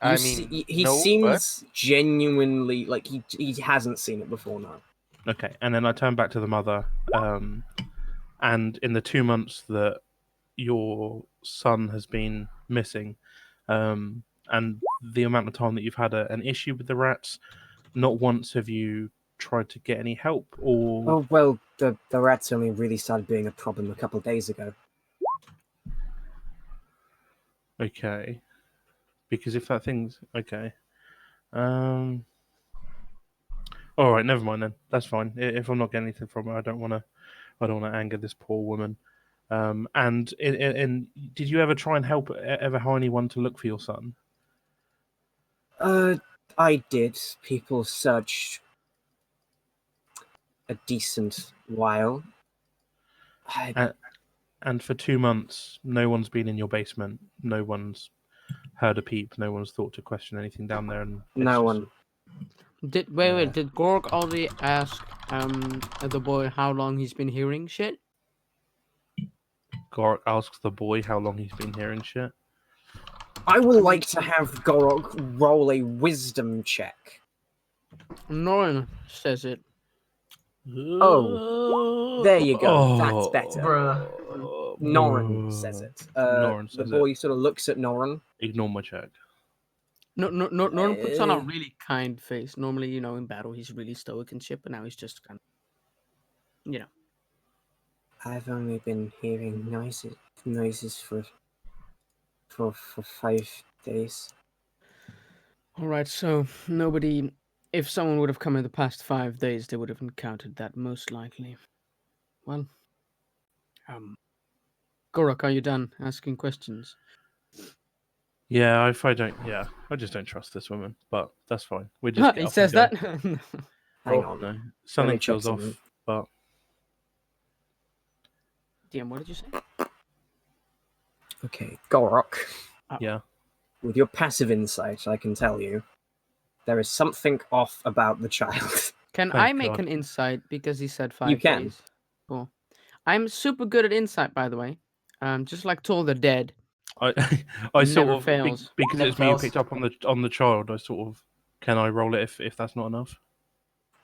I You mean, see, he no, seems genuinely like he hasn't seen it before now. Okay, and then I turn back to the mother, and in the 2 months that your son has been missing, and the amount of time that you've had an issue with the rats, not once have you tried to get any help, or Oh well, the rats only really started being a problem a couple of days ago. okay, because if that thing's okay, all right, never mind then. That's fine. If I'm not getting anything from it, I don't want to anger this poor woman. And did you ever try and help ever hire anyone to look for your son? I did. People searched a decent while. And for 2 months, no one's been in your basement. No one's heard a peep. No one's thought to question anything down there. And it's No just- one. Did Gorg already ask the boy how long he's been hearing shit? Gorok asks the boy how long he's been hearing shit. I would like to have Gorok roll a wisdom check. Norin says it. Oh, there you go. That's better. Bruh. Norin says it. Norin The says boy sort of looks at Norin. Ignore my check. Norin puts on a really kind face. Normally, in battle he's really stoic and shit, but now he's just kind of, I've only been hearing noises for 5 days. All right, so nobody. If someone would have come in the past 5 days, they would have encountered that most likely. Well, Gorok, are you done asking questions? Yeah, I just don't trust this woman. But that's fine. We just. He says that. Hang Oh, on. no, Let something me check feels off. something. But DM, what did you say? Okay, Gorok. yeah, With your passive insight, I can tell you there is something off about the child. Can Thank I make God. an insight because he said 5 You can. days? Cool. I'm super good at insight, by the way. Just like Toll the Dead. I I sort Never of fails. because Never it's me who fails. picked up on the child. I sort of can I roll it if that's not enough?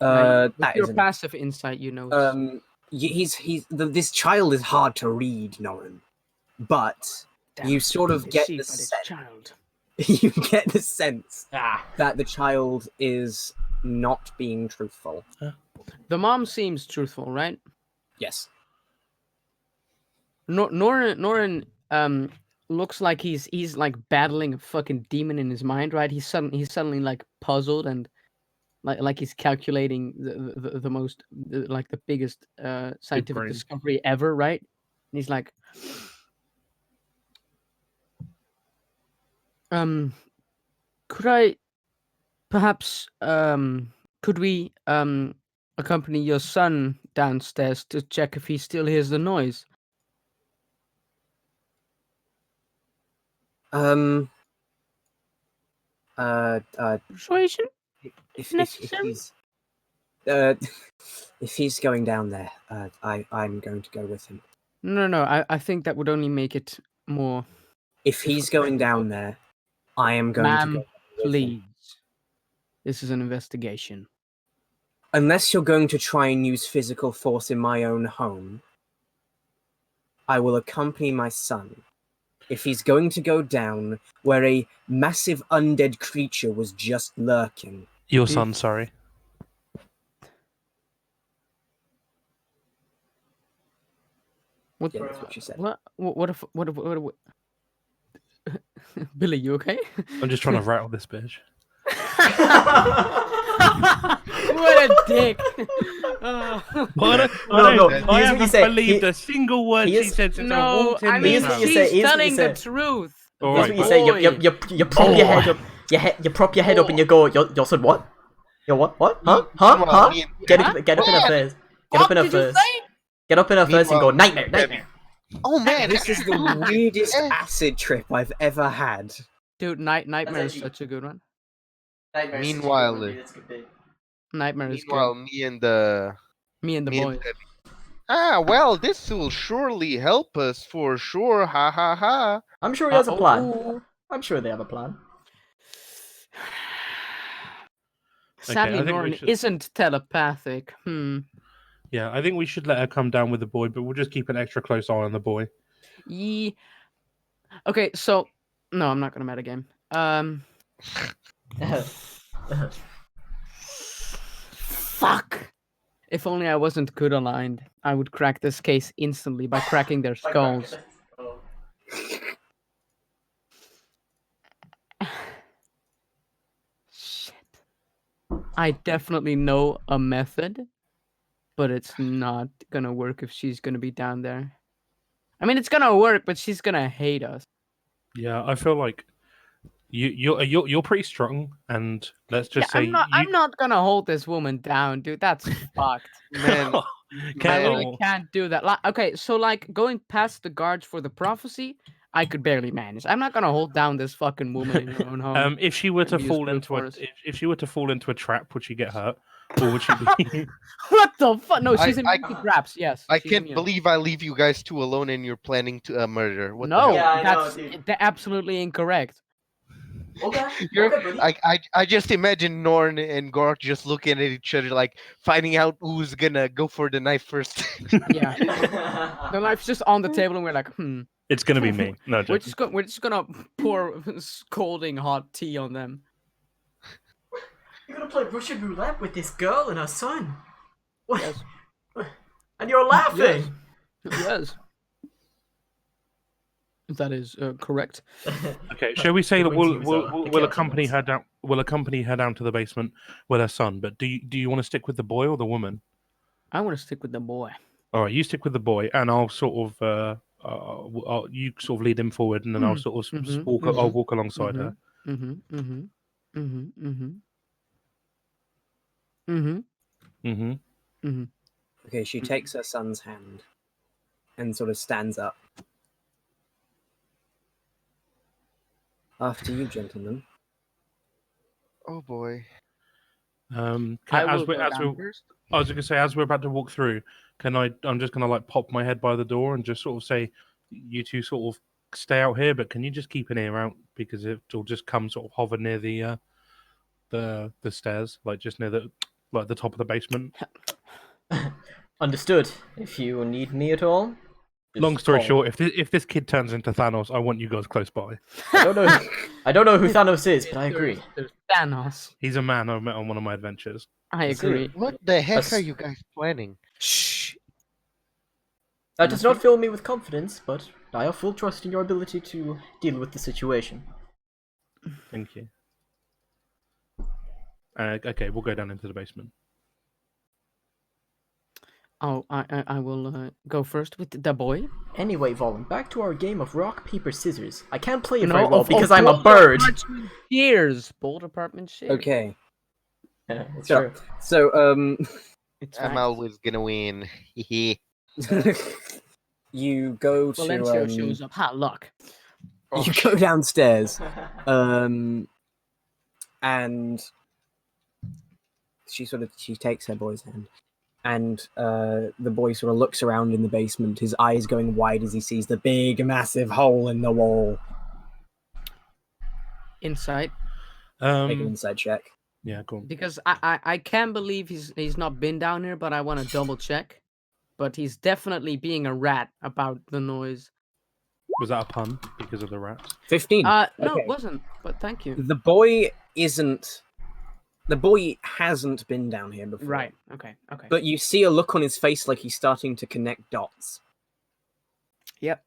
With That your isn't. passive insight, it's- This child is hard to read, Norin, but Damn, you sort of get the deceived by this sense. child. You get the sense Ah. that the child is not being truthful. The mom seems truthful, right? Yes. Norin looks like he's like battling a fucking demon in his mind, right? He's suddenly like puzzled and like he's calculating the most like the biggest scientific brain. discovery ever, right? And he's like, could I perhaps could we accompany your son downstairs to check if he still hears the noise? Persuasion? If Necessary? he's if he's going down there, I'm going to go with him. No. I think that would only make it more. If he's going down there, I am going to Ma'am, go with him. please. This is an investigation. Unless you're going to try and use physical force in my own home, I will accompany my son. If he's going to go down where a massive undead creature was just lurking, Your son, sorry. What? yeah, that's what she said. What if? Billy, you okay? I'm just trying to rattle this bitch. What a dick! What? No, I here's what you haven't say. believed a single word he she is- said since I No, walked in I this mean Here's what you house. say, she's here's what you telling the say. truth. All Here's right, what you say. Boy. You prop your head up. You prop your head up and you go. Your son what? Your what? What? Huh? Meanwhile, me and- Get up in her face. Get up in her What did you face. say? Get up in her face and go Meanwhile, nightmare. Oh man, This is the weirdest acid trip I've ever had. Dude, Nightmare is actually- such a good one. Meanwhile, Nightmare is meanwhile, good. me and the Me and the me and boys. Teddy. Well, this will surely help us for sure. Ha ha ha. I'm sure he has a plan. Ooh. I'm sure they have a plan. Sadly, I think we Norn should- isn't telepathic. Yeah, I think we should let her come down with the boy, but we'll just keep an extra close eye on the boy. Okay, so no, I'm not gonna metagame. Fuck. If only I wasn't good aligned, I would crack this case instantly by cracking their skulls. Shit. I definitely know a method, but it's not gonna work if she's gonna be down there. I mean, it's gonna work, but she's gonna hate us. Yeah, I feel like you're pretty strong, and let's just say I'm not gonna hold this woman down, dude. That's fucked. Man, I Kettle. really can't do that. Like, okay, so like going past the guards for the prophecy, I could barely manage. I'm not gonna hold down this fucking woman in her own home. If she were to and use fall brute into a force. if she were to fall into a trap, would she get hurt, or would she be? What the fuck? No, she's I- immune to traps. Yes. I she's can't immune. believe I leave you guys two alone and you're planning to murder. What the No, hell? Yeah, I know, that's dude. absolutely incorrect. Okay. You're, Okay, buddy. I just imagine Norn and Gork just looking at each other, like finding out who's gonna go for the knife first. Yeah. The knife's just on the table, and we're like, It's gonna be me. No, We're joking. just gonna pour scalding hot tea on them. You're gonna play Russian roulette with this girl and her son. What? Yes. And you're laughing. Yes. That is correct. Okay, shall we say that Going to use, the we'll chaos accompany elements. her down? We'll accompany her down to the basement with her son. But do you want to stick with the boy or the woman? I want to stick with the boy. All right, you stick with the boy, and I'll sort of you sort of lead him forward, and then I'll sort of Mhm, walk. mhm, I'll walk alongside her. Mm-hmm. Okay, she takes her son's hand and sort of stands up. After you, gentlemen. Oh boy. I I was will go down gonna say, as we're about to walk through, I'm just gonna like pop my head by the door and just sort of say, you two sort of stay out here, but can you just keep an ear out because it'll just come sort of hover near the stairs, like just near the top of the basement. Understood. If you need me at all. just Long story call. short, if this kid turns into Thanos, I want you guys close by. I don't know who Thanos is, but I agree. There's Thanos. He's a man I met on one of my adventures. I That's it. agree. What the heck That's- are you guys planning? Shh. That does not fill me with confidence, but I have full trust in your ability to deal with the situation. Thank you. Okay, we'll go down into the basement. Oh, I will go first with the boy. Anyway, Volin, back to our game of rock, paper, scissors. I can't play it No, very well of because I'm a Boulder bird. Apartment Cheers. Boulder Apartment Cheers. Okay, Yeah, it's so, true. so It's I'm fine. always gonna win. you go to Valencio shows up. Ha, luck. Oh, You go downstairs, and she takes her boy's hand, and the boy sort of looks around in the basement, his eyes going wide as he sees the big, massive hole in the wall. Insight, Make an inside check. Yeah, go on. because I can't believe he's not been down here, but I want to double check. But he's definitely being a rat about the noise. Was that a pun because of the rats? 15. No, Okay. it wasn't. But thank you. The boy isn't. The boy hasn't been down here before. Right. Okay. Okay. But you see a look on his face like he's starting to connect dots. Yep.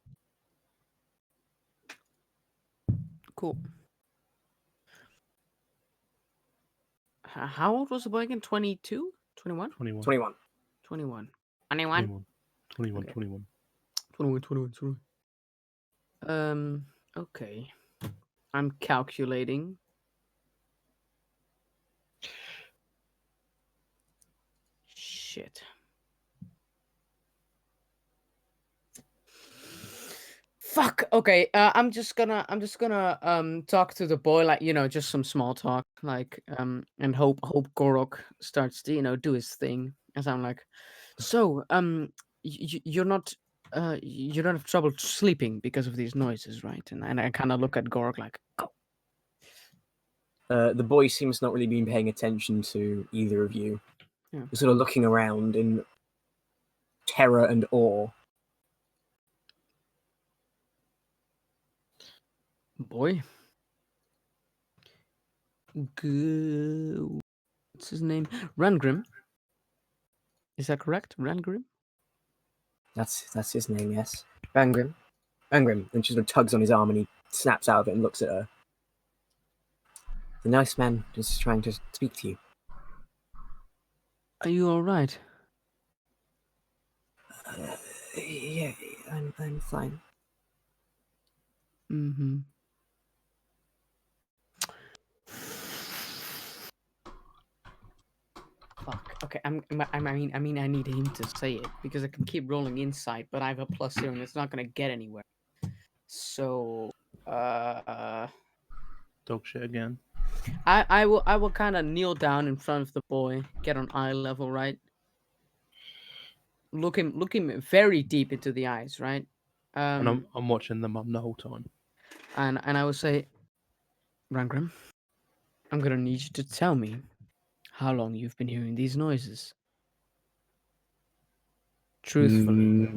Cool. How old was the boy again? 22? 21? 21. 21. 21. 21? 21. Okay. 21. 21. Okay. I'm calculating. Shit. Fuck. Okay. I'm just gonna talk to the boy, like, just some small talk, like, and hope Gorok starts to, do his thing. As I'm like, so, you're not you don't have trouble sleeping because of these noises, right? And I kind of look at Gorok like, oh, The boy seems not really been paying attention to either of you. Yeah. He's sort of looking around in terror and awe. boy. What's his name? Rangrim. Is that correct? Rangrim? That's his name, yes. Angrim. And she sort of tugs on his arm and he snaps out of it and looks at her. The nice man is trying to speak to you. Are you all right? Yeah, I'm fine. Mm-hmm. Fuck. Okay. I mean, I need him to say it because I can keep rolling insight, but I have a plus here and it's not gonna get anywhere. So, Dog shit again. I will kind of kneel down in front of the boy, get on eye level, right? Look him very deep into the eyes, right? And I'm watching the mum the whole time. And I will say, Rangrim, I'm gonna need you to tell me how long you've been hearing these noises. Truthfully.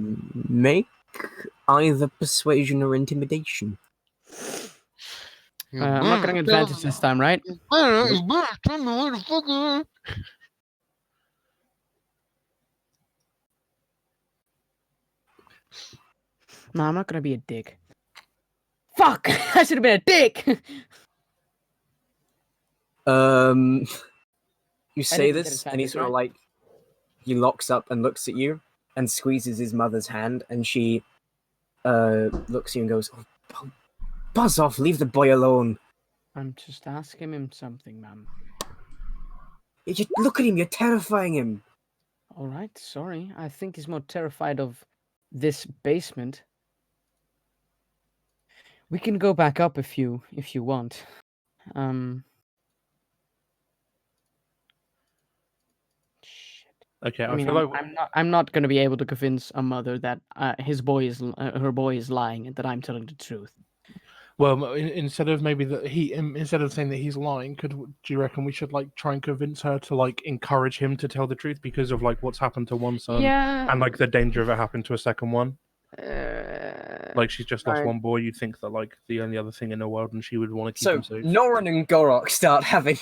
Make either persuasion or intimidation. I'm not getting advantage this time, right? No, I'm not gonna be a dick. Fuck! I should have been a dick! You say didn't get this, and he advantage, sort of right? like he locks up and looks at you and squeezes his mother's hand, and she looks at you and goes, "Oh, buzz off, leave the boy alone. I'm just asking him something, ma'am. You look at him, you're terrifying him." Alright, sorry. I think he's more terrified of this basement. We can go back up if you want. Shit. Okay, I I mean, feel like I'm not gonna be able to convince a mother that her boy is lying and that I'm telling the truth. well, instead of maybe that instead of saying that he's lying, do you reckon we should like try and convince her to like encourage him to tell the truth because of like what's happened to one son Yeah. and like the danger of it happening to a second one? Like she's just lost Right. one boy. You'd think that like the only other thing in the world, and she would want to keep So him safe. Noran and Gorok start having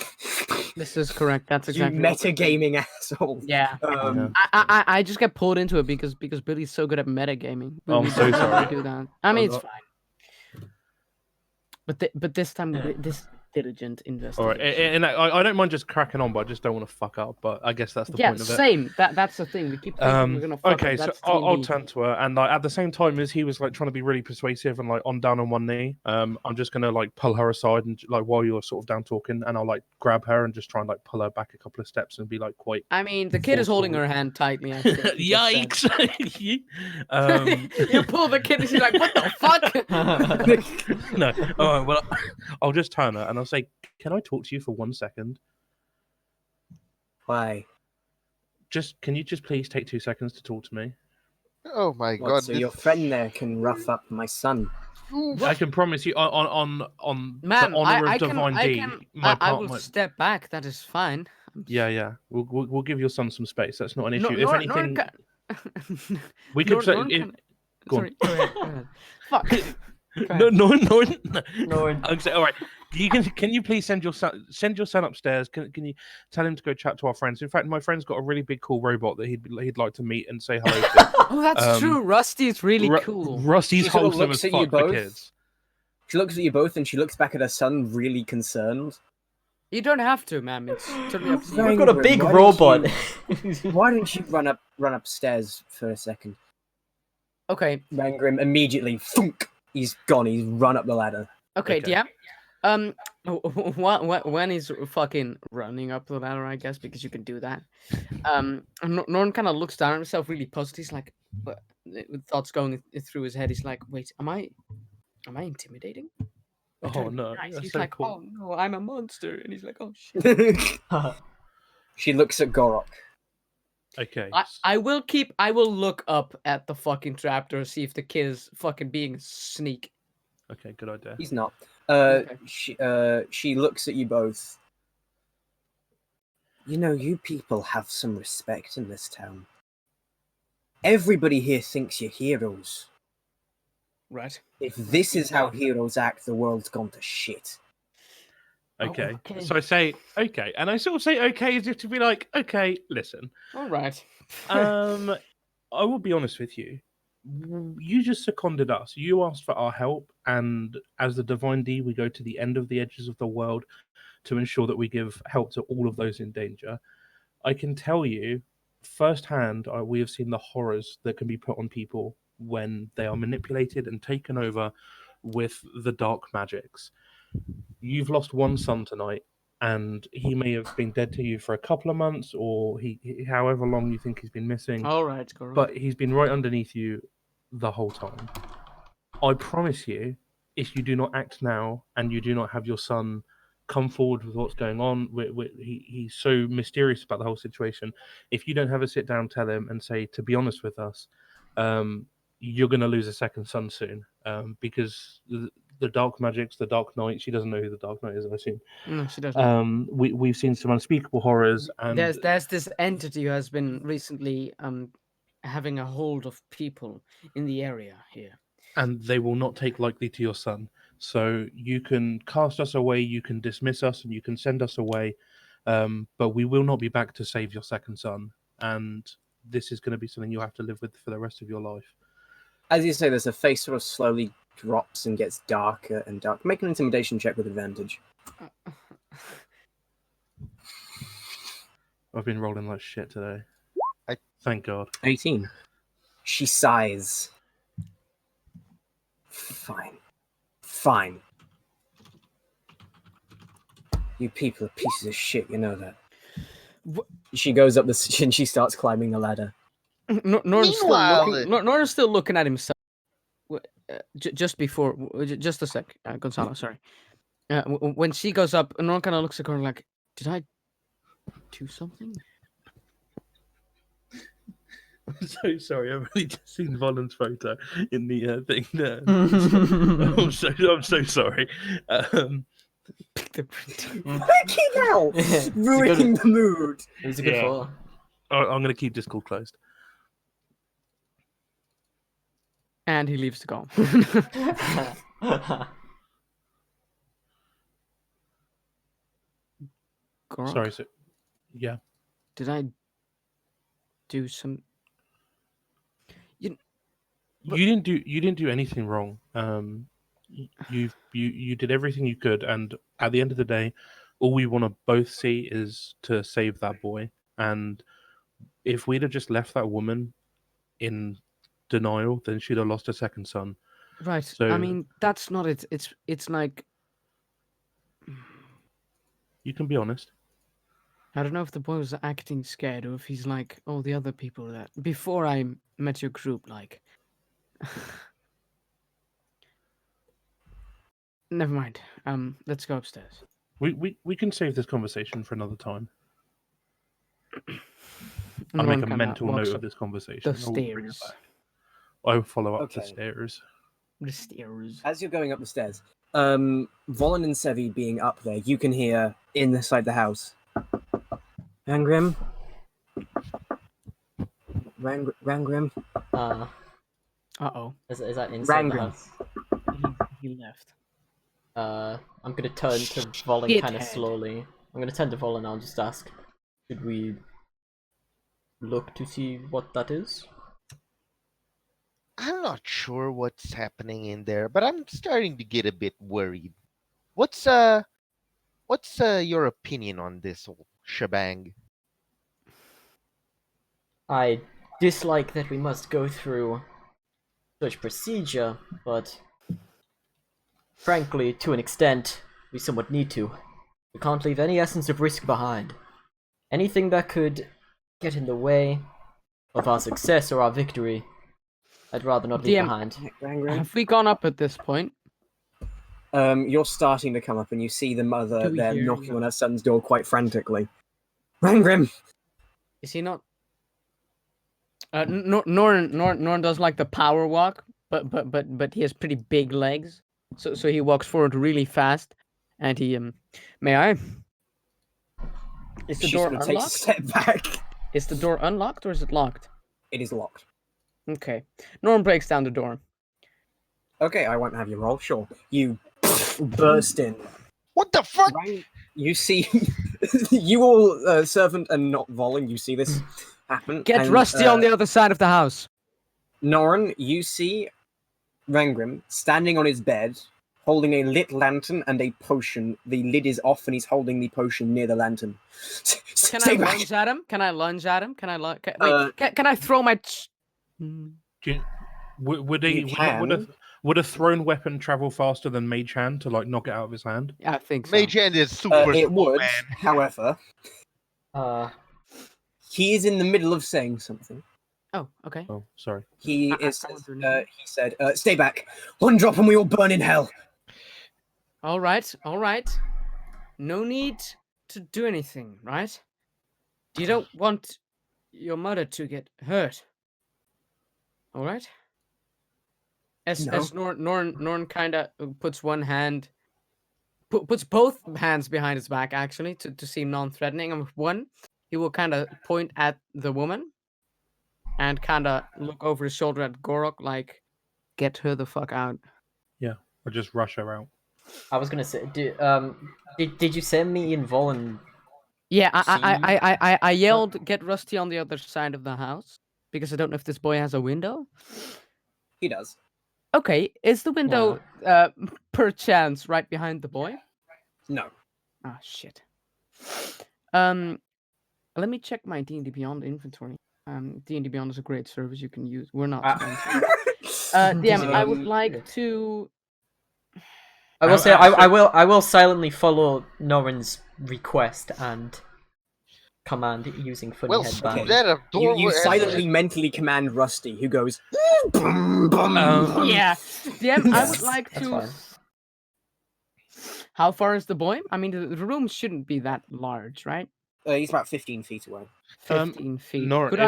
This is correct. That's you exactly what we're doing. metagaming assholes. Yeah. Um, I just get pulled into it because Billy's so good at metagaming. Oh, I'm We so don't sorry. do that. I mean, I'm it's not- fine. But this time, diligent All investigation. right, and I don't mind just cracking on, but I just don't want to fuck up. But I guess that's the Yeah, point of it. same. That's the thing. We keep thinking we're gonna fuck Okay, up. so That's I'll D&D. turn to her, and like at the same time as he was like trying to be really persuasive and like on down on one knee, I'm just gonna like pull her aside and like while you're sort of down talking, and I'll like grab her and just try and like pull her back a couple of steps and be like quite. I mean, the kid is holding her hand tightly. I think. he just said. Yikes! You pull the kid, and she's like, "What the fuck?" No, all right. Well, I'll just turn her and I'll say, "Can I talk to you for 1 second? Why? Can you just please take 2 seconds to talk to me?" Oh my What, god! so your friend there can rough up my son? I can promise you on Ma'am, the honor I of can, Divine I D, can, my I part, will my, step back. That is fine. yeah. We'll give your son some space. That's not an issue. No, If anything, we Nor- could say. Norn can- Go on. Sorry, go ahead. Go ahead. Fuck. Go No, ahead. no. Norn. I'm saying, all right. Can you please send your son upstairs? Can you tell him to go chat to our friends? In fact, my friend's got a really big cool robot that he'd like to meet and say hello to. Oh, that's true. Rusty is really Ru- cool. Rusty's She sort of wholesome looks as at you fuck for both. kids. She looks at you both and she looks back at her son, really concerned. You don't have to, ma'am. It's totally up to you. Right. We've got a Why big don't robot. Why don't you run upstairs for a second? Okay. Rangrim immediately, thunk, he's gone. He's run up the ladder. Okay. Okay. Yeah. When he's fucking running up the ladder, I guess, because you can do that. Norn kind of looks down at himself, really puzzled. He's like, with thoughts going through his head, he's like, "Wait, am I intimidating?" They're trying Oh to be no, nice. that's He's so like, cool. "Oh no, I'm a monster," and he's like, "Oh shit." She looks at Gorok. Okay. I will look up at the fucking trapdoor, see if the kid is fucking being a sneak. Okay, good idea. He's not. Okay. She looks at you both. You know, you people have some respect in this town. Everybody here thinks you're heroes. Right. If this is how heroes act, the world's gone to shit. Okay. okay. So I say okay, and I sort of say okay as if to be like, okay, listen. All right. I will be honest with you. You just seconded us. You asked for our help, and as the Divine D, we go to the end of the edges of the world to ensure that we give help to all of those in danger. I can tell you firsthand, we have seen the horrors that can be put on people when they are manipulated and taken over with the dark magics. You've lost one son tonight, and he may have been dead to you for a couple of months, or he however long you think he's been missing. All right, go on. But he's been right underneath you the whole time. I promise you, if you do not act now and you do not have your son come forward with what's going on, he's so mysterious about the whole situation. If you don't have a sit down, tell him and say, to be honest with us, you're going to lose a second son soon, because the dark magics, the Dark Knight. She doesn't know who the Dark Knight is, I assume. No, she doesn't. We've seen some unspeakable horrors, and There's this entity who has been recently having a hold of people in the area here. and they will not take lightly to your son. So you can cast us away, you can dismiss us, and you can send us away, but we will not be back to save your second son. And this is going to be something you have to live with for the rest of your life. As you say this, her face sort of slowly drops and gets darker and darker. Make an intimidation check with advantage. I've been rolling like shit today. I- Thank God. 18. She sighs. Fine. Fine. You people are pieces of shit, you know that. She goes up and she starts climbing the ladder. Norn's Meanwhile, still looking at himself. Just before, just a sec, Gonzalo. Sorry. When she goes up, Norn kind of looks at her like, "Did I do something?" I'm so sorry. I've only just seen Volan's photo in the thing there. I'm so sorry. Fucking hell! Ruining the mood! It was a good Yeah. photo. I'm going to keep Discord closed. And he leaves to go. Gork, Sorry. So, yeah. did I do some? You didn't do anything wrong. you did everything you could, and at the end of the day, all we want to both see is to save that boy. And if we'd have just left that woman in denial, then she'd have lost her second son. Right. So- I mean, that's not it. It's like You can be honest. I don't know if the boy was acting scared or if he's like all the other people that before I met your group, like. Never mind. Let's go upstairs. We can save this conversation for another time. I'll And make Ron a kinda mental walks note up of this conversation. the I'll bring it stairs. back. I'll follow up the Okay. stairs. The stairs. As you're going up the stairs, Volin and Sevi being up there, you can hear inside the house. Rangrim? Rangrim? Uh-oh. Is that inside the Rangrim. house? He left. I'm gonna turn to Volin kind of Shithead. slowly. I'm gonna turn to Volin and I'll just ask, should we look to see what that is? I'm not sure what's happening in there, but I'm starting to get a bit worried. What's your opinion on this whole shebang? I dislike that we must go through such procedure, but frankly, to an extent, we somewhat need to. We can't leave any essence of risk behind. Anything that could get in the way of our success or our victory, I'd rather not leave DM. behind. Rangrim? Have we gone up at this point? You're starting to come up and you see the mother Do we there hear knocking him? on her son's door quite frantically. Rangrim! Is he not? Norn does like the power walk, but he has pretty big legs, so he walks forward really fast, and he May I? Is the She door sort of takes a unlocked? step back. Is the door unlocked or is it locked? It is locked. Okay. Norn breaks down the door. Okay, I won't have you roll, sure. You burst in. What the fuck? You see, you all, servant and not Volin, you see this happen. Get and, Rusty on the other side of the house. Norin, you see Rangrim standing on his bed, holding a lit lantern and a potion. The lid is off and he's holding the potion near the lantern. Can Stay I back! lunge at him? Can I lunge at him? Can I throw my? Do you, would a You would a thrown weapon travel faster than Mage Hand to like knock it out of his hand? Yeah, I think so. Mage Hand is super It slow, would, man. however, Uh, he is in the middle of saying something. Oh, okay. Oh, sorry. He I is. won't do anything. He said, "Stay back. One drop and we all burn in hell." All right. No need to do anything, right? You don't want your mother to get hurt. All right. As Norn kind of puts one hand, puts both hands behind his back actually to seem non-threatening, and with one he will kind of point at the woman, and kind of look over his shoulder at Gorok like, "Get her the fuck out." Or just rush her out. I was gonna say, did you send me and Volin? Yeah, See? I yelled, "Get Rusty on the other side of the house," because I don't know if this boy has a window. He does. Okay, is the window perchance right behind the boy? No. Ah, shit. Let me check my D&D Beyond inventory. D&D Beyond is a great service you can use. We're not sponsored. DM, I would like to. I will say I will silently follow Norin's request and command using funny Well, headband. okay. that a door You was- silently mentally command Rusty, who goes. "Bum, bum, bum." Yeah, DM, I would Yes, like That's to. fine. How far is the boy? I mean, the room shouldn't be that large, right? He's about 15 feet away. 15 feet. Nor, Could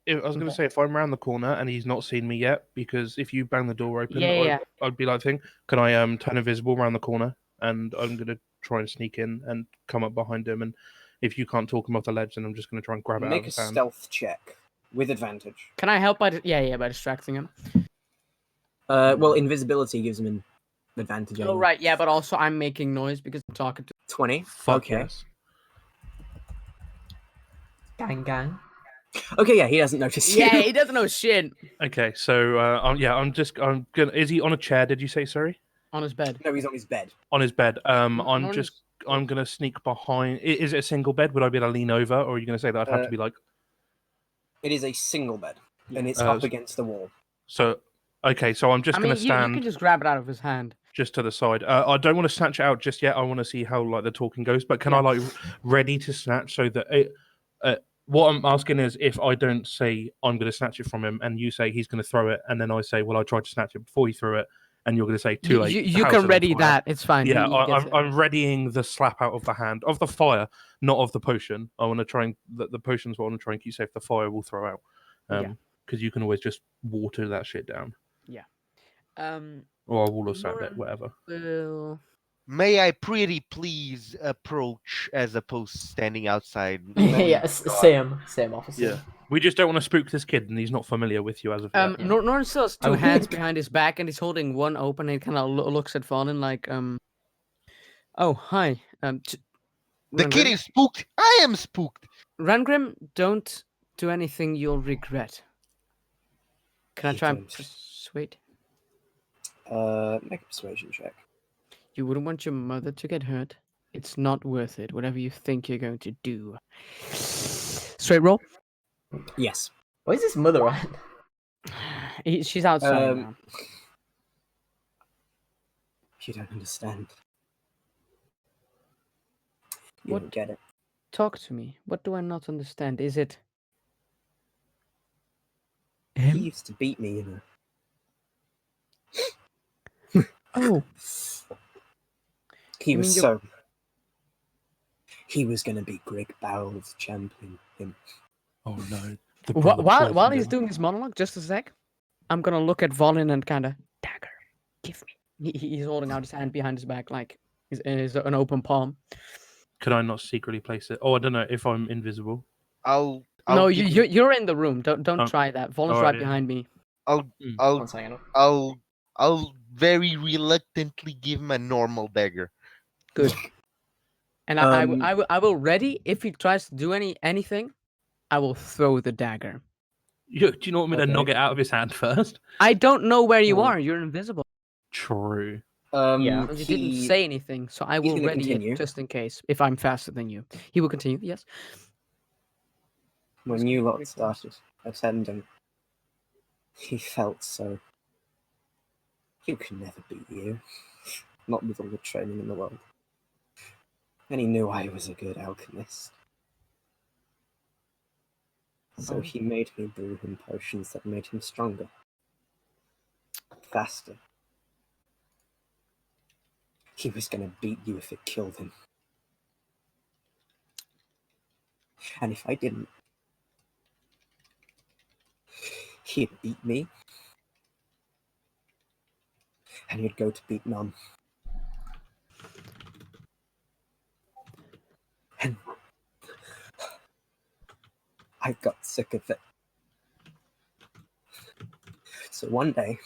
if I was going to say, if I'm around the corner and he's not seen me yet, because if you bang the door open, Yeah. I'd be like, can I turn invisible around the corner? And I'm going to try and sneak in and come up behind him. And if you can't talk him off the ledge, then I'm just going to try and grab it out of Make a his hand. stealth check with advantage. Can I help by by distracting him? Well, invisibility gives him an advantage. Oh anyway. right, yeah, but also I'm making noise because I'm talking to. 20. Fuck okay. yes. Gang. Okay, yeah, he doesn't notice you. Yeah, he doesn't know shit. Okay, so I'm gonna. Is he on a chair? Did you say sorry? On his bed. No, he's on his bed. On his bed. I'm Norton's- gonna sneak behind. Is it a single bed? Would I be able to lean over, or are you gonna say that I'd have to be like? It is a single bed, and it's Uh, up against the wall. So, okay, so I'm just I gonna mean, you stand can just grab it out of his hand. just to the side. I don't want to snatch it out just yet. I want to see how like the talking goes. But can Yeah. I like ready to snatch so that it? What I'm asking is if I don't say I'm going to snatch it from him, and you say he's going to throw it, and then I say, well, I tried to snatch it before he threw it, and you're going to say too late. You house can is on ready fire. that. It's fine. Yeah, He gets it. I'm readying the slap out of the hand of the fire, not of the potion. I want to try and the potion's what I want to try and keep safe. The fire will throw out, Yeah. because you can always just water that shit down, or a wall of sand, Lauren whatever. will... May I pretty please approach as opposed to standing outside? Yes, same officer. Yeah. We just don't want to spook this kid, and he's not familiar with you as of yet. Norton still has I two hands wink. behind his back, and he's holding one open, and kind of looks at Valen like, oh, hi. The kid is spooked. I am spooked. Rangrim, don't do anything you'll regret. Can I You try and don't. persuade? Make a persuasion check. You wouldn't want your mother to get hurt. It's not worth it, whatever you think you're going to do. Straight roll. Yes. Where's his mother at? She's outside now. You don't understand. You What? don't get it. Talk to me. What do I not understand? Is it He him? used to beat me, you know. Oh, He You was mean so. He was going to be Greg Bowles champion him. Oh no! while he's doing his monologue, just a sec. I'm gonna look at Valen and kind of dagger. Give me. He's holding out his hand behind his back, like is an open palm. Could I not secretly place it? Oh, I don't know if I'm invisible. I'll No, give you're in the room. Don't Oh. try that. Valen's Alright, right yeah. behind me. I'll One second. I'll very reluctantly give him a normal dagger. Good. And Um, I will ready if he tries to do anything. I will throw the dagger. Do you not want me to Okay. knock it out of his hand first? I don't know where you Hmm. are. You're invisible. True. Yeah. You didn't say anything, so I he's will gonna ready continue. it just in case. If I'm faster than you, he will continue. Yes. When you lot started attending, he felt so. You can never beat you. Not with all the training in the world. And he knew I was a good alchemist. So Oh. he made me brew him potions that made him stronger. Faster. He was gonna beat you if it killed him. And if I didn't, he'd beat me. And he'd go to beat Mum. And I got sick of it. So one day,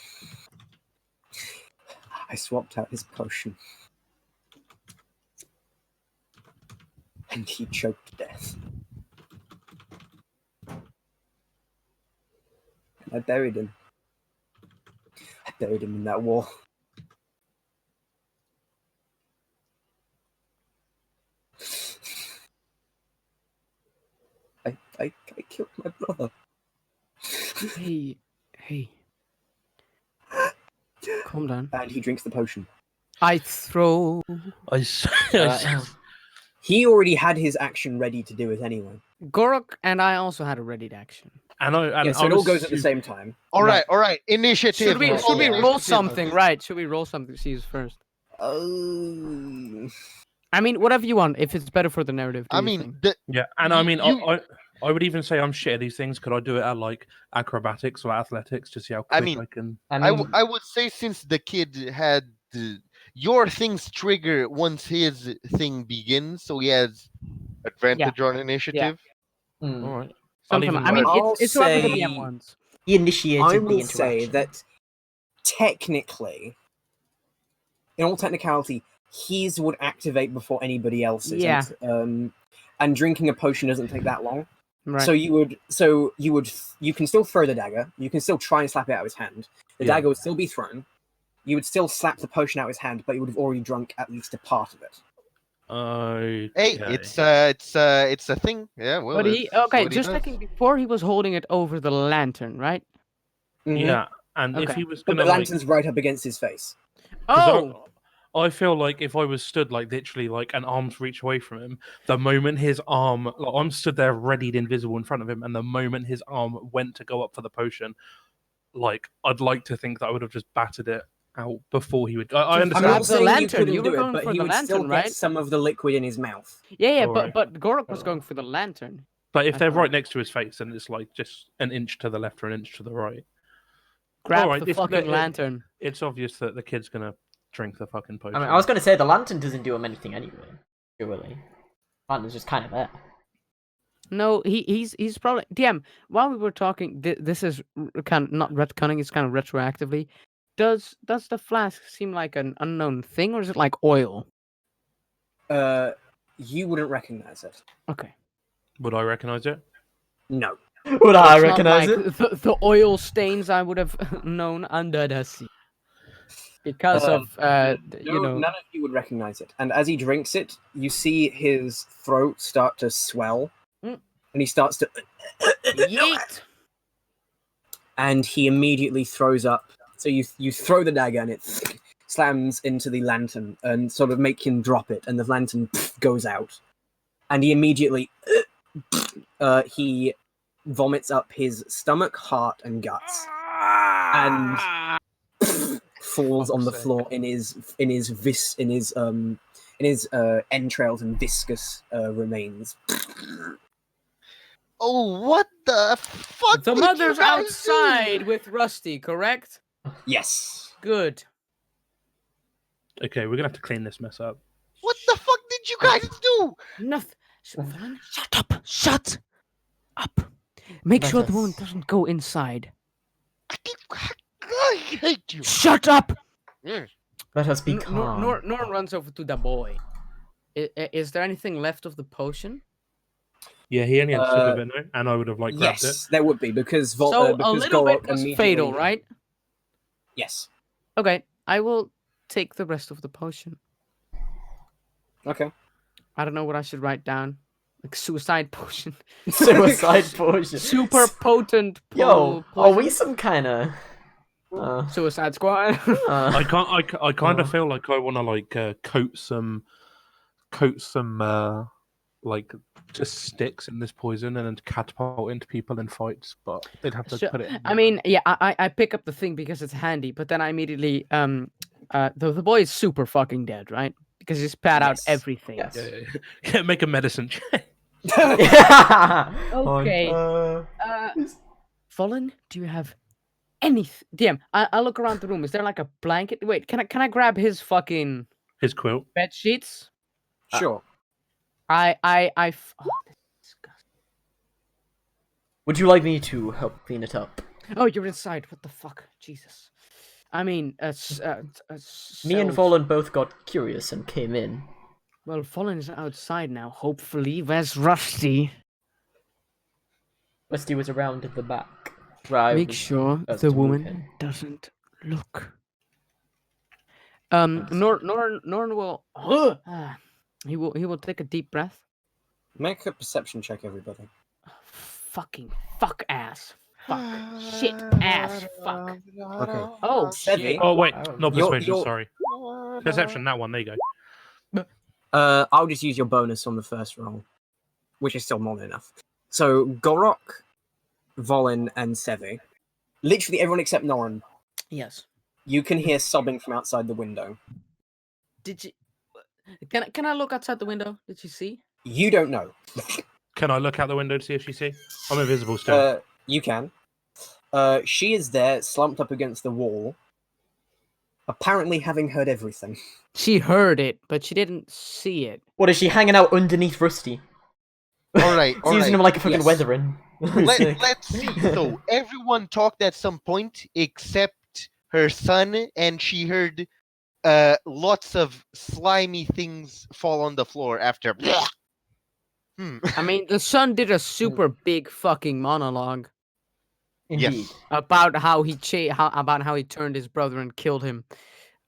I swapped out his potion. And he choked to death. And I buried him. I buried him in that wall. I killed my brother. Hey. Calm down. And he drinks the potion. I throw. He already had his action ready to do it anyway. Gorok and I also had a readied action. Yeah, so it all goes at the same time. All right. Initiative. Should we roll. roll something? Right? Should we roll something to see who's first? Oh. I mean, whatever you want. If it's better for the narrative. do I your mean, thing. Yeah, and I mean, You- I would even say I'm shit at these things. Could I do it at like acrobatics or athletics to see how quick I I, mean, can? I would say since the kid had your things trigger once his thing begins, so he has advantage on initiative. Hmm. All right. I'll Something. even I mean, I'll it's whoever the say- DM wants. He initiated I the will say interaction. that technically, in all technicality, his would activate before anybody else's. Yeah. And drinking a potion doesn't take that long. Right. So you can still throw the dagger. You can still try and slap it out of his hand. The Yeah. dagger would still be thrown, you would still slap the potion out of his hand, but you would have already drunk at least a part of it. Okay. Hey, it's a thing. Yeah, well, But it's what he just does. checking. Before he was holding it over the lantern, right? Mhm. Yeah, and if Okay. he was But gonna the like, lantern's right up against his face. 'cause Oh, I feel like if I was stood like literally like an arm's reach away from him, the moment his arm, like, I'm stood there readied, invisible in front of him, and the moment his arm went to go up for the potion, like I'd like to think that I would have just battered it out before he would. I I'm understand. grab not the saying lantern. you couldn't You were do going it, but for he the would still lantern, get right? some of the liquid in his mouth. yeah, Alright. but Gorok was going for the lantern. But if I they're thought- right next to his face, then it's like just an inch to the left or an inch to the right. Grab Alright, the it's- fucking it- lantern. It's obvious that the kid's gonna drink the fucking potion. I mean, I was gonna say the lantern doesn't do him anything anyway. Surely, lantern's just kind of there. No, he's probably DM. While we were talking, this is kind of not retconning. It's kind of retroactively. Does the flask seem like an unknown thing, or is it like oil? You wouldn't recognize it. Okay. Would I recognize it? No. Would I It's not recognize like it? the oil stains I would have known under the sea. Because of you know. None of you would recognize it. And as he drinks it, you see his throat start to swell, Mm. and he starts to, Yeet! and he immediately throws up. So you throw the dagger, and it slams into the lantern, and sort of make him drop it, and the lantern goes out, and he immediately he vomits up his stomach, heart, and guts, and falls on the Fuck's sake. floor in his entrails and viscous remains. Oh, what the fuck? The did you mother's guys do? outside with Rusty, correct? Yes. Good. Okay, we're gonna have to clean this mess up. What the fuck did you guys do? Nothing. Shut up. Shut up. Make Let sure the woman us- doesn't go inside. I hate you. Shut up. Let us be calm. Norn runs over to the boy. Is there anything left of the potion? Yeah, he only had a sip of it, no? And I would have like grabbed Yes, there would be because So a because little bit Gorok was immediately... fatal, right? Yes. Okay, I will take the rest of the potion. Okay. I don't know what I should write down. Like suicide potion. Suicide potion. Super potent. Yo, are potion. we some kind of? Suicide Squad? it. I kind Oh. of feel like I want to like coat some like just sticks in this poison and then catapult into people in fights, but they'd have to Sure. put it. In I mean, yeah, I pick up the thing because it's handy, but then I immediately the boy is super fucking dead, right? Because he spat out Yes. everything. Yes. Yeah, make a medicine check. Okay. Fallen, do you have anything? DM, I look around the room. Is there like a blanket? Wait, can I grab his fucking His quilt. bed sheets? Sure. Oh, this is disgusting. Would you like me to help clean it up? Oh, you're inside. What the fuck? Jesus. I mean, Me and Volan both got curious and came in. Well, Fallen is outside now. Hopefully, where's Rusty? Rusty was around at the back. Where I Make was sure supposed the to move woman him. doesn't look. Norn will. He will take a deep breath. Make a perception check, everybody. Fucking fuck ass. Fuck. Shit ass. Fuck. Okay. Oh, Sevi. shit. Oh wait, Wow. not You're- persuasion. you're- Sorry, perception. That one. There you go. I'll just use your bonus on the first roll, which is still more than enough. So Gorok, Volin, and Sevi, literally everyone except Noran, Yes. you can hear sobbing from outside the window. Did you? Can I look outside the window? Did you see? You don't know. Can I look out the window to see if she see? I'm invisible still. You can. She is there, slumped up against the wall, apparently having heard everything. She heard it, but she didn't see it. What is she hanging out underneath Rusty? All right, She's all using him right. like a fucking Yes. weathering. Let's see. So everyone talked at some point except her son, and she heard lots of slimy things fall on the floor after. I mean, the son did a super big fucking monologue. Indeed. Yes. about how he about how he turned his brother and killed him.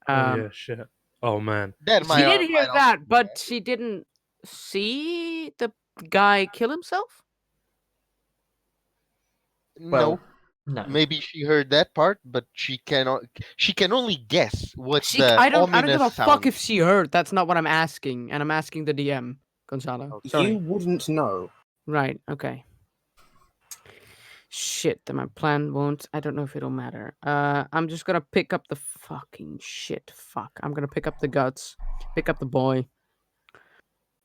Oh yeah, shit. Oh man. That She might, did hear might also that, be but right. she didn't see the guy kill himself. Well, No, no. maybe she heard that part, but she cannot. She can only guess what the I don't give ominous a fuck if sound. she heard. That's not what I'm asking, and I'm asking the DM, Gonzalo. Okay. Sorry. You wouldn't know. Right. Okay. Shit, then my plan won't. I don't know if it'll matter. I'm just gonna pick up the fucking shit. Fuck. I'm gonna pick up the guts. Pick up the boy.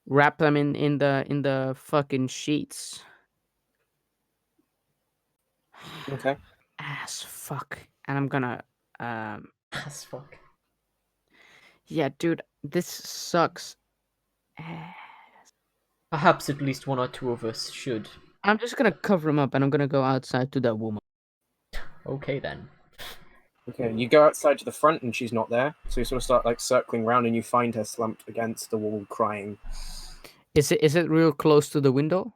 Wrap them in the fucking sheets. Okay. Ass fuck. And I'm gonna As fuck. yeah, dude, this sucks. Perhaps at least one or two of us should. I'm just gonna cover him up and I'm gonna go outside to that woman. Okay then. Okay. You go outside to the front and she's not there. So you sort of start like circling around and you find her slumped against the wall crying. Is it real close to the window?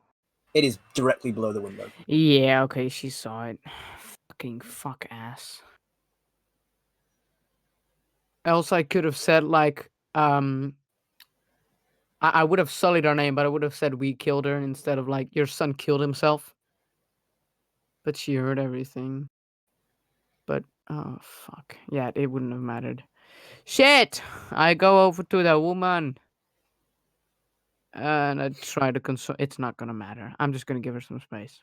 It is directly below the window. Yeah, okay, she saw it. Fucking fuck ass. Else I could have said like I would have sullied our name, but I would have said we killed her instead of like your son killed himself. But she heard everything. But oh fuck. Yeah, it wouldn't have mattered. Shit! I go over to the woman. And I try to console. It's not gonna matter. I'm just gonna give her some space.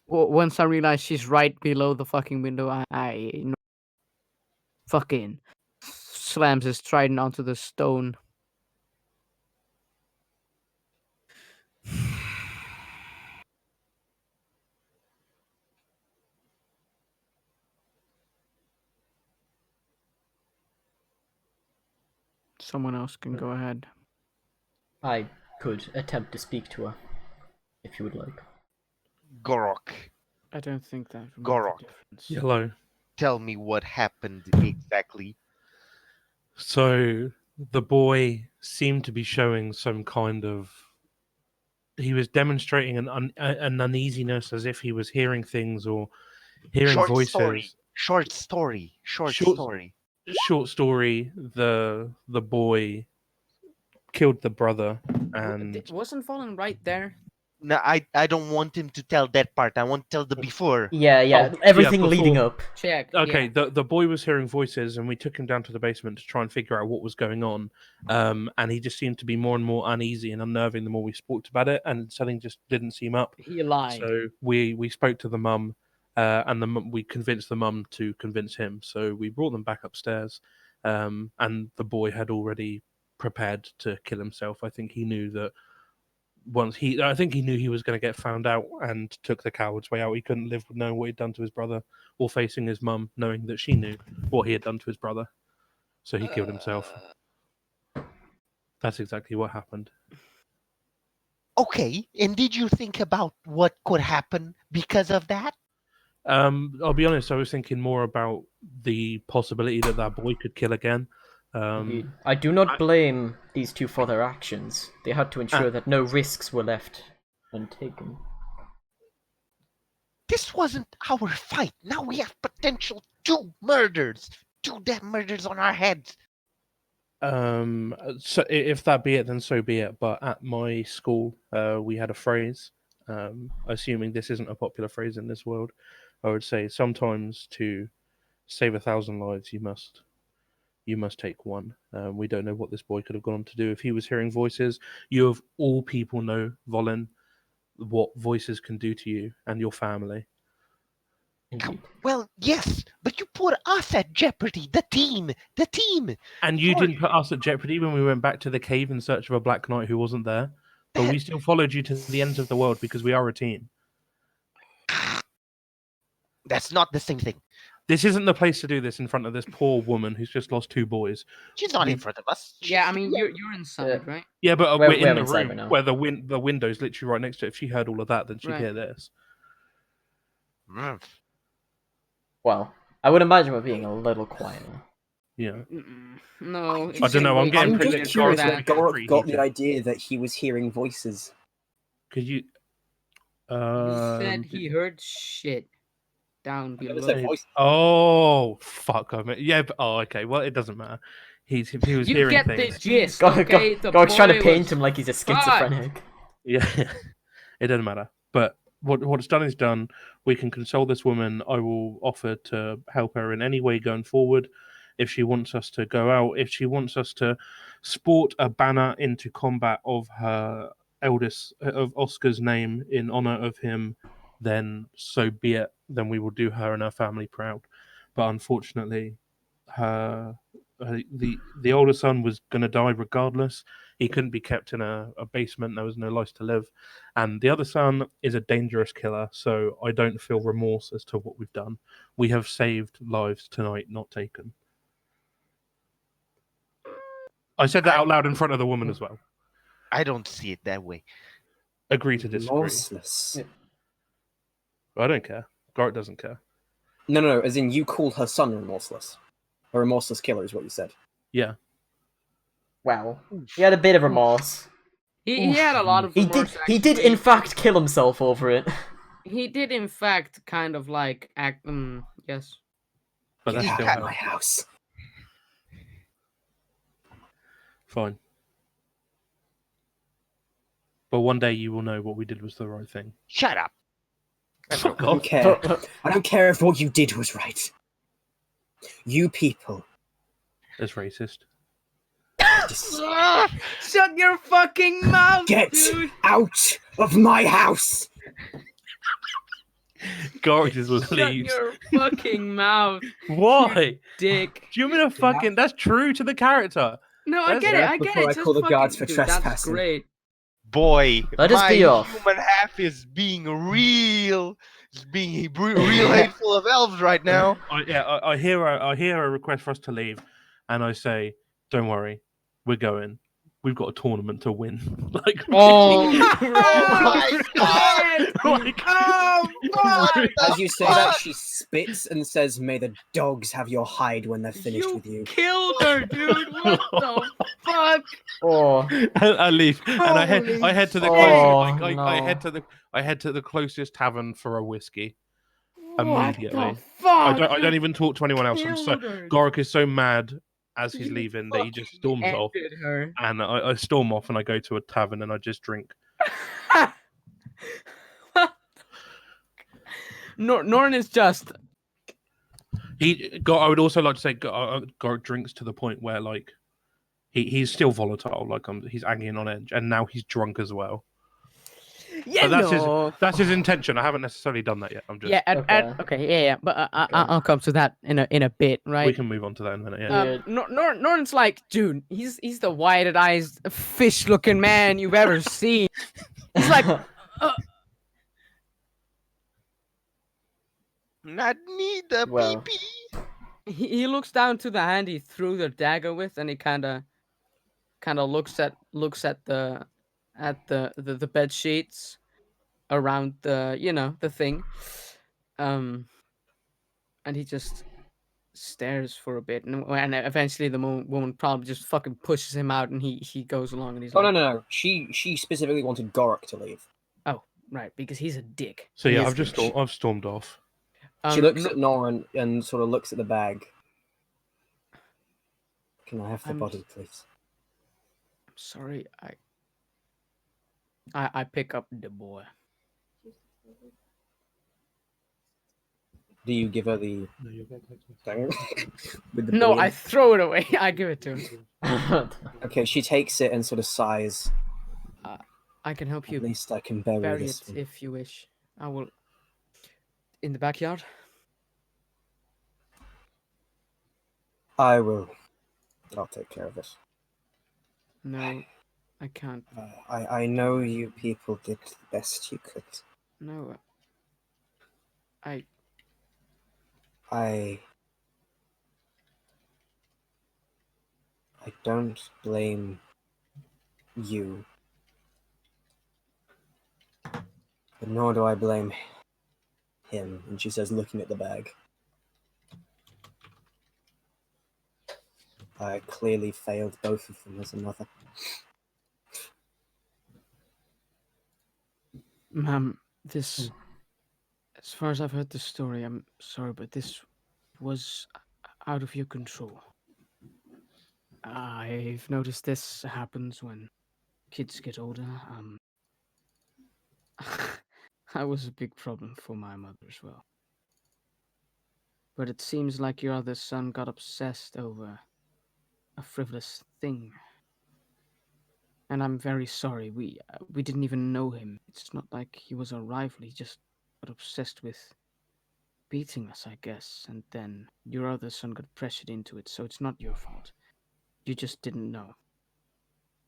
Once I realize she's right below the fucking window, I fucking slams his trident onto the stone. Someone else can go ahead. I could attempt to speak to her, if you would like. Gorok, I don't think that would make Gorok. a difference. Yellow. tell me what happened exactly. So the boy seemed to be showing some kind of. He was demonstrating an uneasiness, as if he was hearing things or hearing Short voices. story. Short story. Short Short- story. Short story: the boy killed the brother, and Wasn't Fallen right there? No, I don't want him to tell that part. I want to tell the before. Yeah, yeah. Oh, Everything yeah, leading before- up. Check. okay, Yeah. the boy was hearing voices, and we took him down to the basement to try and figure out what was going on. And he just seemed to be more and more uneasy and unnerving the more we spoke about it, and something just didn't seem up. He lied. So we spoke to the mum, and we convinced the mum to convince him. So we brought them back upstairs, and the boy had already prepared to kill himself. I think he knew that I think he knew he was going to get found out, and took the coward's way out. He couldn't live with knowing what he'd done to his brother, or facing his mum knowing that she knew what he had done to his brother. So he killed himself. That's exactly what happened. Okay, and did you think about what could happen because of that? I'll be honest, I was thinking more about the possibility that that boy could kill again. Indeed. I do not blame these two for their actions. They had to ensure that no risks were left untaken. This wasn't our fight. Now we have potential 2 murders. 2 damn murders on our heads. So if that be it, then so be it. But at my school, we had a phrase. Assuming this isn't a popular phrase in this world, I would say sometimes to save 1,000 lives, you must take one. We don't know what this boy could have gone on to do if he was hearing voices. You of all people know, Volin, what voices can do to you and your family. Indeed. Well, yes, but you put us at jeopardy. The team. And you Sorry. didn't put us at jeopardy when we went back to the cave in search of a Black Knight who wasn't there. But we still followed you to the ends of the world because we are a team. That's not the same thing. This isn't the place to do this in front of this poor woman who's just lost 2 boys. She's not in front of us. Yeah, I mean you're inside, right? Yeah, but We're we're in the inside room right now. where the window's literally right next to it. If she heard all of that, then she'd Right. hear this. Mm. Well, I would imagine we're being a little quieter. Yeah. No. I don't know, I'm getting I'm pretty just sorry curious for where that. Gorok Pretty got the heated. idea that he was hearing voices. Could you? He said he heard shit down I never below. said voice. Oh fuck! I mean, yeah. But, oh, okay. Well, it doesn't matter. He was You hearing get things. the gist, okay? The Gog's trying to boy paint was him like he's a fucked. schizophrenic. Yeah, it doesn't matter. But what's done is done. We can console this woman. I will offer to help her in any way going forward. If she wants us to go out, if she wants us to sport a banner into combat of her eldest, of Oscar's name in honor of him, then so be it. Then we will do her and her family proud. But unfortunately, the older son was going to die regardless. He couldn't be kept in a basement. There was no life to live. And the other son is a dangerous killer, so I don't feel remorse as to what we've done. We have saved lives tonight, not taken. I said that out loud in front of the woman as well. I don't see it that way. Agree to disagree. Remorseless. I don't care. Gart doesn't care. No, as in you called her son remorseless. A remorseless killer is what you said. Yeah. Well, he had a bit of remorse. He had a lot of He remorse, did in actually. fact kill himself over it. He did in fact kind of like act yes. But that's Get still out of hell. my house. Fine. But one day you will know what we did was the right thing. Shut up. Fuck I don't off. care. I don't care if what you did was right. You people. That's racist. Just Shut your fucking mouth, get dude! out of my house. Gart just Shut leaves. your fucking mouth, Why? dick. Do you mean a fucking? That's true to the character. No, I That's get it. enough I get before it. I Just call the fucking, guards for dude, that's trespassing. great. Boy, Let us my be off. human half is being real hateful of elves right now. I hear a request for us to leave, and I say, "Don't worry, we're going. We've got a tournament to win." Like, Oh my god! like, Oh, fuck! As you say that, she spits and says, "May the dogs have your hide when they're finished with you." Killed her, dude. What the fuck? Oh, I leave, and I Holy head to the shit. closest. Oh, I head to the closest tavern for a whiskey. What Immediately. the fuck? I don't even talk to anyone else. I'm so Killed her. Gorik is so mad as he's You leaving that he just storms fucking off, ended her. and I storm off and I go to a tavern and I just drink. Norn is just I would also like to say Gorik drinks to the point where like he's still volatile, like he's hanging on edge, and now he's drunk as well. yeah. But that's his intention. I haven't necessarily done that yet. I'm just Yeah. But I'll come to that in a bit, right? we can move on to that in a minute. Yeah. Dude. Norton's like, dude, he's the whited eyed fish looking man you've ever seen. He's like, Not need the Well. pee-pee. he looks down to the hand he threw the dagger with, and he kind of looks at the bed sheets around the thing, and he just stares for a bit, and eventually the woman probably just fucking pushes him out, and he goes along, and he's Oh like, no! She specifically wanted Gorik to leave. right, because he's a dick. So He yeah, is rich. I've stormed off. She looks at Noran and sort of looks at the bag. Can I have the I'm- body, please? I'm sorry, I pick up the boy. Do you give her the thing? With the No, boy I in- throw it away. I give it to him. Okay, she takes it and sort of sighs. I can help At you least I can bury bury this it one. if you wish. I will. In the backyard. I will. I'll take care of it. No, I can't. I know you people did the best you could. No. I don't blame you. But nor do I blame him. And she says, looking at the bag. I clearly failed both of them as a mother. This, as far as I've heard the story, I'm sorry, but this was out of your control. I've noticed this happens when kids get older. I was a big problem for my mother as well. But it seems like your other son got obsessed over a frivolous thing. And I'm very sorry. We didn't even know him. It's not like he was our rival. He just got obsessed with beating us, I guess. And then your other son got pressured into it, so it's not your fault. You just didn't know.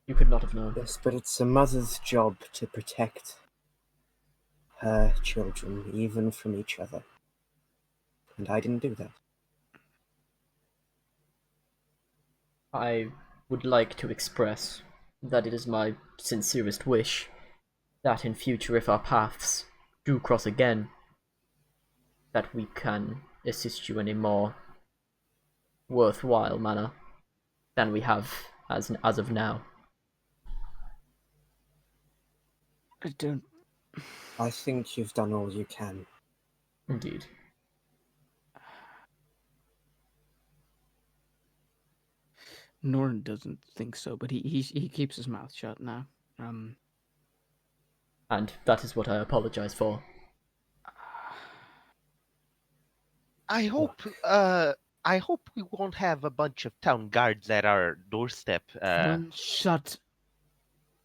You could not have known. Yes, but it's a mother's job to protect her children, even from each other. And I didn't do that. I would like to express that it is my sincerest wish that in future, if our paths do cross again, that we can assist you in a more worthwhile manner than we have as of now. I don't. I think you've done all you can. Indeed. Norn doesn't think so, but he keeps his mouth shut now. And that is what I apologize for. I hope we won't have a bunch of town guards at our doorstep. Shut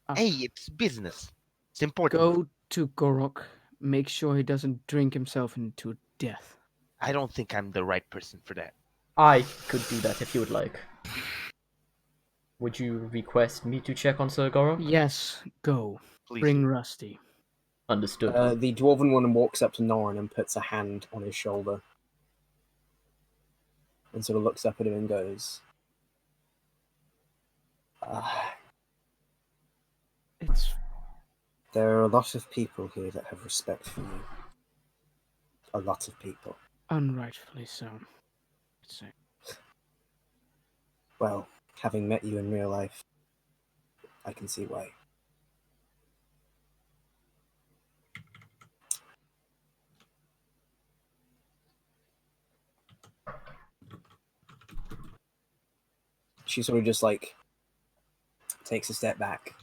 up. Hey, it's business. It's important. Go to Gorok. Make sure he doesn't drink himself into death. I don't think I'm the right person for that. I could do that if you would like. Would you request me to check on Sir Goro? Yes, go. Please. Bring Rusty. Understood. The dwarven woman walks up to Norin and puts a hand on his shoulder. And sort of looks up at him and goes, It's there are a lot of people here that have respect for you. A lot of people. unrightfully so. I'd say. Well, having met you in real life, I can see why. She sort of just like takes a step back,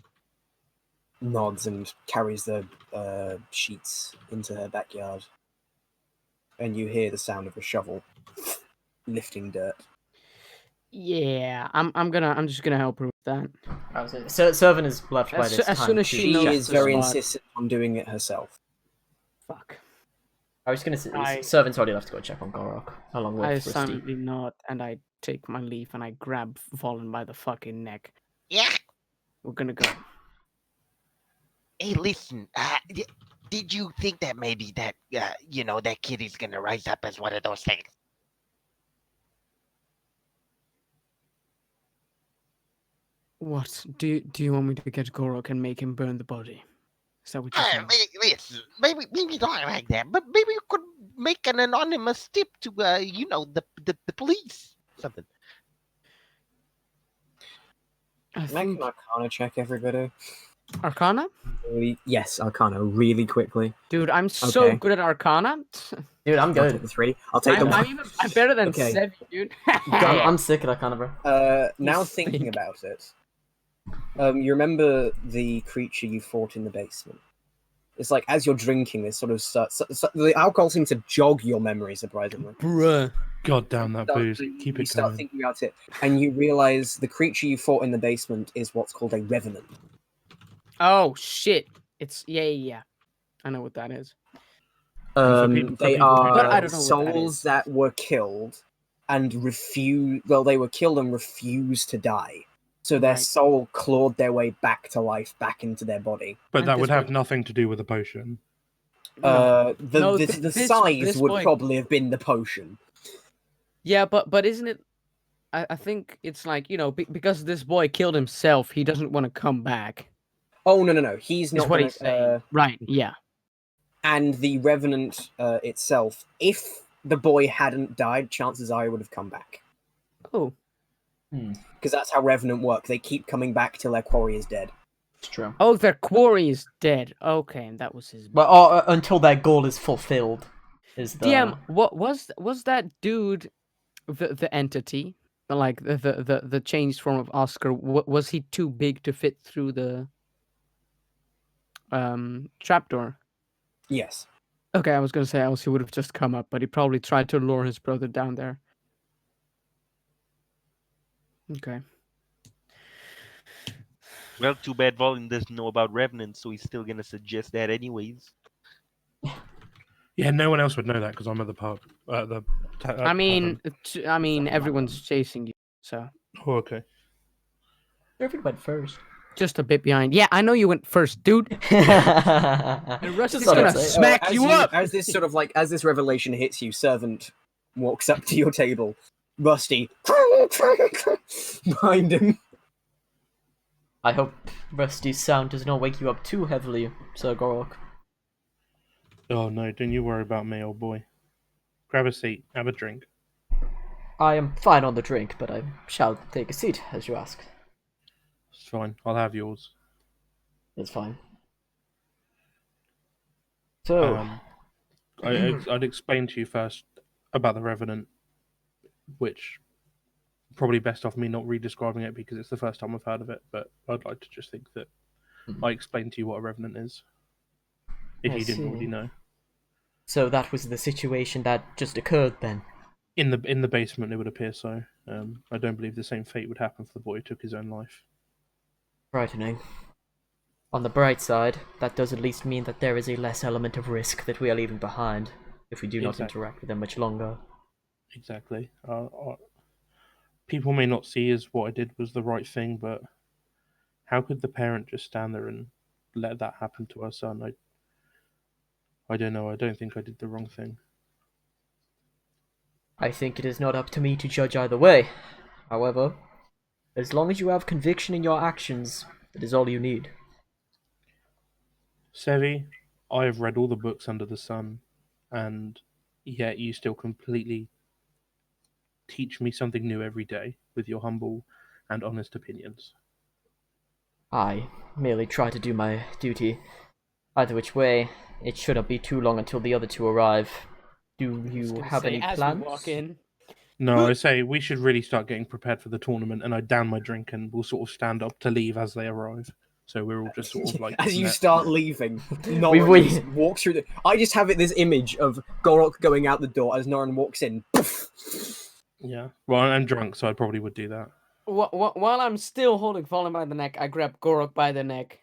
nods, and carries the sheets into her backyard. And you hear the sound of a shovel lifting dirt. Yeah, I'm just gonna help her with that. I was gonna, Servant is left by As this as time. soon as to she She knows is the very spot. insistent on doing it herself. Fuck. I was gonna say, I- Servant's already left to go check on Gorok, along with I Rusty. silently nod and I take my leaf and I grab Valen by the fucking neck. Yeah. We're gonna go. Hey, listen. Did you think that maybe that that kid is gonna rise up as one of those things? What? Do you want me to get Gorok and make him burn the body? Is that what you're saying? Listen, maybe not like that, but maybe you could make an anonymous tip to the police. Something. I Can I think an Arcana check, everybody? Arcana? Yes, Arcana, really quickly. Dude, I'm so Okay. good at Arcana. Dude, I'm I'll take good. the 3. I'll take the I'm better than Okay. Sevi, dude. I'm sick of Arcana, bro. Now You thinking stink. about it, you remember the creature you fought in the basement? It's like as you're drinking, this sort of starts. The alcohol seems to jog your memory, surprisingly. Bruh. God damn that Start- booze. you Keep it start coming. thinking about it, and you realize the creature you fought in the basement is what's called a revenant. Oh shit! It's yeah. I know what that is. For people They who don't But I are don't know what that souls is. that were killed and refused. Well, they were killed and refused to die. So their Right. soul clawed their way back to life, back into their body. But And that this would have one- nothing to do with the potion. No. No, The this size would boy- probably have been the potion. Yeah, but isn't it? I think it's like because this boy killed himself, he doesn't want to come back. Oh no! He's Is not what gonna, he's saying. Right? Yeah. And the revenant itself, if the boy hadn't died, chances are he would have come back. Oh. Because that's how revenant work. They keep coming back till their quarry is dead. It's true. Oh, their quarry is dead. Okay, and that was his. Well, until that goal is fulfilled, is the DM, what was that dude, the entity, like the changed form of Oscar? Was he too big to fit through the trapdoor? Yes. Okay, I was gonna say else he would have just come up, but he probably tried to lure his brother down there. Okay. Well, too bad Volin doesn't know about Revenant, so he's still gonna suggest that anyways. Yeah, no one else would know that because I'm at the pub. I mean, everyone's chasing you, so Oh, okay. Irvin went first. just a bit behind. Yeah, I know you went first, dude. And Rusty's gonna smack you up. As this sort of like as this revelation hits you, servant walks up to your table. Rusty behind him. I hope Rusty's sound does not wake you up too heavily, Sir Gorok. Oh no, don't you worry about me, old boy. Grab a seat, have a drink. I am fine on the drink, but I shall take a seat, as you ask. It's fine, I'll have yours. It's fine. So, I'd explain to you first about the Revenant, which probably best off me not re-describing it because it's the first time I've heard of it. But I'd like to just think that I explained to you what a Revenant is, if I you didn't see. already know. so that was the situation that just occurred then. In the basement, it would appear so. I don't believe the same fate would happen for the boy who took his own life. Frightening. On the bright side, that does at least mean that there is a less element of risk that we are leaving behind if we do not Exactly. interact with them much longer. Exactly. People may not see as what I did was the right thing, but how could the parent just stand there and let that happen to our son? I don't know. I don't think I did the wrong thing. I think it is not up to me to judge either way. However, as long as you have conviction in your actions, that is all you need. Sevi, I have read all the books under the sun, and yet you still completely teach me something new every day with your humble and honest opinions. I merely try to do my duty. Either which way, it should not be too long until the other two arrive. Do you have any plans? We walk in. No, I say we should really start getting prepared for the tournament, and I down my drink and we'll sort of stand up to leave as they arrive. So we're all just sort of like As you met. start leaving, We- Noran just walks through the. I just have this image of Gorok going out the door as Noran walks in. Yeah. Well, I'm drunk, so I probably would do that. While I'm still holding Fallen by the neck, I grab Gorok by the neck,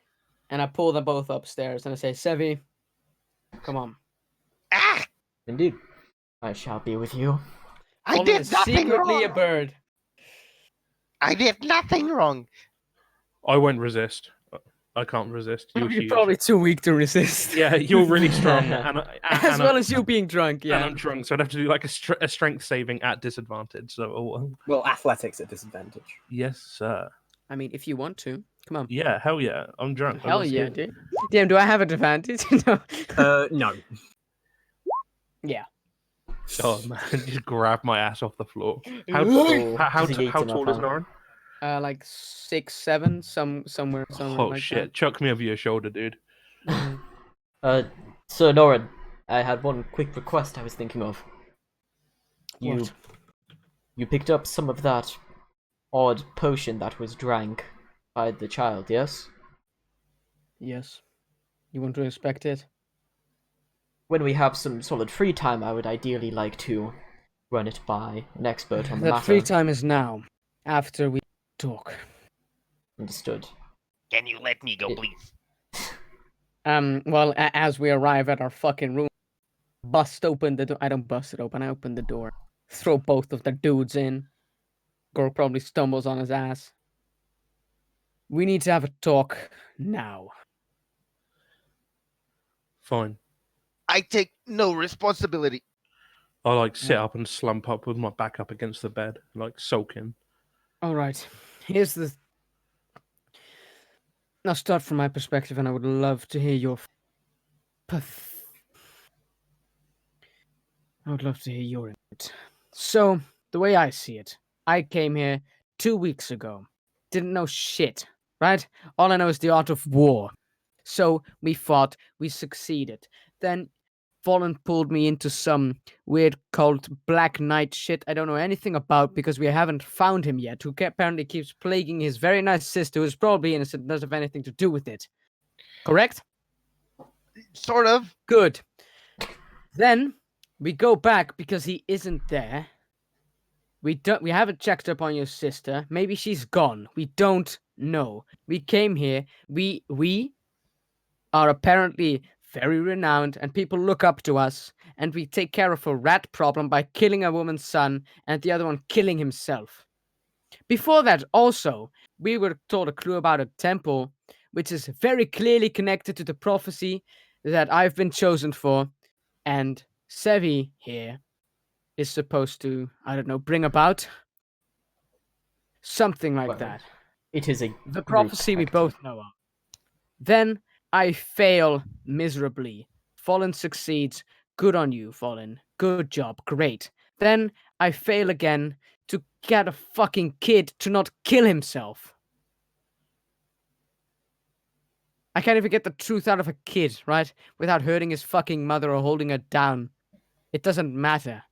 and I pull them both upstairs, and I say, "Sevi, come on." Ah! Indeed. I shall be with you. I Fallen did is nothing secretly a wrong. bird. I did nothing wrong. I won't resist. I can't resist. You're huge. probably too weak to resist. Yeah, you're really strong, As well as you being drunk, And yeah. I'm drunk, so I'd have to do like a strength saving at disadvantage. So, Well, athletics at disadvantage. yes, sir. I mean, if you want to, come on. Yeah, hell yeah. I'm drunk. Hell Let's yeah, do it. dude. Damn, do I have advantage? No. No. Yeah. Oh man, just grab my ass off the floor. How Oh, how just yeet him tall up, is huh? Noran? Like 6'7", somewhere Oh like shit! Chuck me over your shoulder, dude. that. Sir Noran, I had one quick request I was thinking of. What? You picked up some of that odd potion that was drank by the child, yes? Yes. You want to inspect it? When we have some solid free time, I would ideally like to run it by an expert on the That matter. free time is now, after we talk. Understood. Can you let me go, Yeah. please? Well, as we arrive at our fucking room, bust open the door. I don't bust it open. I open the door. Throw both of the dudes in. Gork probably stumbles on his ass. We need to have a talk now. Fine. I take no responsibility. I like sit up and slump up with my back up against the bed, like sulking. All right. Here's the. I'll start from my perspective, and I would love to hear your. I would love to hear your input. So, the way I see it, I came here 2 weeks ago. Didn't know shit right? All I know is the art of war. So we fought, we succeeded. Then Fallen pulled me into some weird cult Black Knight shit I don't know anything about because we haven't found him yet, who apparently keeps plaguing his very nice sister, who's probably innocent, doesn't have anything to do with it. Correct? Sort of. Good. Then we go back because he isn't there. We haven't checked up on your sister. Maybe she's gone. We don't know. We came here. We are apparently very renowned and people look up to us, and we take care of a rat problem by killing a woman's son and the other one killing himself. Before that, also, we were told a clue about a temple which is very clearly connected to the prophecy that I've been chosen for, and Sevi here is supposed to, I don't know, bring about something like Well, that. It is a The group prophecy we act. both know of. Then I fail miserably. Fallen succeeds. Good on you, Fallen. Good job. Great. Then I fail again to get a fucking kid to not kill himself. I can't even get the truth out of a kid, right? Without hurting his fucking mother or holding her down. It doesn't matter.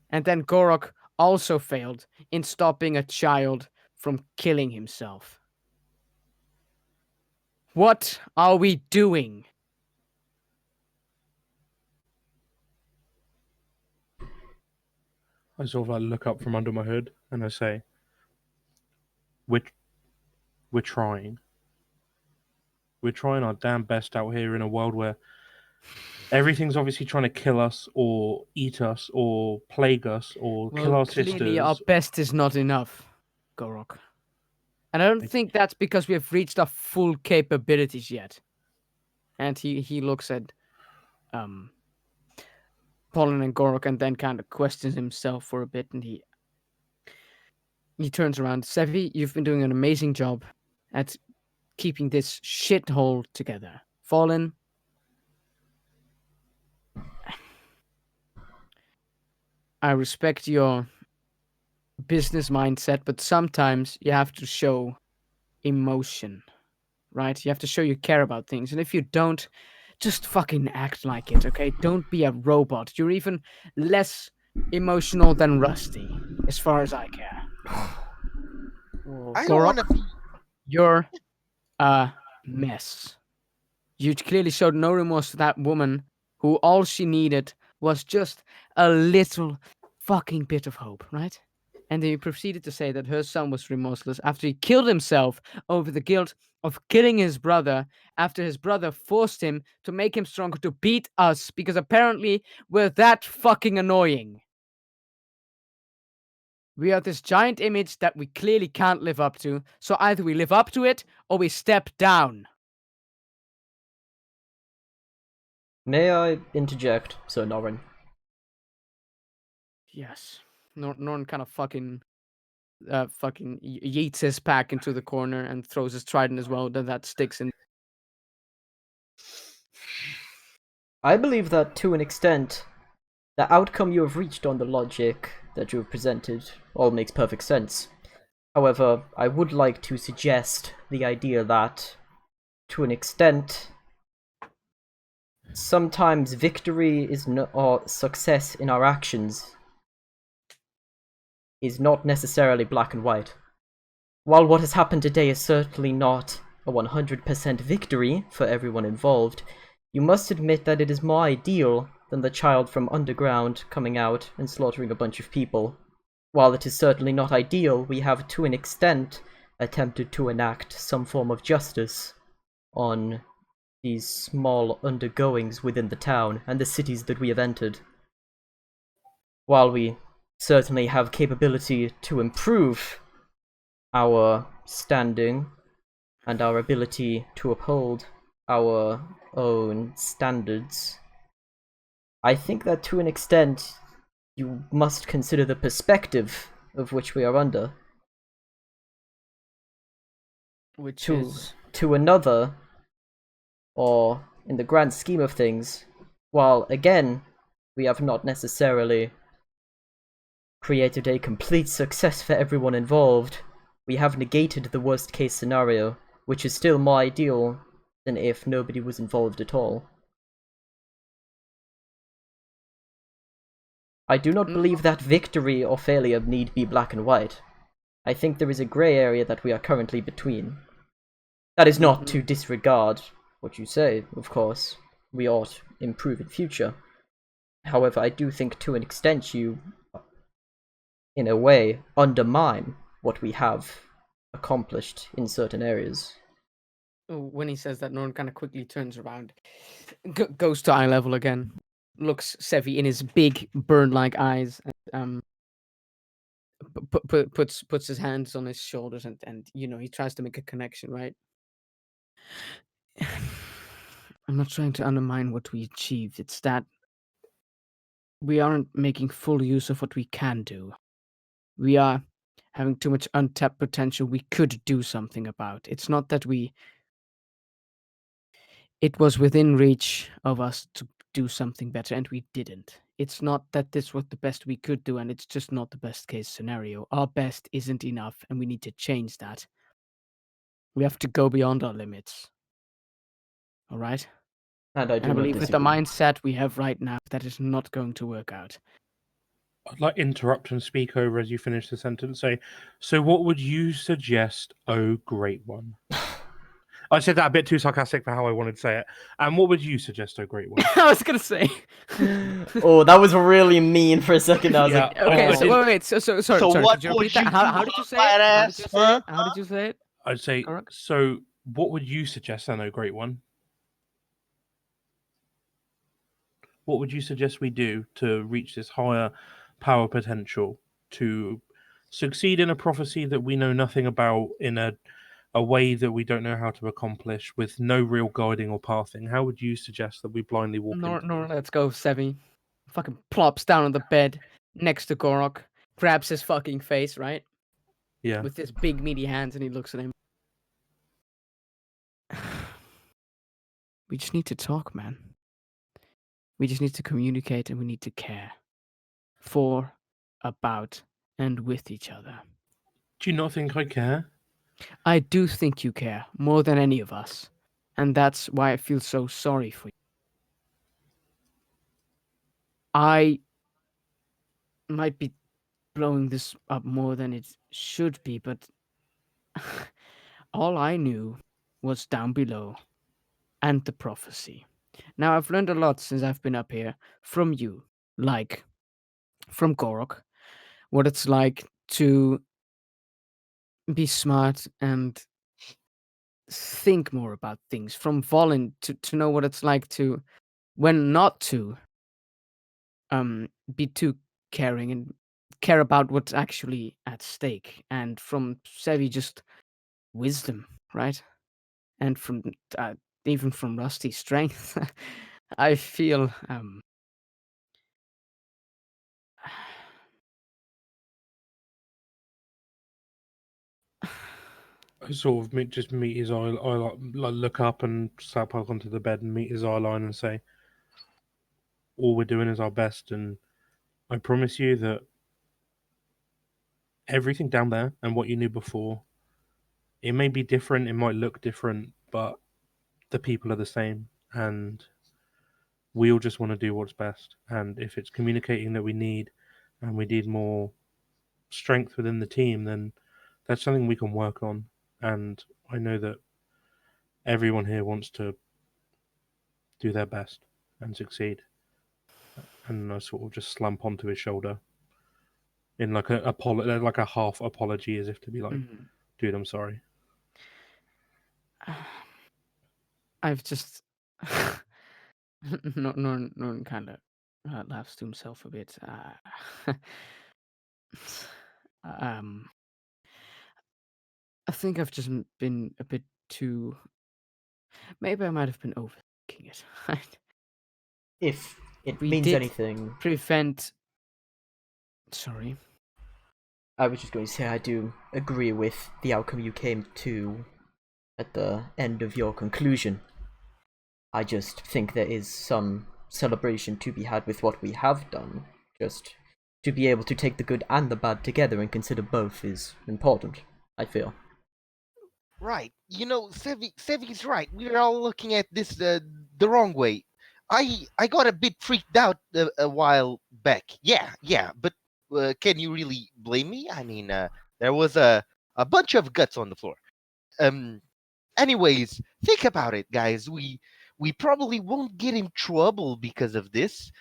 And then Gorok also failed in stopping a child from killing himself. What are we doing? I sort of like look up from under my hood and I say, we're trying. We're trying our damn best out here in a world where everything's obviously trying to kill us or eat us or plague us or kill our Clearly sisters. our best is not enough, Gorok. And I don't think that's because we have reached our full capabilities yet. And he looks at Pollen and Gorok and then kind of questions himself for a bit, and he turns around. Sevi, you've been doing an amazing job at keeping this shithole together. Fallen, I respect your business mindset, but sometimes you have to show emotion, right? You have to show you care about things. And if you don't, just fucking act like it, okay? Don't be a robot. You're even less emotional than Rusty, as far as I care. I don't want to be. You're a mess. You clearly showed no remorse to that woman who all she needed was just a little fucking bit of hope, right? And then you proceeded to say that her son was remorseless after he killed himself over the guilt of killing his brother after his brother forced him to make him stronger to beat us because apparently we're that fucking annoying. We are this giant image that we clearly can't live up to, so either we live up to it or we step down. May I interject, Sir Norrin? Yes. Norn kind of fucking yeets his pack into the corner and throws his trident as well, then that sticks in. I believe that to an extent, the outcome you have reached on the logic that you have presented all makes perfect sense. However, I would like to suggest the idea that, to an extent, sometimes victory is or success in our actions is not necessarily black and white. While what has happened today is certainly not a 100% victory for everyone involved, you must admit that it is more ideal than the child from underground coming out and slaughtering a bunch of people. While it is certainly not ideal, we have to an extent attempted to enact some form of justice on these small undergoings within the town and the cities that we have entered. While we certainly have capability to improve our standing and our ability to uphold our own standards, I think that to an extent you must consider the perspective of which we are under. Which is To another, or in the grand scheme of things, while again we have not necessarily created a complete success for everyone involved, we have negated the worst case scenario, which is still more ideal than if nobody was involved at all. I do not believe that victory or failure need be black and white. I think there is a grey area that we are currently between. That is not to disregard what you say, of course. We ought improve in future. However, I do think to an extent you, in a way, undermine what we have accomplished in certain areas. When he says that, Norn kind of quickly turns around, goes to eye level again, looks Sevi in his big burn-like eyes, and puts his hands on his shoulders, and you know, he tries to make a connection, right? I'm not trying to undermine what we achieved. It's that we aren't making full use of what we can do. We are having too much untapped potential we could do something about. It's not that it was within reach of us to do something better, and we didn't. It's not that this was the best we could do, and it's just not the best case scenario. Our best isn't enough, and we need to change that. We have to go beyond our limits. All right? And I do And I not believe with the disagree. mindset we have right now, that is not going to work out. I'd like interrupt and speak over as you finish the sentence. Say, so what would you suggest, oh great one? I said that a bit too sarcastic for how I wanted to say it. And what would you suggest, oh great one? I was gonna say. Oh, that was really mean for a second. I was Yeah, like, Okay, I so did- wait. Sorry. So Sorry, what could you would repeat that? you How do, did you say fat it? ass? Huh? How did you say it? I'd say, Correct. so what would you suggest then, oh great one? What would you suggest we do to reach this higher power potential, to succeed in a prophecy that we know nothing about, in a way that we don't know how to accomplish, with no real guiding or pathing? How would you suggest that we blindly walk into No, let's go, Sevi. Fucking plops down on the bed next to Gorok, grabs his fucking face, right? Yeah. With his big meaty hands, and he looks at him. We just need to talk, man. We just need to communicate, and we need to care. For, about, and with each other. Do you not think I care? I do think you care, more than any of us. And that's why I feel so sorry for you. I might be blowing this up more than it should be, but all I knew was down below and the prophecy. Now, I've learned a lot since I've been up here from you, like from Gorok, what it's like to be smart and think more about things, from Volin to know what it's like to, when not to, be too caring and care about what's actually at stake, and from Sevi just wisdom, right? And from even from Rusty strength. I feel I sort of just meet his eye. I like look up and slap up onto the bed and meet his eye line and say, all we're doing is our best, and I promise you that everything down there and what you knew before, it may be different, it might look different, but the people are the same, and we all just want to do what's best. And if it's communicating that we need, and we need more strength within the team, then that's something we can work on. And I know that everyone here wants to do their best and succeed. And I sort of just slump onto his shoulder in like a half apology, as if to be like, dude, I'm sorry. I've just Norn kind of laughs to himself a bit. I think I've just been a bit too. Maybe I might have been overthinking it. if it We means did anything, prevent. Sorry. I was just going to say I do agree with the outcome you came to at the end of your conclusion. I just think there is some celebration to be had with what we have done. Just to be able to take the good and the bad together and consider both is important, I feel. Right. You know, Sevi's right. We're all looking at this the wrong way. I got a bit freaked out a while back. Yeah. But can you really blame me? I mean, there was a bunch of guts on the floor. Um. Anyways, think about it, guys. We probably won't get in trouble because of this.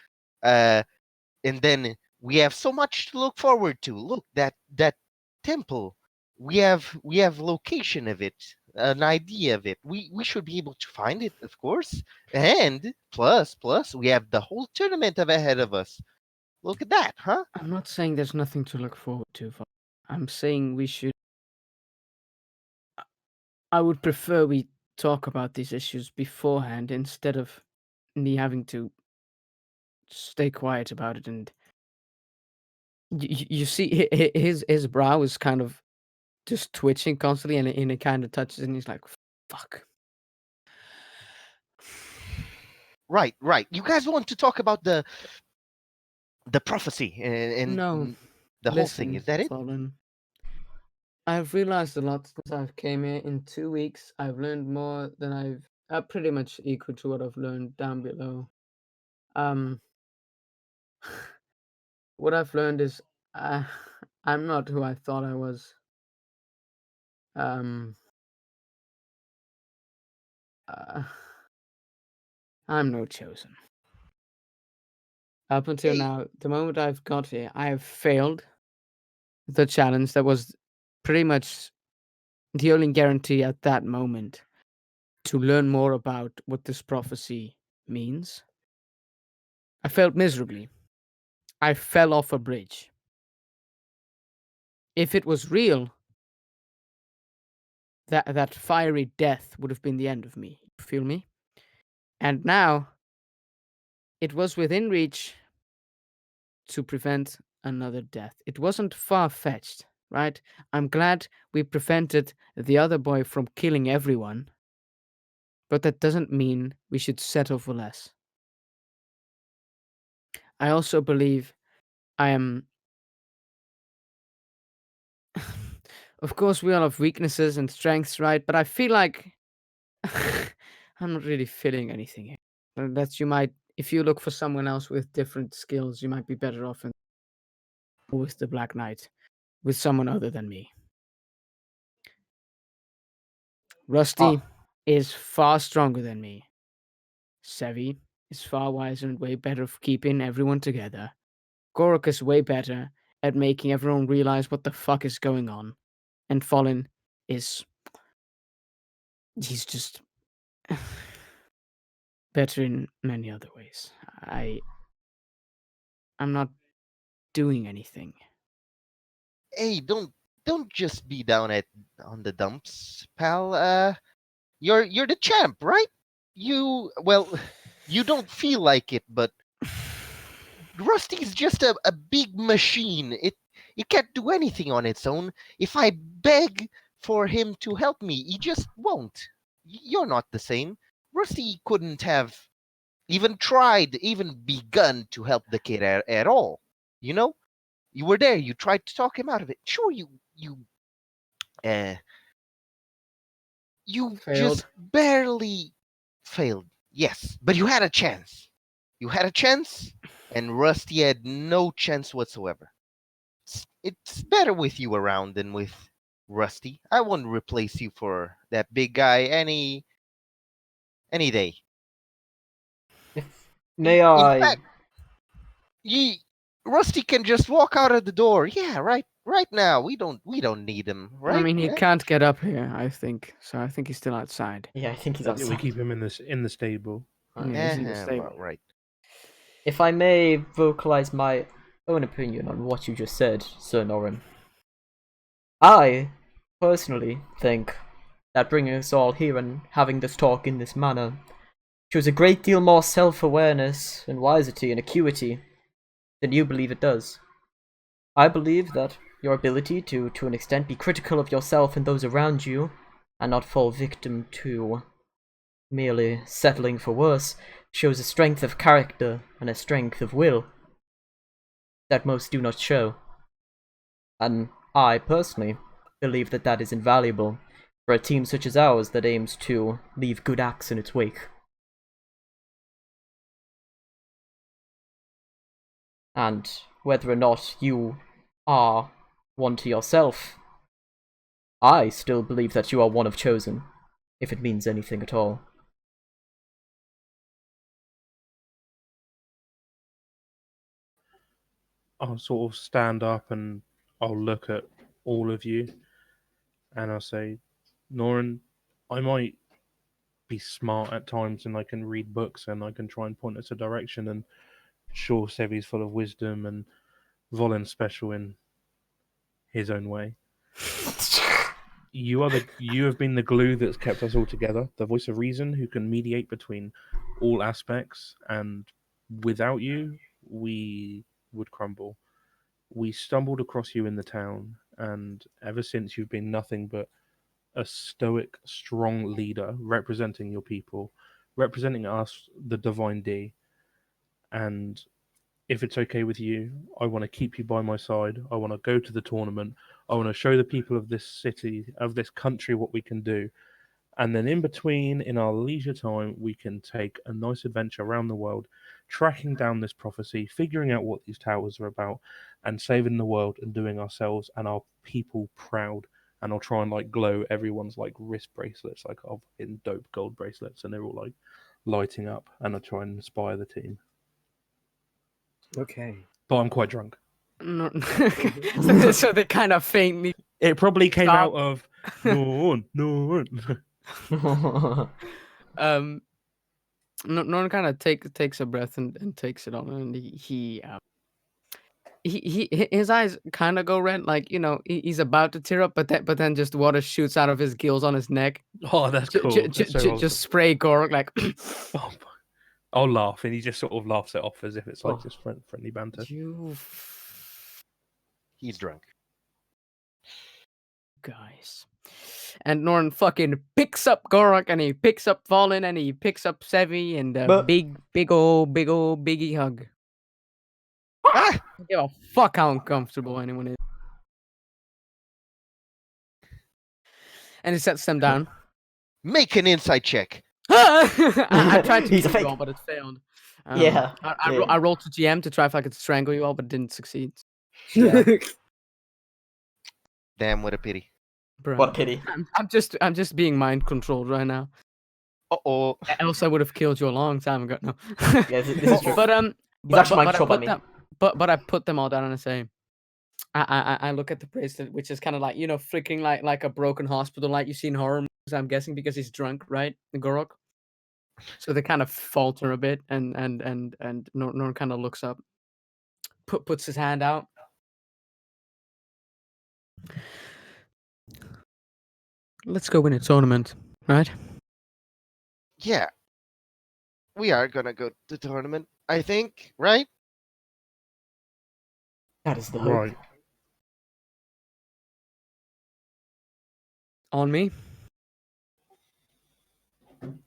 Uh. And then we have so much to look forward to. Look, that temple. We have location of it, an idea of it. We should be able to find it, of course. And plus we have the whole tournament ahead of us. Look at that, huh? I'm not saying there's nothing to look forward to. I'm saying we should. I would prefer we talk about these issues beforehand instead of me having to stay quiet about it. And you see, his brow is kind of just twitching constantly, and it kind of touches, and he's like, "Fuck." Right. You guys want to talk about the prophecy and No, the whole thing? Is that it? Fallen. I've realized a lot since I came here. In 2 weeks, I've learned more than pretty much equal to what I've learned down below. Um, what I've learned is uh, I'm not who I thought I was. Um, uh, I'm no chosen. Up until Hey. now, the moment I've got here, I have failed the challenge that was pretty much the only guarantee at that moment to learn more about what this prophecy means. I failed miserably. I fell off a bridge. If it was real, that fiery death would have been the end of me. Feel me? And now it was within reach to prevent another death. It wasn't far-fetched, right? I'm glad we prevented the other boy from killing everyone, but that doesn't mean we should settle for less. I also believe I am. Of course, we all have weaknesses and strengths, right? But I feel like I'm not really feeling anything here. That you might, if you look for someone else with different skills, you might be better off with the Black Knight, with someone other than me. Rusty is far stronger than me. Sevi is far wiser and way better for keeping everyone together. Gorok is way better at making everyone realize what the fuck is going on. And Fallen is... he's just... better in many other ways. I'm not doing anything. Hey, don't just be down on the dumps, pal. You're the champ, right? You don't feel like it, but Rusty's just a big machine. It can't do anything on its own. If I beg for him to help me, he just won't. You're not the same. Rusty couldn't have even tried, even begun to help the kid at all. You know? You were there. You tried to talk him out of it. Sure, uh, you Failed. just barely failed. Yes, but you had a chance. You had a chance, and Rusty had no chance whatsoever. It's better with you around than with Rusty. I wouldn't replace you for that big guy any day. May In I? fact, Rusty can just walk out of the door. Yeah, right now. We don't need him, right? I mean, he Yeah? can't get up here, I think. So I think he's still outside. Yeah, I think he's Yeah, outside. we keep him in the stable. Yeah, he's in the Uh-huh, stable. right. If I may vocalize my own opinion on what you just said, Sir Norin, I personally think that bringing us all here and having this talk in this manner shows a great deal more self-awareness and wisety and acuity than you believe it does. I believe that your ability to an extent, be critical of yourself and those around you, and not fall victim to merely settling for worse, shows a strength of character and a strength of will that most do not show. And I, personally, believe that that is invaluable for a team such as ours that aims to leave good acts in its wake. And whether or not you are one to yourself, I still believe that you are one of chosen, if it means anything at all. I'll sort of stand up and I'll look at all of you and I'll say, Norin, I might be smart at times and I can read books and I can try and point us a direction, and sure, Sevi's full of wisdom and Volin's special in his own way. You have been the glue that's kept us all together, the voice of reason who can mediate between all aspects, and without you, we would crumble. We stumbled across you in the town, and ever since you've been nothing but a stoic, strong leader representing your people, representing us, the Divine D. And if it's okay with you, I want to keep you by my side. I want to go to the tournament. I want to show the people of this city, of this country, what we can do. And then in between, in our leisure time, we can take a nice adventure around the world, tracking down this prophecy, figuring out what these towers are about, and saving the world and doing ourselves and our people proud. And I'll try and like glow everyone's like wrist bracelets, like in dope gold bracelets, and they're all like lighting up. And I'll try and inspire the team. Okay. But I'm quite drunk. No. So they kind of faintly. It probably came Stop. out of no. Norn kind of takes a breath and takes it on, and his eyes kind of go red, like, you know, he's about to tear up, but then just water shoots out of his gills on his neck. Oh, that's cool. That's so awesome. Just spray Gorg like. Oh, I'll laugh, and he just sort of laughs it off as if it's like just friendly banter. He's drunk. Guys. And Norn fucking picks up Gorok, and he picks up Volin, and he picks up Sevi, and big old biggie hug. I don't give a fuck how uncomfortable anyone is. And he sets them down. Make an insight check. I tried to He's a kill you fake. all, but it failed. Yeah. I rolled to GM to try if I could strangle you all, but didn't succeed. Yeah. Damn, what a pity. Bro, What a pity. I'm just being mind controlled right now. Uh-oh. Else I would have killed you a long time ago. No. Yeah, this is true. But actually mind controlled by me. But I put them all down and I say, I look at the bracelet, which is kind of like, you know, freaking like a broken hospital light you see in horror movies. I'm guessing because he's drunk, right, the Gorok. So they kind of falter a bit, and Norn kind of looks up, puts his hand out. Let's go win a tournament, right? Yeah. We are gonna go to the tournament, I think, right? That is the hope. Right. On me.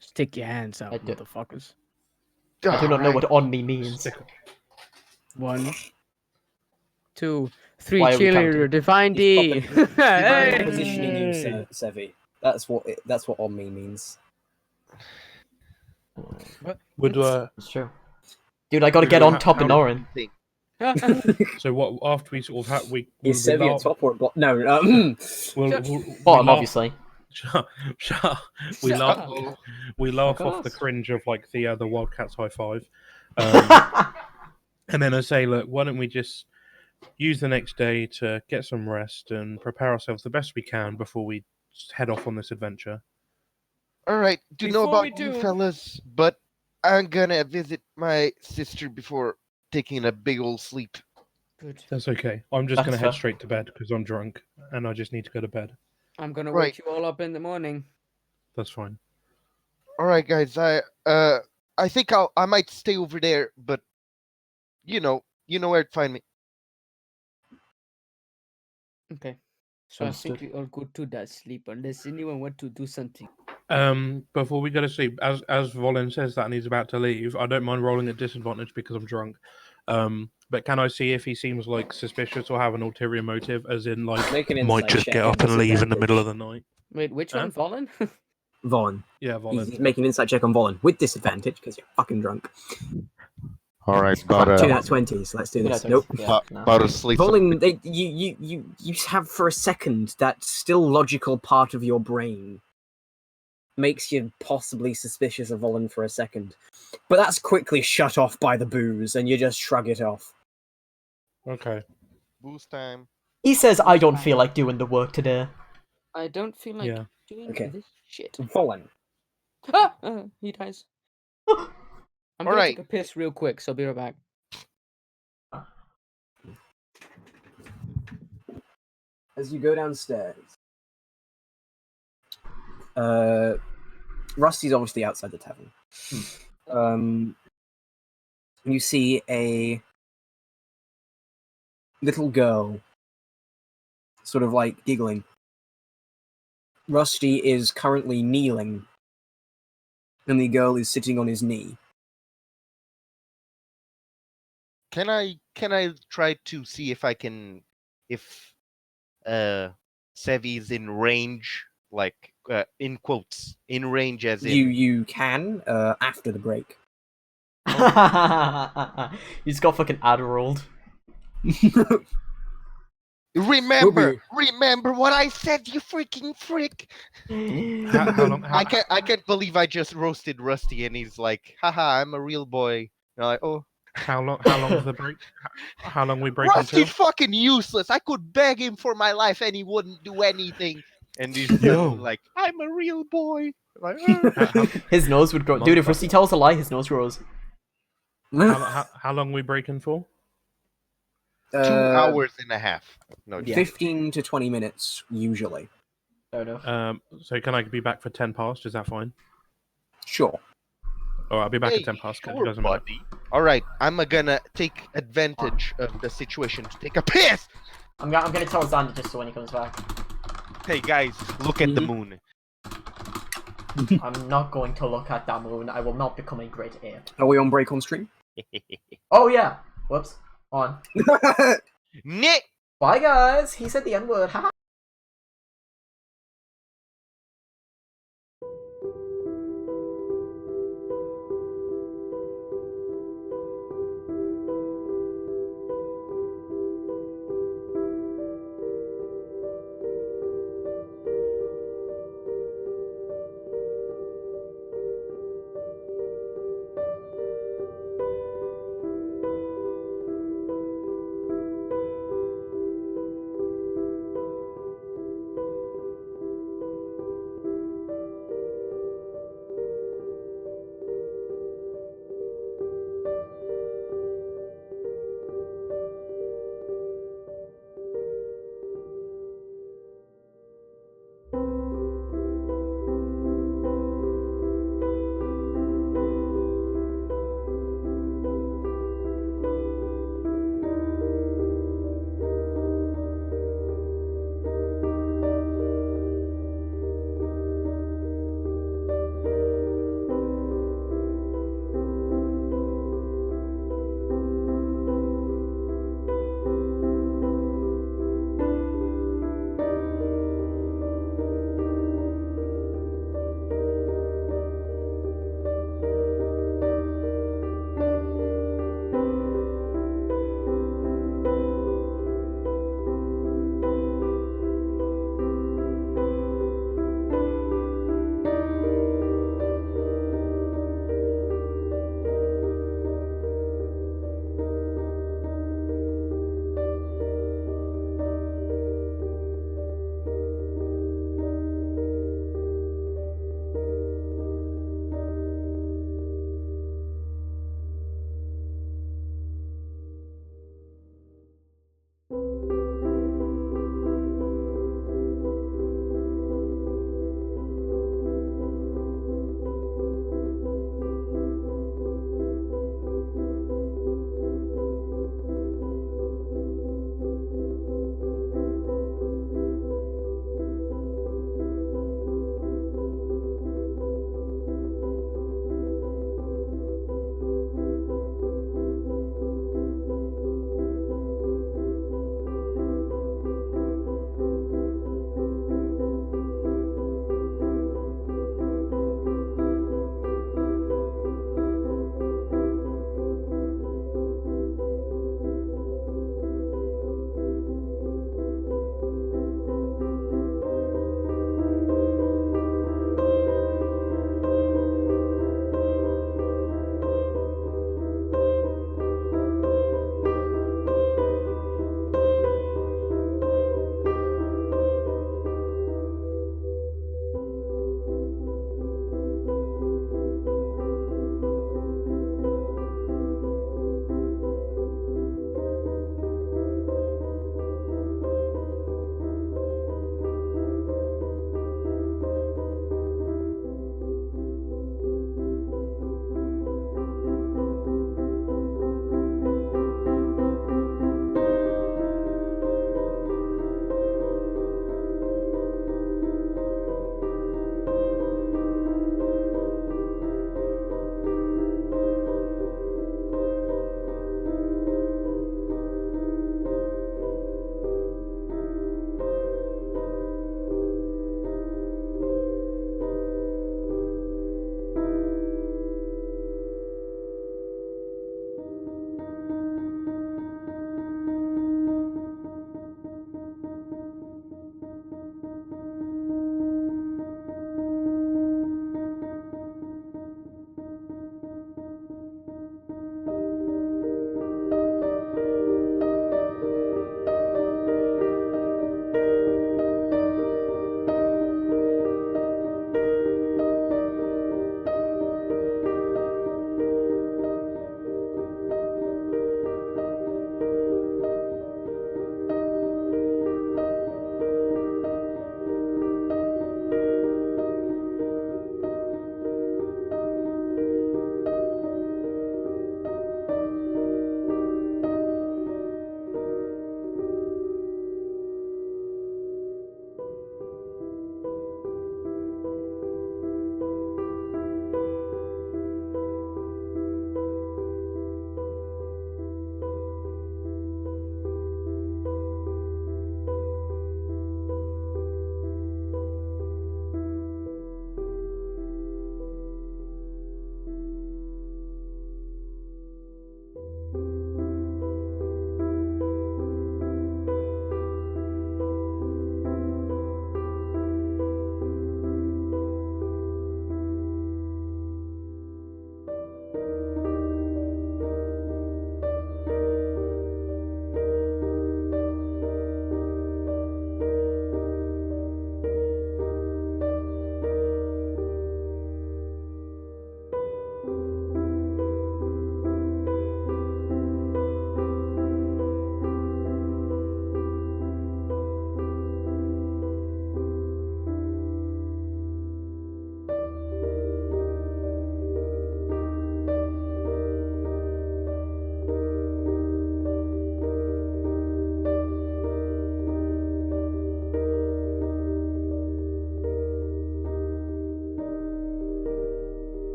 Stick your hands out, I do. motherfuckers. I do not know what on me means. 1, 2, 3. Why are we Cheerleader, counting? Divine D. Divine Hey! positioning you, Sevi. That's what on me means. Would It's true. Dude, I gotta get on top of Norin. Thing. so what? After we sort of had we Is we Sevi laugh- at top or bottom? No. Bottom, laugh- obviously. we Shut laugh. up. We laugh Of off the course. cringe of like the Wildcats high five, and then I say, look, why don't we just use the next day to get some rest and prepare ourselves the best we can before we head off on this adventure. Alright, do know Before we about you do- fellas, but I'm gonna visit my sister before taking a big old sleep. Good. That's okay. I'm just That's gonna fair. head straight to bed because I'm drunk and I just need to go to bed. I'm gonna Right. wake you all up in the morning. That's fine. Alright guys, I think I might stay over there, but you know where to find me. Okay. So I Understood. think we all go to that sleep unless anyone want to do something. Before we go to sleep, as Volin says that and he's about to leave, I don't mind rolling at disadvantage because I'm drunk. But can I see if he seems like suspicious or have an ulterior motive, as in like Make an might insight just check get at up and leave in the disadvantage. middle of the night? Wait, which Huh? one? Fallen? Vaughn. Yeah, He's, Volin. he's making an insight check on Vaughn with disadvantage because you're fucking drunk. All right, Crap, but Two nat 20s. Let's do You know, this. it's- Nope. Yeah, no. about to slay some. Vaughn, you have for a second that still logical part of your brain makes you possibly suspicious of Volin for a second, but that's quickly shut off by the booze, and you just shrug it off. Okay. Boost time. He says, I don't feel like doing the work today. I don't feel like Yeah. doing Okay. this shit. Volin, Ah! He dies. I'm gonna Alright. take a piss real quick, so I'll be right back. as you go downstairs, Rusty's obviously outside the tavern. You see a little girl sort of like giggling. Rusty is currently kneeling, and the girl is sitting on his knee. Can I try to see if I can if Sevi is in range, like in quotes, in range as in You can after the break. He's got fucking Adderalled. remember Whoopee. remember what I said, you freaking frick. How long? I can't believe I just roasted Rusty and he's like, haha, I'm a real boy. And I'm like, oh, How long's the break? How long we break Rusty's until? fucking useless. I could beg him for my life and he wouldn't do anything. And he's Yo. like, I'm a real boy. Like, How, His nose would grow. Dude, if Rusty tells a lie, his nose grows. how long we breaking for? 2 hours and a half. No, Yeah. 15 to 20 minutes, usually. Fair enough. So can I be back for 10 past? Is that fine? Sure. Or I'll be back hey, at 10 past. sure, It doesn't matter. buddy. All right, I'm gonna take advantage of the situation to take a piss. I'm gonna tell Xander just so when he comes back. Hey guys, look at the moon. I'm not going to look at that moon. I will not become a great ape. Are we on break on stream? Oh yeah. Whoops. On. Nick. Bye guys. He said the N word. Ha.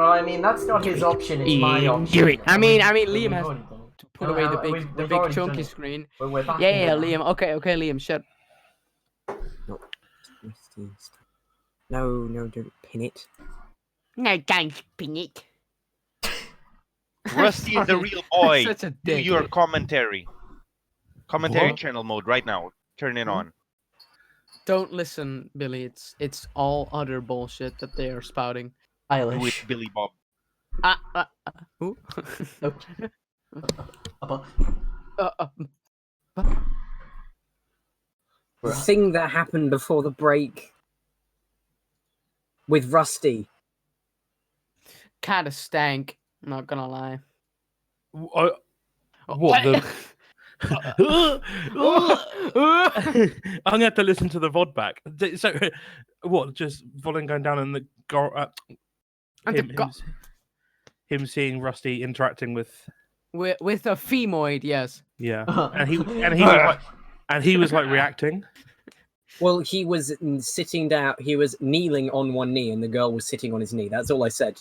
Well, I mean, that's not his option, it's my option. Do it. I mean, We've Liam has already done it. to put No, away the no, big, we've the big already done chunky it. screen. We're backing Yeah, down. Liam. Okay, Liam, shut. No, don't pin it. No, don't pin it. Rusty is the Sorry. real boy. Such a Do dick. your commentary. Commentary What? channel mode right now. Turn it on. Don't listen, Billy. It's all other bullshit that they are spouting. Do it, Eilish. Billy Bob. Who? Oh. Upper. The thing that happened before the break with Rusty. Kinda stank. I'm not gonna lie. What the? I'm gonna have to listen to the VOD back. So, what? Just Volin going down in the him seeing Rusty interacting with with a femoid, yes. yeah, and he was like reacting. Well, he was sitting down. He was kneeling on one knee, and the girl was sitting on his knee. That's all I said.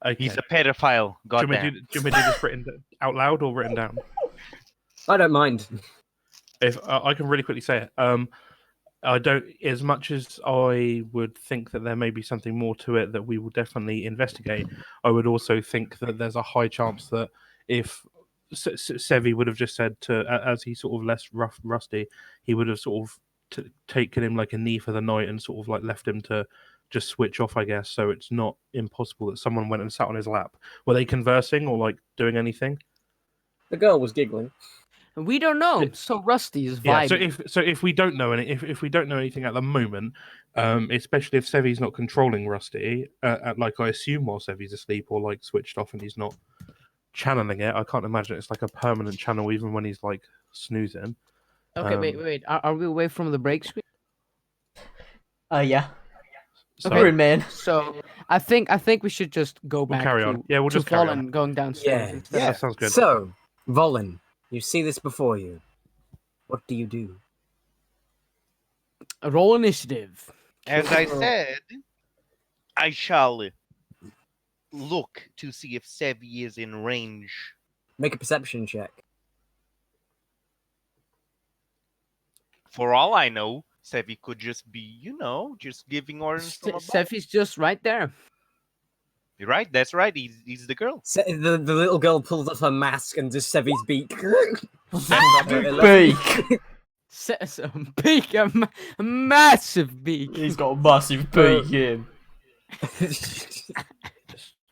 Okay. He's a pedophile. Do you want me Goddamn. to do this written out loud or written down? I don't mind. If I can really quickly say it, I don't. As much as I would think that there may be something more to it that we will definitely investigate, I would also think that there's a high chance that if Sevi would have just said to, as he sort of less Rusty, he would have sort of taken him like a knee for the night and sort of like left him to just switch off, I guess. So it's not impossible that someone went and sat on his lap. Were they conversing or like doing anything? The girl was giggling. We don't know. So Rusty is Yeah. vibing. So if we don't know if we don't know anything at the moment, especially if Sevi's not controlling Rusty, like I assume while Sevi's asleep or like switched off and he's not channeling it, I can't imagine it's like a permanent channel even when he's like snoozing. Okay, wait. Are we away from the break screen? Yeah. So We're in man. So I think we should just go back. carry to, on. Yeah, we'll to just carry Fallen on. going downstairs. Yeah, instead. That sounds good. So, Volin, you see this before you. What do you do? Roll initiative. As I said, I shall look to see if Sevi is in range. Make a perception check. For all I know, Sevi could just be, just giving orders from above. Sefi's just right there. You're right, that's right. He's the girl. The little girl pulls off her mask and just Sevi's beak. Beak! Beak, a massive beak. He's got a massive beak, him. It's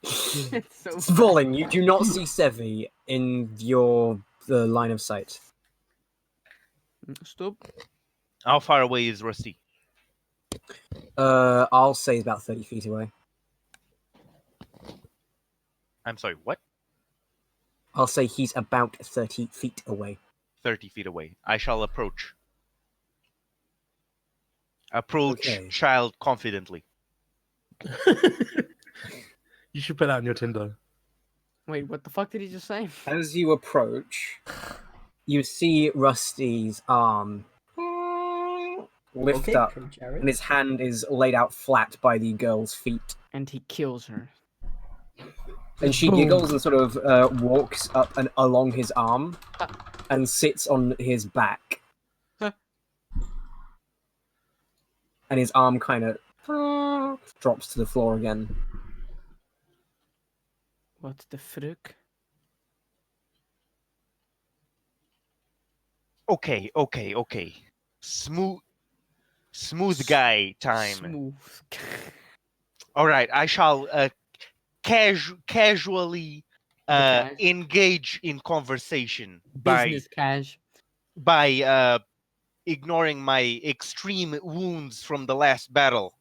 so Volin, you do not see Sevi in the line of sight. Stop. How far away is Rusty? I'll say about 30 feet away. I'm sorry, what? I'll say he's about 30 feet away. 30 feet away. I shall approach. Approach Okay. child confidently. You should put that on your Tinder. Wait, what the fuck did he just say? As you approach, you see Rusty's arm lift Okay, up, from Jared. and his hand is laid out flat by the girl's feet. And he kills her. And she giggles and sort of walks up and along his arm and sits on his back. Huh. And his arm kind of drops to the floor again. What the frick? Okay. Smooth guy time. Smooth. All right, I shall casually Okay. engage in conversation by Business cash. ignoring my extreme wounds from the last battle,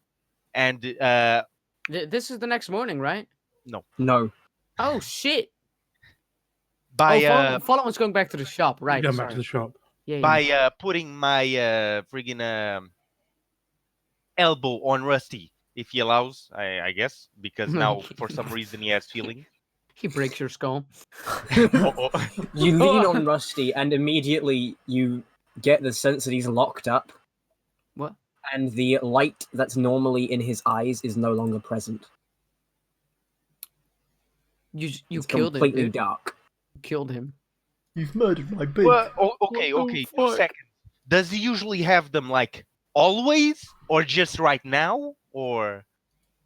and This is the next morning, right? No. Oh shit! by Fallen was going back to the shop, right? Going back to sorry. the shop. Yeah, yeah. by putting my friggin' elbow on Rusty, if he allows, I guess, because now for some reason he has feeling. He breaks your skull. Oh. You lean on Rusty, and immediately you get the sense that he's locked up, What? and the light that's normally in his eyes is no longer present. You It's killed him, completely dude. dark. You killed him. You've murdered my baby. Well, okay, What the okay. 2 fuck? seconds. Does he usually have them like always, or just right now, or?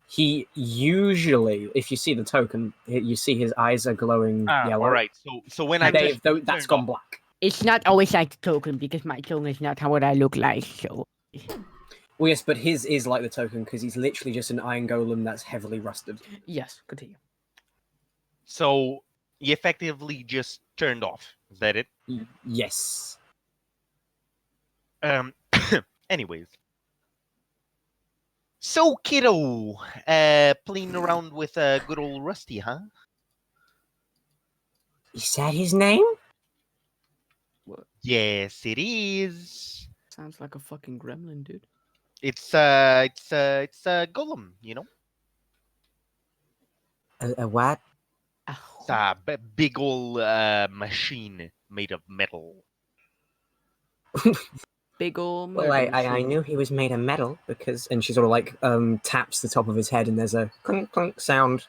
He usually, if you see the token, you see his eyes are glowing yellow. All right. So when I Dave, touch, that's turned gone off. black. It's not always like the token because my token is not what I look like. So Well, yes, but his is like the token because he's literally just an iron golem that's heavily rusted. Yes, continue. So he effectively just turned off. Is that it? Yes. Anyways. So, kiddo, playing around with good old Rusty, huh? Is that his name? Yes, it is. Sounds like a fucking gremlin, dude. It's Golem, you know. A what? It's a big old machine made of metal. Big ol' Well, murder I machine. knew he was made of metal because, and she sort of like taps the top of his head, and there's a clunk clunk sound.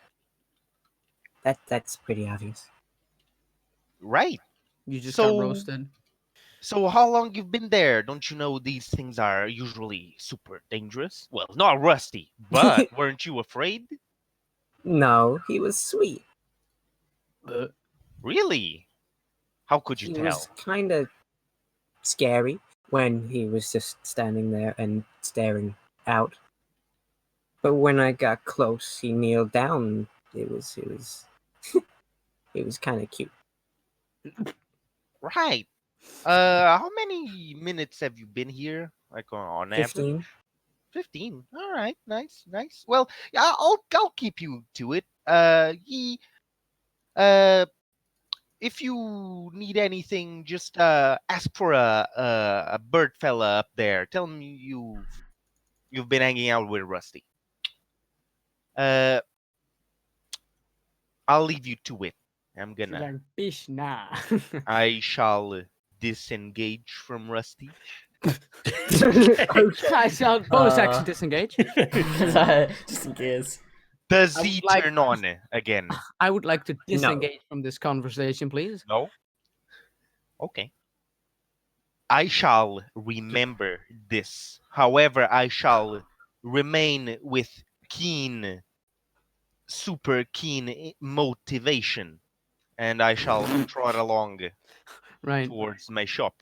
That's pretty obvious. Right. You just So- got roasted. So how long you've been there? Don't you know these things are usually super dangerous? Well, not Rusty, but weren't you afraid? No, he was sweet. Really? How could you He tell? was kind of scary when he was just standing there and staring out. But when I got close, he kneeled down. It was it was kind of cute. Right. How many minutes have you been here? Like on average? 15. 15. All right. Nice. Nice. Well, yeah, I'll keep you to it. If you need anything, just ask for a bird fella up there. Tell him you've been hanging out with Rusty. Uh, I'll leave you to it. I'm She's gonna. like, bish, nah. I shall disengage from Rusty. I shall bonus action Uh, disengage. Just in case. Does I would he like- turn on again? I would like to disengage from this conversation, please. No. Okay. I shall remember this. However, I shall remain with super keen motivation, and I shall trot along Right. towards my shop.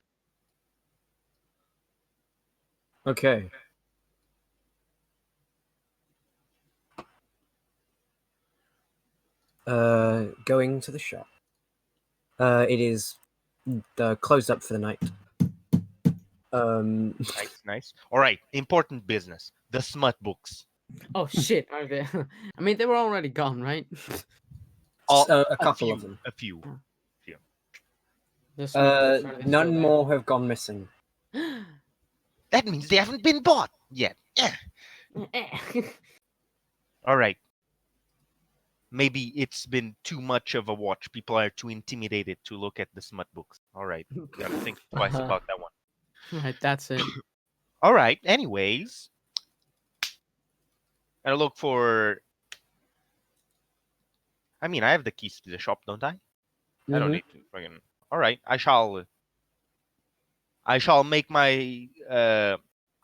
Okay. Going to the shop. It is closed up for the night. Nice, nice. All right, important business. The smut books. Oh shit, are they? I mean, they were already gone, right? A couple of few, them. A few. The smart books, are they still None there? more have gone missing. That means they haven't been bought yet. Yeah. All right. Maybe it's been too much of a watch. People are too intimidated to look at the smut books. All right. Gotta think twice Uh-huh. about that one. Right, that's it. All right. Anyways, I look for. I mean, I have the keys to the shop, don't I? I don't Mhm. need to fucking. All right. I shall make my.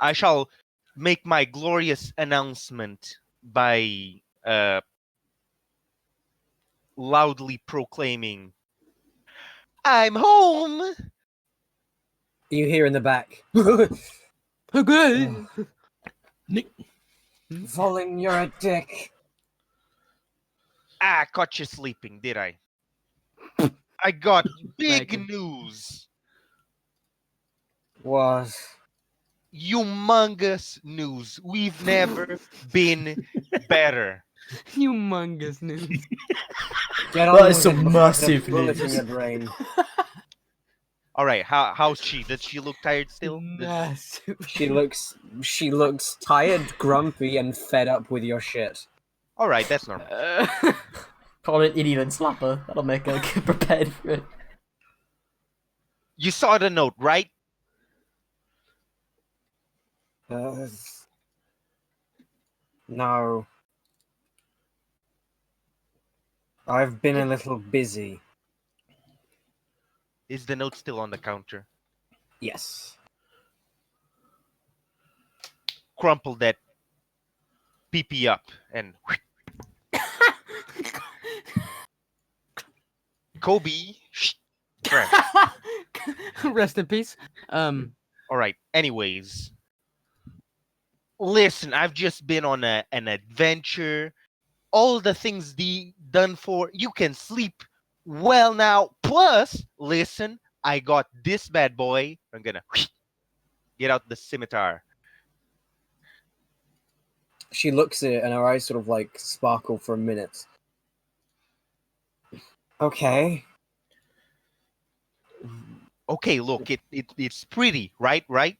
I shall make my glorious announcement by loudly proclaiming, "I'm home." You hear in the back. Okay. Nick, Volin, you're a dick. Ah, caught you sleeping, did I? I got big Like- news. Was Humongous news. We've never been better. Humongous news. get on That with is some it before I put a massive bullet in news. your brain. All right, how's she? Does she look tired still? Massive. She looks tired, grumpy, and fed up with your shit. All right, that's normal. Call it idiot and slapper. That'll make her get prepared for it. You saw the note, right? No. I've been a little busy. Is the note still on the counter? Yes. Crumple that PP up and Kobe. Friend. Rest in peace. All right. Anyways, listen. I've just been on an adventure. All the things done for you can sleep well now. Plus, listen, I got this bad boy. I'm gonna get out the scimitar. She looks at it and her eyes sort of like sparkle for a minute. Okay. Okay, look, it's pretty, right? Right?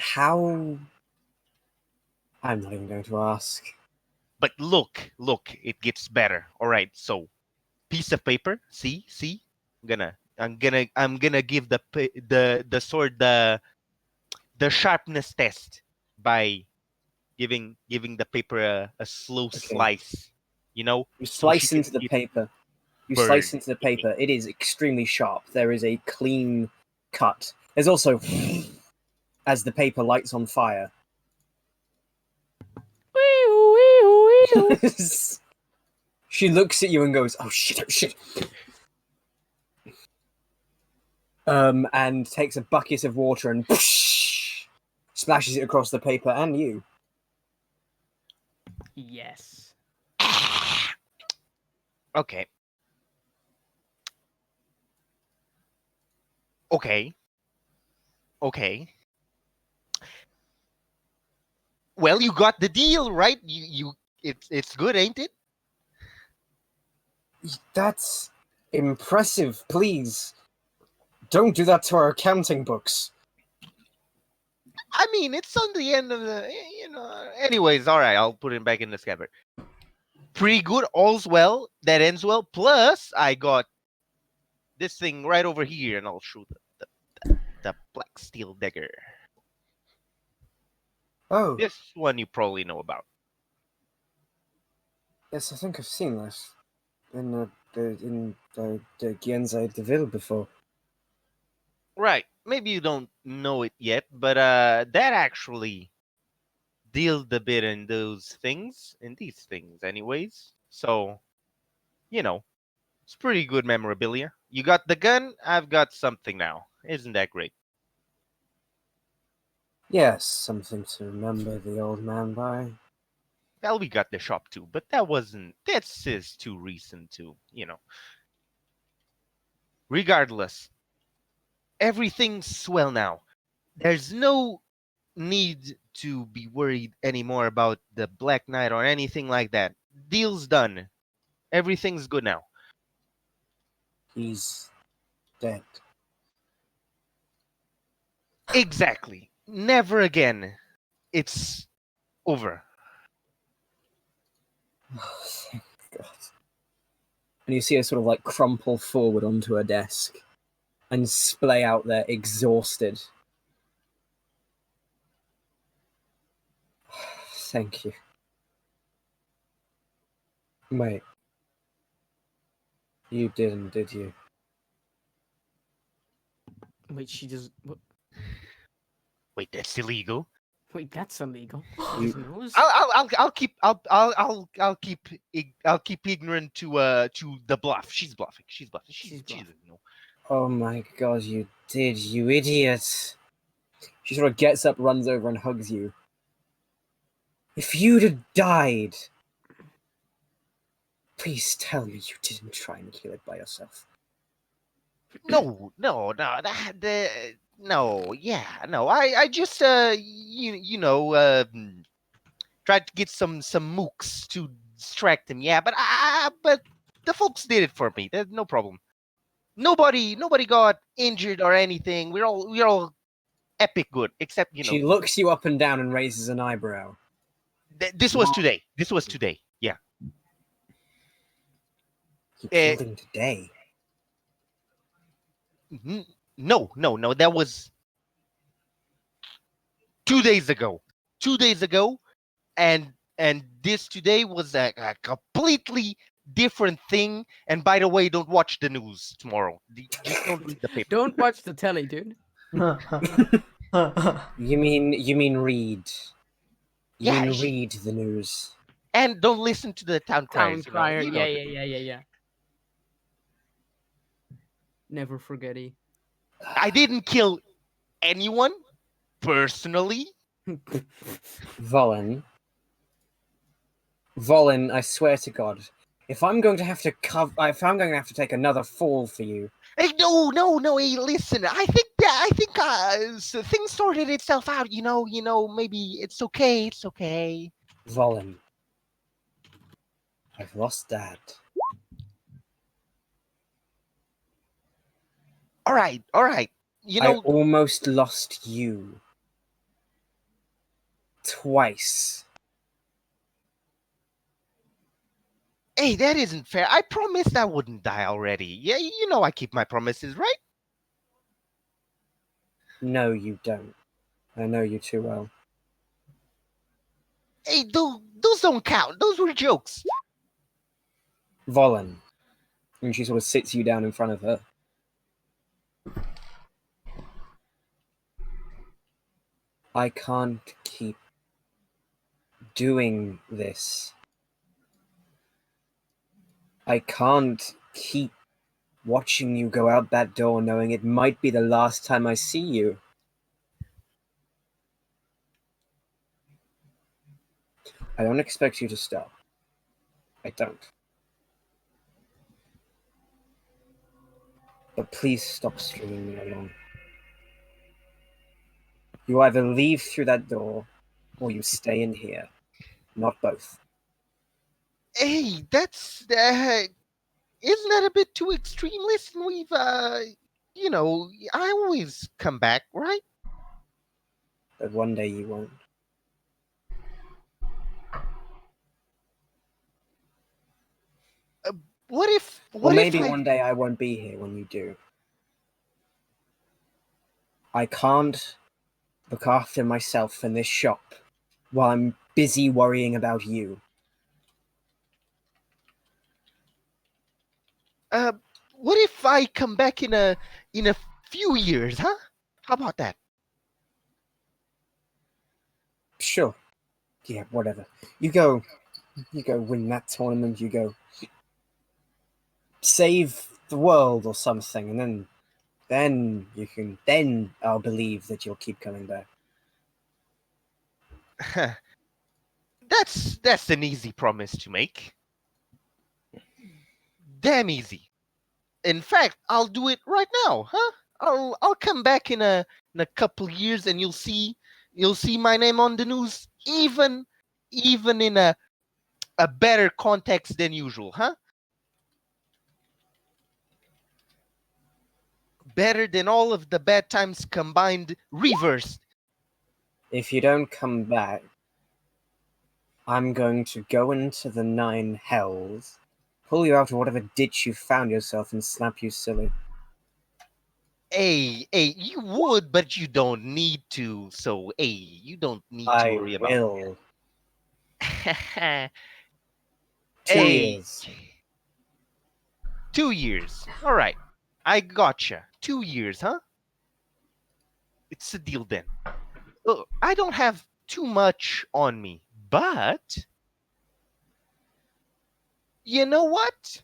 How? I'm not even going to ask. But look, it gets better. All right, so piece of paper. See. I'm gonna give the sword the sharpness test by giving the paper a slow slice. You know, You so she slice can into the get paper. You burned. slice into the paper. It is extremely sharp. There is a clean cut. There's also as the paper lights on fire. She looks at you and goes, "Oh shit! Oh shit!" And takes a bucket of water and splashes it across the paper and you. Yes. Okay. Okay. Well, you got the deal, right? It's good, ain't it? That's impressive. Please don't do that to our accounting books. I mean, it's on the end of the, Anyways, all right, I'll put it back in the scabbard. Pretty good, all's well, that ends well. Plus, I got this thing right over here, and I'll show the black steel dagger. Oh, This one you probably know about. yes, I think I've seen that in the Gienzai de Ville before. Right. Maybe you don't know it yet, but that actually dealt a bit in these things, anyways. So, it's pretty good memorabilia. You got the gun, I've got something now. Isn't that great? Yes, something to remember the old man by. Well, we got the shop too, but that's is too recent to. Regardless, everything's swell now. There's no need to be worried anymore about the Black Knight or anything like that. Deal's done. Everything's good now. He's dead. Exactly. Never again. It's over. Oh, thank God. And you see her sort of like crumple forward onto her desk and splay out there exhausted. Thank you. Wait. You didn't, did you? Wait, she does. Wait, that's illegal. Wait, that's illegal. You- His nose? I'll keep ignorant to the bluff. She's bluffing. She's bluffing. She's She bluffing. doesn't know. Oh my God, you did, you idiot. She sort of gets up, runs over, and hugs you. If you'd have died, please tell me you didn't try and kill it by yourself. No. I just tried to get some mooks to distract him. Yeah, but the folks did it for me. There's no problem. Nobody got injured or anything. We're all epic good, except She looks you up and down and raises an eyebrow. This was today. Yeah. You killed him today. No. That was 2 days ago. 2 days ago, and this today was a completely different thing. And by the way, don't watch the news tomorrow. Just don't read the paper. Don't watch the telly, dude. You mean read? You Yeah, mean read the news? And don't listen to the town criers. Town crier. You know, Yeah. Never forgetty. I didn't kill anyone personally. Volin, I swear to God, if I'm going to have to take another fall for you, Hey, no. Hey, listen. I think so things sorted itself out. Maybe it's okay. It's okay. Volin, I've lost Dad. All right. I almost lost you. Twice. Hey, that isn't fair. I promised I wouldn't die already. Yeah, I keep my promises, right? No, you don't. I know you too well. Hey, those don't count. Those were jokes. Volin. And she sort of sits you down in front of her. I can't keep doing this. I can't keep watching you go out that door knowing it might be the last time I see you. I don't expect you to stop. I don't. But please stop stringing me along. You either leave through that door, or you stay in here. Not both. Hey, that's isn't that a bit too extreme? Listen, we've I always come back, right? But one day you won't. What if? Or maybe one day I won't be here when you do. I can't look after myself in this shop while I'm busy worrying about you. What if I come back in a few years, huh? How about that? Sure. Yeah, whatever. You go win that tournament, you go save the world or something, and then I'll believe that you'll keep coming back. That's an easy promise to make. Damn easy. In fact, I'll do it right now, huh? I'll come back in a couple years and you'll see my name on the news even in a better context than usual, huh? Better than all of the bad times combined reversed. If you don't come back, I'm going to go into the 9 hells, pull you out of whatever ditch you found yourself, and slap you silly. Hey, you would, but you don't need to. So, hey, you don't need to I worry will. about. 2 Hey. years. 2 years. All right. I gotcha. 2 years, huh? It's a deal then. Look, I don't have too much on me, but you know what?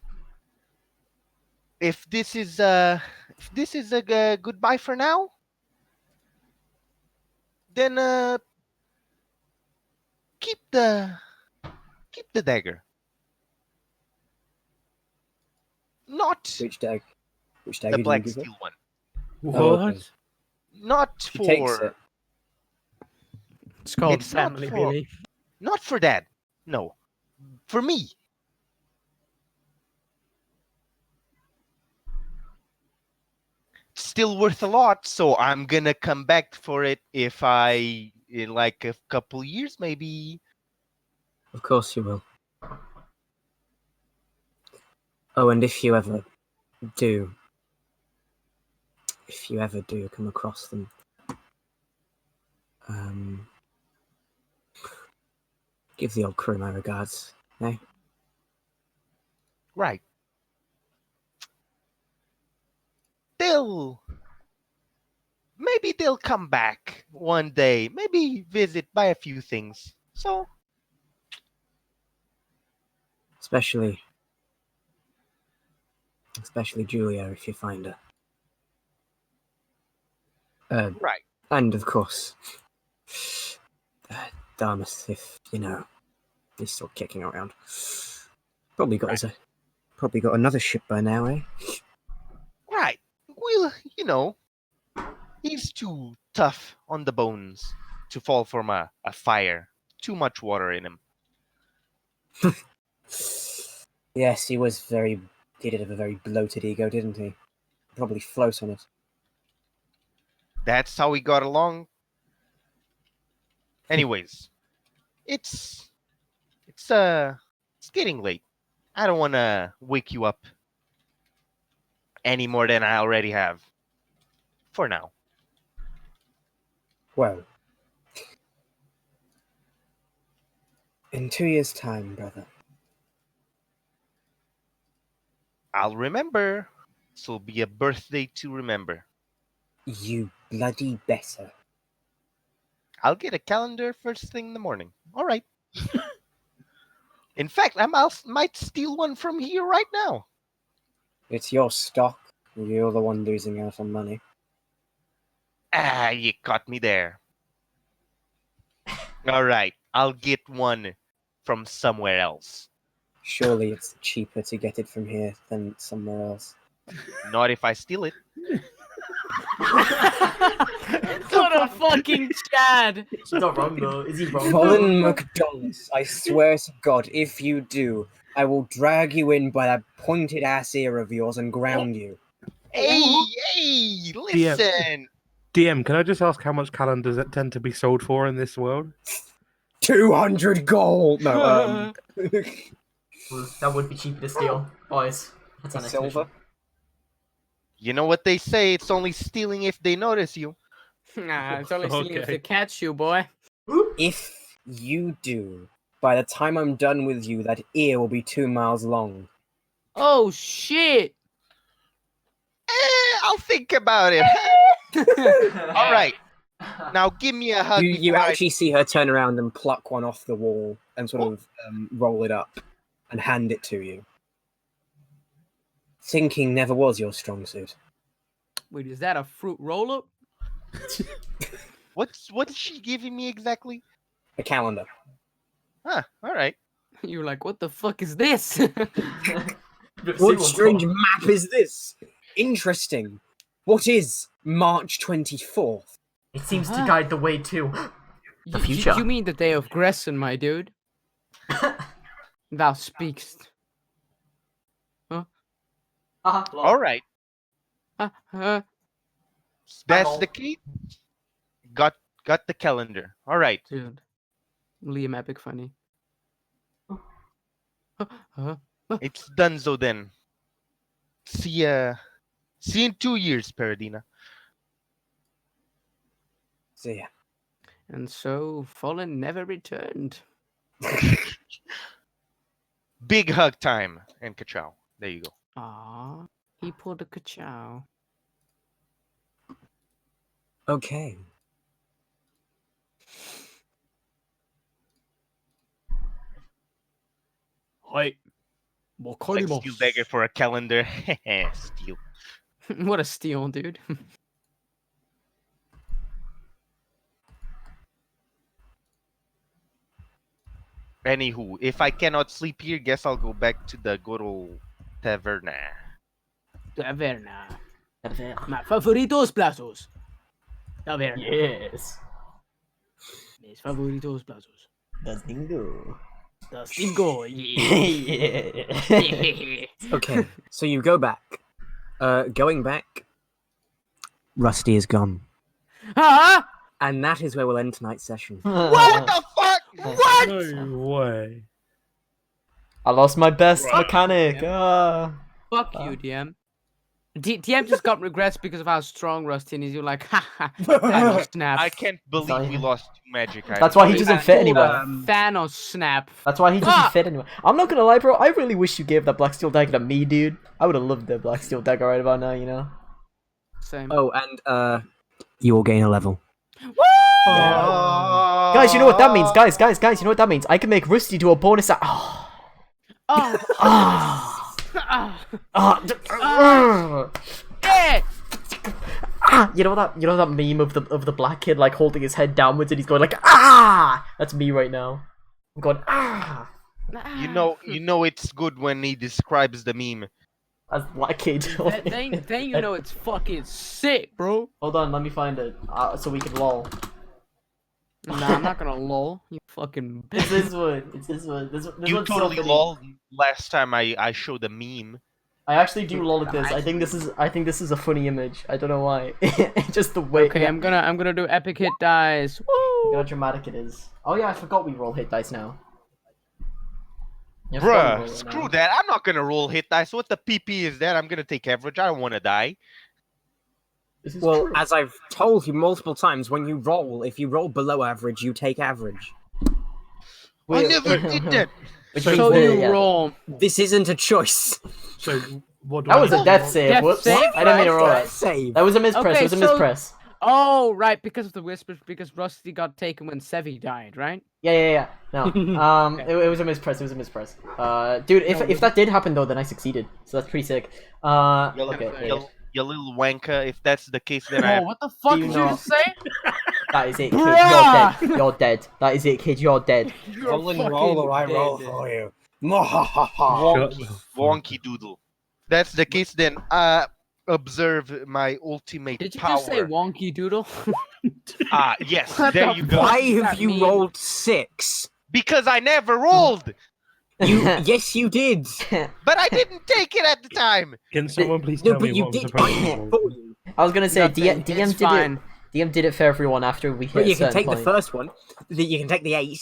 If this is a goodbye for now, then keep the dagger. Not Which dagger the do you black give it? steel one. What? Oh, okay. Not She takes for it. It's called It's not family, for- Billy. not for Dad. No. For me. Still worth a lot, so I'm gonna come back for it if I in like a couple years maybe. Of course you will. Oh, and if you ever do come across them, give the old crew my regards, eh? Right. They'll maybe they'll come back one day. Maybe visit, buy a few things. So Especially Julia, if you find her. right. And of course, Darmus, if he's still kicking around. Probably got another ship by now, eh? Right. Well, he's too tough on the bones to fall from a fire. Too much water in him. Yes, he did have a very bloated ego, didn't he? Probably float on it. That's how we got along. Anyways, it's getting late. I don't want to wake you up any more than I already have. For now. Well, in 2 years' time, brother. I'll remember. This'll be a birthday to remember. You bloody better. I'll get a calendar first thing in the morning. All right. In fact, might steal one from here right now. It's your stock. You're the one losing out on money. Ah, you caught me there. All right, I'll get one from somewhere else. Surely it's cheaper to get it from here than somewhere else. Not if I steal it. What a fucking Chad! He's not wrong though. Is he wrong? Colin McDonald's, I swear to God, if you do, I will drag you in by that pointed ass ear of yours and ground you. Hey, listen. DM, can I just ask how much calendars that tend to be sold for in this world? 200 gold! No, Well, that would be cheaper to steal, boys. That's our next silver. mission. You know what they say? It's only stealing if they notice you. Nah, it's only stealing if Okay. they catch you, boy. If you do, by the time I'm done with you, that ear will be 2 miles long. Oh shit! I'll think about it. All right. Now give me a hug. You before I- actually see her turn around and pluck one off the wall and sort of roll it up and hand it to you. Thinking never was your strong suit. Wait, is that a fruit roll-up? What's she giving me exactly? A calendar. Huh. All right. You're like, what the fuck is this? What strange map is this? Interesting. What is March 24th? It seems to Huh? guide the way to the You- future. You mean the day of Gresson, my dude? Thou speakst. All right. Huh? That's all. the key. Got the calendar. All right. Dude. Liam Epic funny. It's done so then. See you in 2 years, Paradina. So yeah. And so Fallen never returned. Big hug time and ka-chow. There you go. Ah, he pulled a ka-chow. Okay. Hi. Like steel dagger for a calendar. Steel. What a steal, dude. Anywho, if I cannot sleep here, guess I'll go back to the good old taverna. Taverna. My favoritos plazos. Taverna. Yes. Mis favoritos plazos. That's bingo. The cinco. Yeah. Yeah. Okay. So you go back. Going back, Rusty is gone. Huh? And that is where we'll end tonight's session. What the fuck? What? No way. I lost my best Right. mechanic. Fuck you, DM. DM just got regrets because of how strong Rusty is. You're like, haha, that'll snap. I can't believe we Zion. lost magic. That's why he item. doesn't fit anywhere. Thanos snap. That's why he doesn't Ah! fit anywhere. I'm not gonna lie, bro. I really wish you gave that Black Steel Dagger to me, dude. I would have loved the Black Steel Dagger right about now, you know? Same. Oh, and you will gain a level. Guys, you know what that means? Guys, you know what that means? I can make Rusty do a bonus at. Oh. Oh. Ah. Ah. Eh. You know that meme of the black kid like holding his head downwards and he's going like ah. That's me right now. I'm going ah. You know it's good when he describes the meme. As black kid. Then you know it's fucking sick, bro. Hold on, let me find it so we can lol. Nah, I'm not gonna lol. You fucking It's bitch. this one. It's this one. This You one's so totally funny. lol last time I showed the meme. I actually do lol at this. I think this is a funny image. I don't know why. Just the way. Okay, I'm gonna do epic hit dice. Woo! Look how dramatic it is. Oh yeah, I forgot we roll hit dice now. Yeah, I forgot we roll Bruh, it screw now. that. I'm not gonna roll hit dice. What the PP is that? I'm gonna take average. I don't wanna die. This is Well, true. as I've told you multiple times, when you roll, if you roll below average, you take average. I Wait, never did that. Which So means So that- you yeah. roll. This isn't a choice. So what? Do That I was a do? death save. Death Whoops. save? I didn't mean to roll Death it. save. That was a mispress. Okay, it was a so- mispress. Oh, right, because of the whispers, because Rusty got taken when Sevi died, right? Yeah. No. It was a mispress. It was a mispress. Dude, if that did happen though, then I succeeded. So that's pretty sick. Okay. You little wanker. If that's the case, then I Oh, what the fuck you did know- you just say? That is it, kid. Bruh! You're dead. You're dead. That is it, kid. You're dead. Roll and fucking roll, or I roll dead. for you. wonky doodle. That's the case, then observe my ultimate Did you power. just say wonky doodle? Yes, What there the you go. Why does have that you mean? rolled 6? Because I never rolled, You yes, you did. but I didn't take it at the time. Can someone please No, tell but me you what I'm did. supposed I to did roll? for you. I was gonna say Nothing, DM it's did fine. it. DM did it for everyone after we hit. But a you can certain take the point. first one. You can take the 8.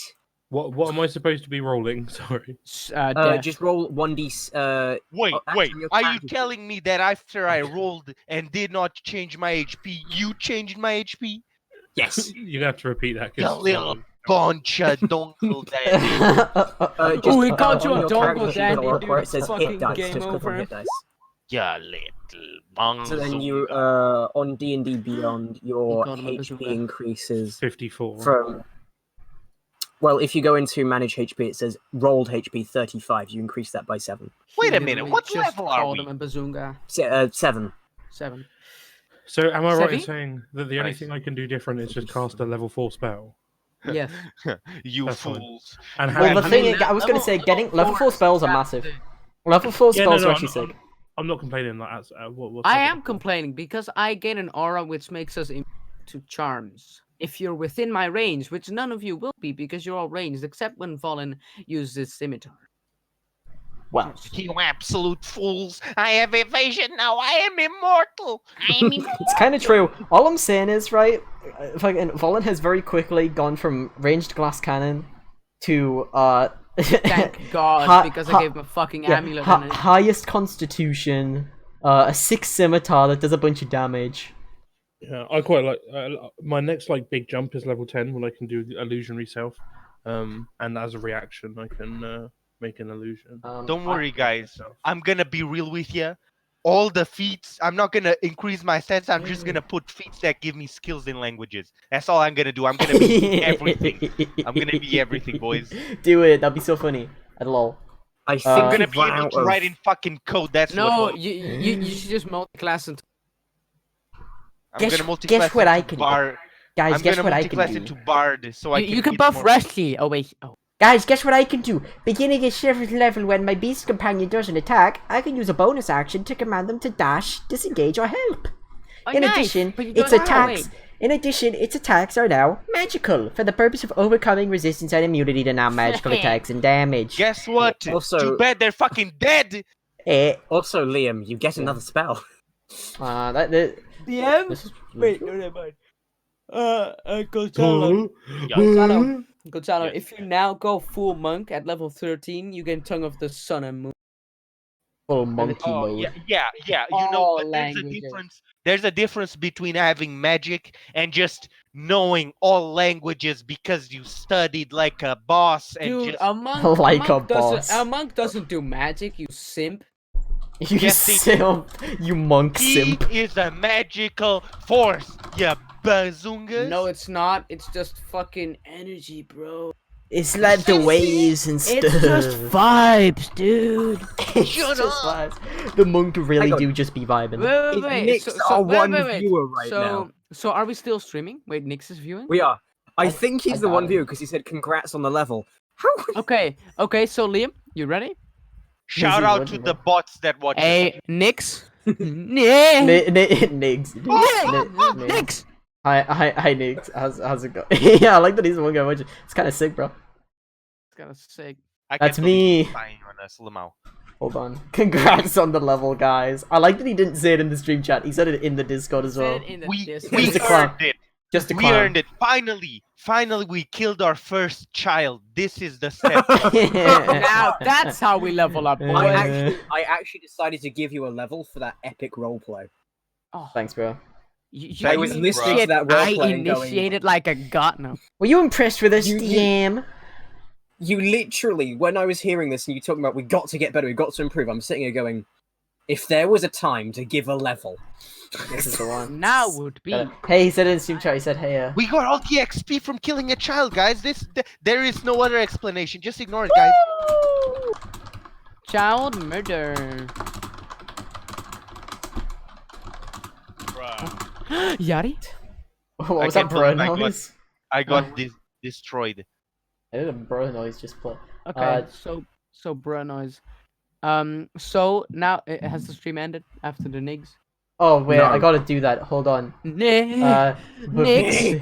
What am I supposed to be rolling? Sorry. Death. Just roll 1d. Wait, Oh, wait. actually, your Are you character- telling me that after I rolled and did not change my HP, you changed my HP? Yes. You're gonna have to repeat that. You 'cause, little bunch of donkle daddy. Just, we called you on a your dongle character sheet daddy, or dude. where it says Fucking hit dice. game Just click on over. hit dice. You little bungs. So then you on D&D Beyond, your called him a HP bazooka. increases 54. from. Well, if you go into manage HP, it says rolled HP 35. You increase that by 7. Wait a He minute, literally what just level are called we? him a bazunga. 7. 7. So am I right in Sevi? saying that the only Nice. thing I can do different is just cast a level 4 spell? Yes. You That's fine. fools. And Well, the how thing many- is, I was gonna say getting level 4 spells are massive. Level 4 Yeah, spells no, are no, actually sick. I'm not complaining. Like, that's, what's I the- am complaining because I gain an aura which makes us immune to charms. If you're within my range, which none of you will be because you're all ranged, except when Fallen uses his scimitar. Well, You absolute fools. I have evasion now. I am immortal. it's kind of true. All I'm saying is, right, fucking Volin has very quickly gone from ranged glass cannon to Thank God, Ha- because ha- I gave him a fucking yeah, amulet. and it- highest constitution, a 6 scimitar that does a bunch of damage. Yeah, I quite like my next like big jump is level 10 when I can do the illusionary self, and as a reaction I can make an illusion. Don't worry, guys. I'm gonna be real with you. All the feats, I'm not gonna increase my stats. I'm just gonna put feats that give me skills in languages. That's all I'm gonna do. I'm gonna be everything. I'm gonna be everything, boys. Do it. That'd be so funny. At lol. I think I'm I'm gonna you've be run able out to of. write in fucking code. That's No, what. you should just multi-class into. I'm Guess- gonna multiclass guess what into I can do? Bard. Guys, I'm guess gonna what I multiclass can into do? Bard, so I You can get buff more- Rusty. Oh wait. Oh. Guys, guess what I can do? Beginning at 7th level when my beast companion does an attack, I can use a bonus action to command them to dash, disengage, or help. Oh, In nice, addition, but you its don't- oh, attacks. wait. In addition, its attacks are now magical for the purpose of overcoming resistance and immunity to non-magical attacks and damage. Guess what? Also- Too bad they're fucking dead. Also, Liam, you get another spell. That DM? this is Wait, no, never mind. Gonzalo. Gonzalo, if you now go full monk at level 13, you get Tongue of the Sun and Moon. full monkey Oh mode. yeah. You know, All but there's a languages. difference. There's a difference between having magic and just knowing all languages because you studied like a boss and Dude, just a monk, Like a doesn't, boss. a monk doesn't do magic, you simp. You Yes, he- simp. You monk he simp. is a magical force, ya bazungas. No, it's not. It's just fucking energy, bro. It's like the waves and stuff. It's just vibes, dude. It's Shut just up. vibes. The monk really on. do just be vibing. Wait, If wait, wait. Nick's our one viewer right now. So are we still streaming? Wait, Nix is viewing? We are. I I- think I he's the doubt one it. viewer because he said congrats on the level. How? Okay, so Liam, you ready? Shout Busy out wooden, to bro. the bots that watch. Hey, Nix. Yeah. Nigs. Nigs. Next. Hi, Nigs. How's it going? Yeah, I like that he's the one guy watching. It's kind of sick, bro. It's kind of sick. I That's can't believe me. he's spying on us, Lamau. Hold on. Congrats on the level, guys. I like that he didn't say it in the stream chat. He said it in the Discord as well. Said in the We Discord. Just a clown. earned it. Just a We clown. earned it. Finally, we killed our first child. This is the step. Now that's how we level up, I boys. I actually decided to give you a level for that epic roleplay. Oh, Thanks, bro. you, I you was mean listening to shit, that I roleplay and going- initiated like a god now. Were you impressed with us, You- DM? You literally, when I was hearing this and you talking about we got to get better, we got to improve, I'm sitting here going, if there was a time to give a level, This is the one. Now would be. Hey, he said it in stream chat. He said, hey, We got all the XP from killing a child, guys. There is no other explanation. Just ignore it, guys. Child murder. Yari? what was I that can't bro believe I got- noise? I got destroyed. I did a bro noise just play. Okay, so bruh noise. So now has the stream ended after the Nigs? Oh, wait, I No. gotta do that. Hold on. Nah. But Nick.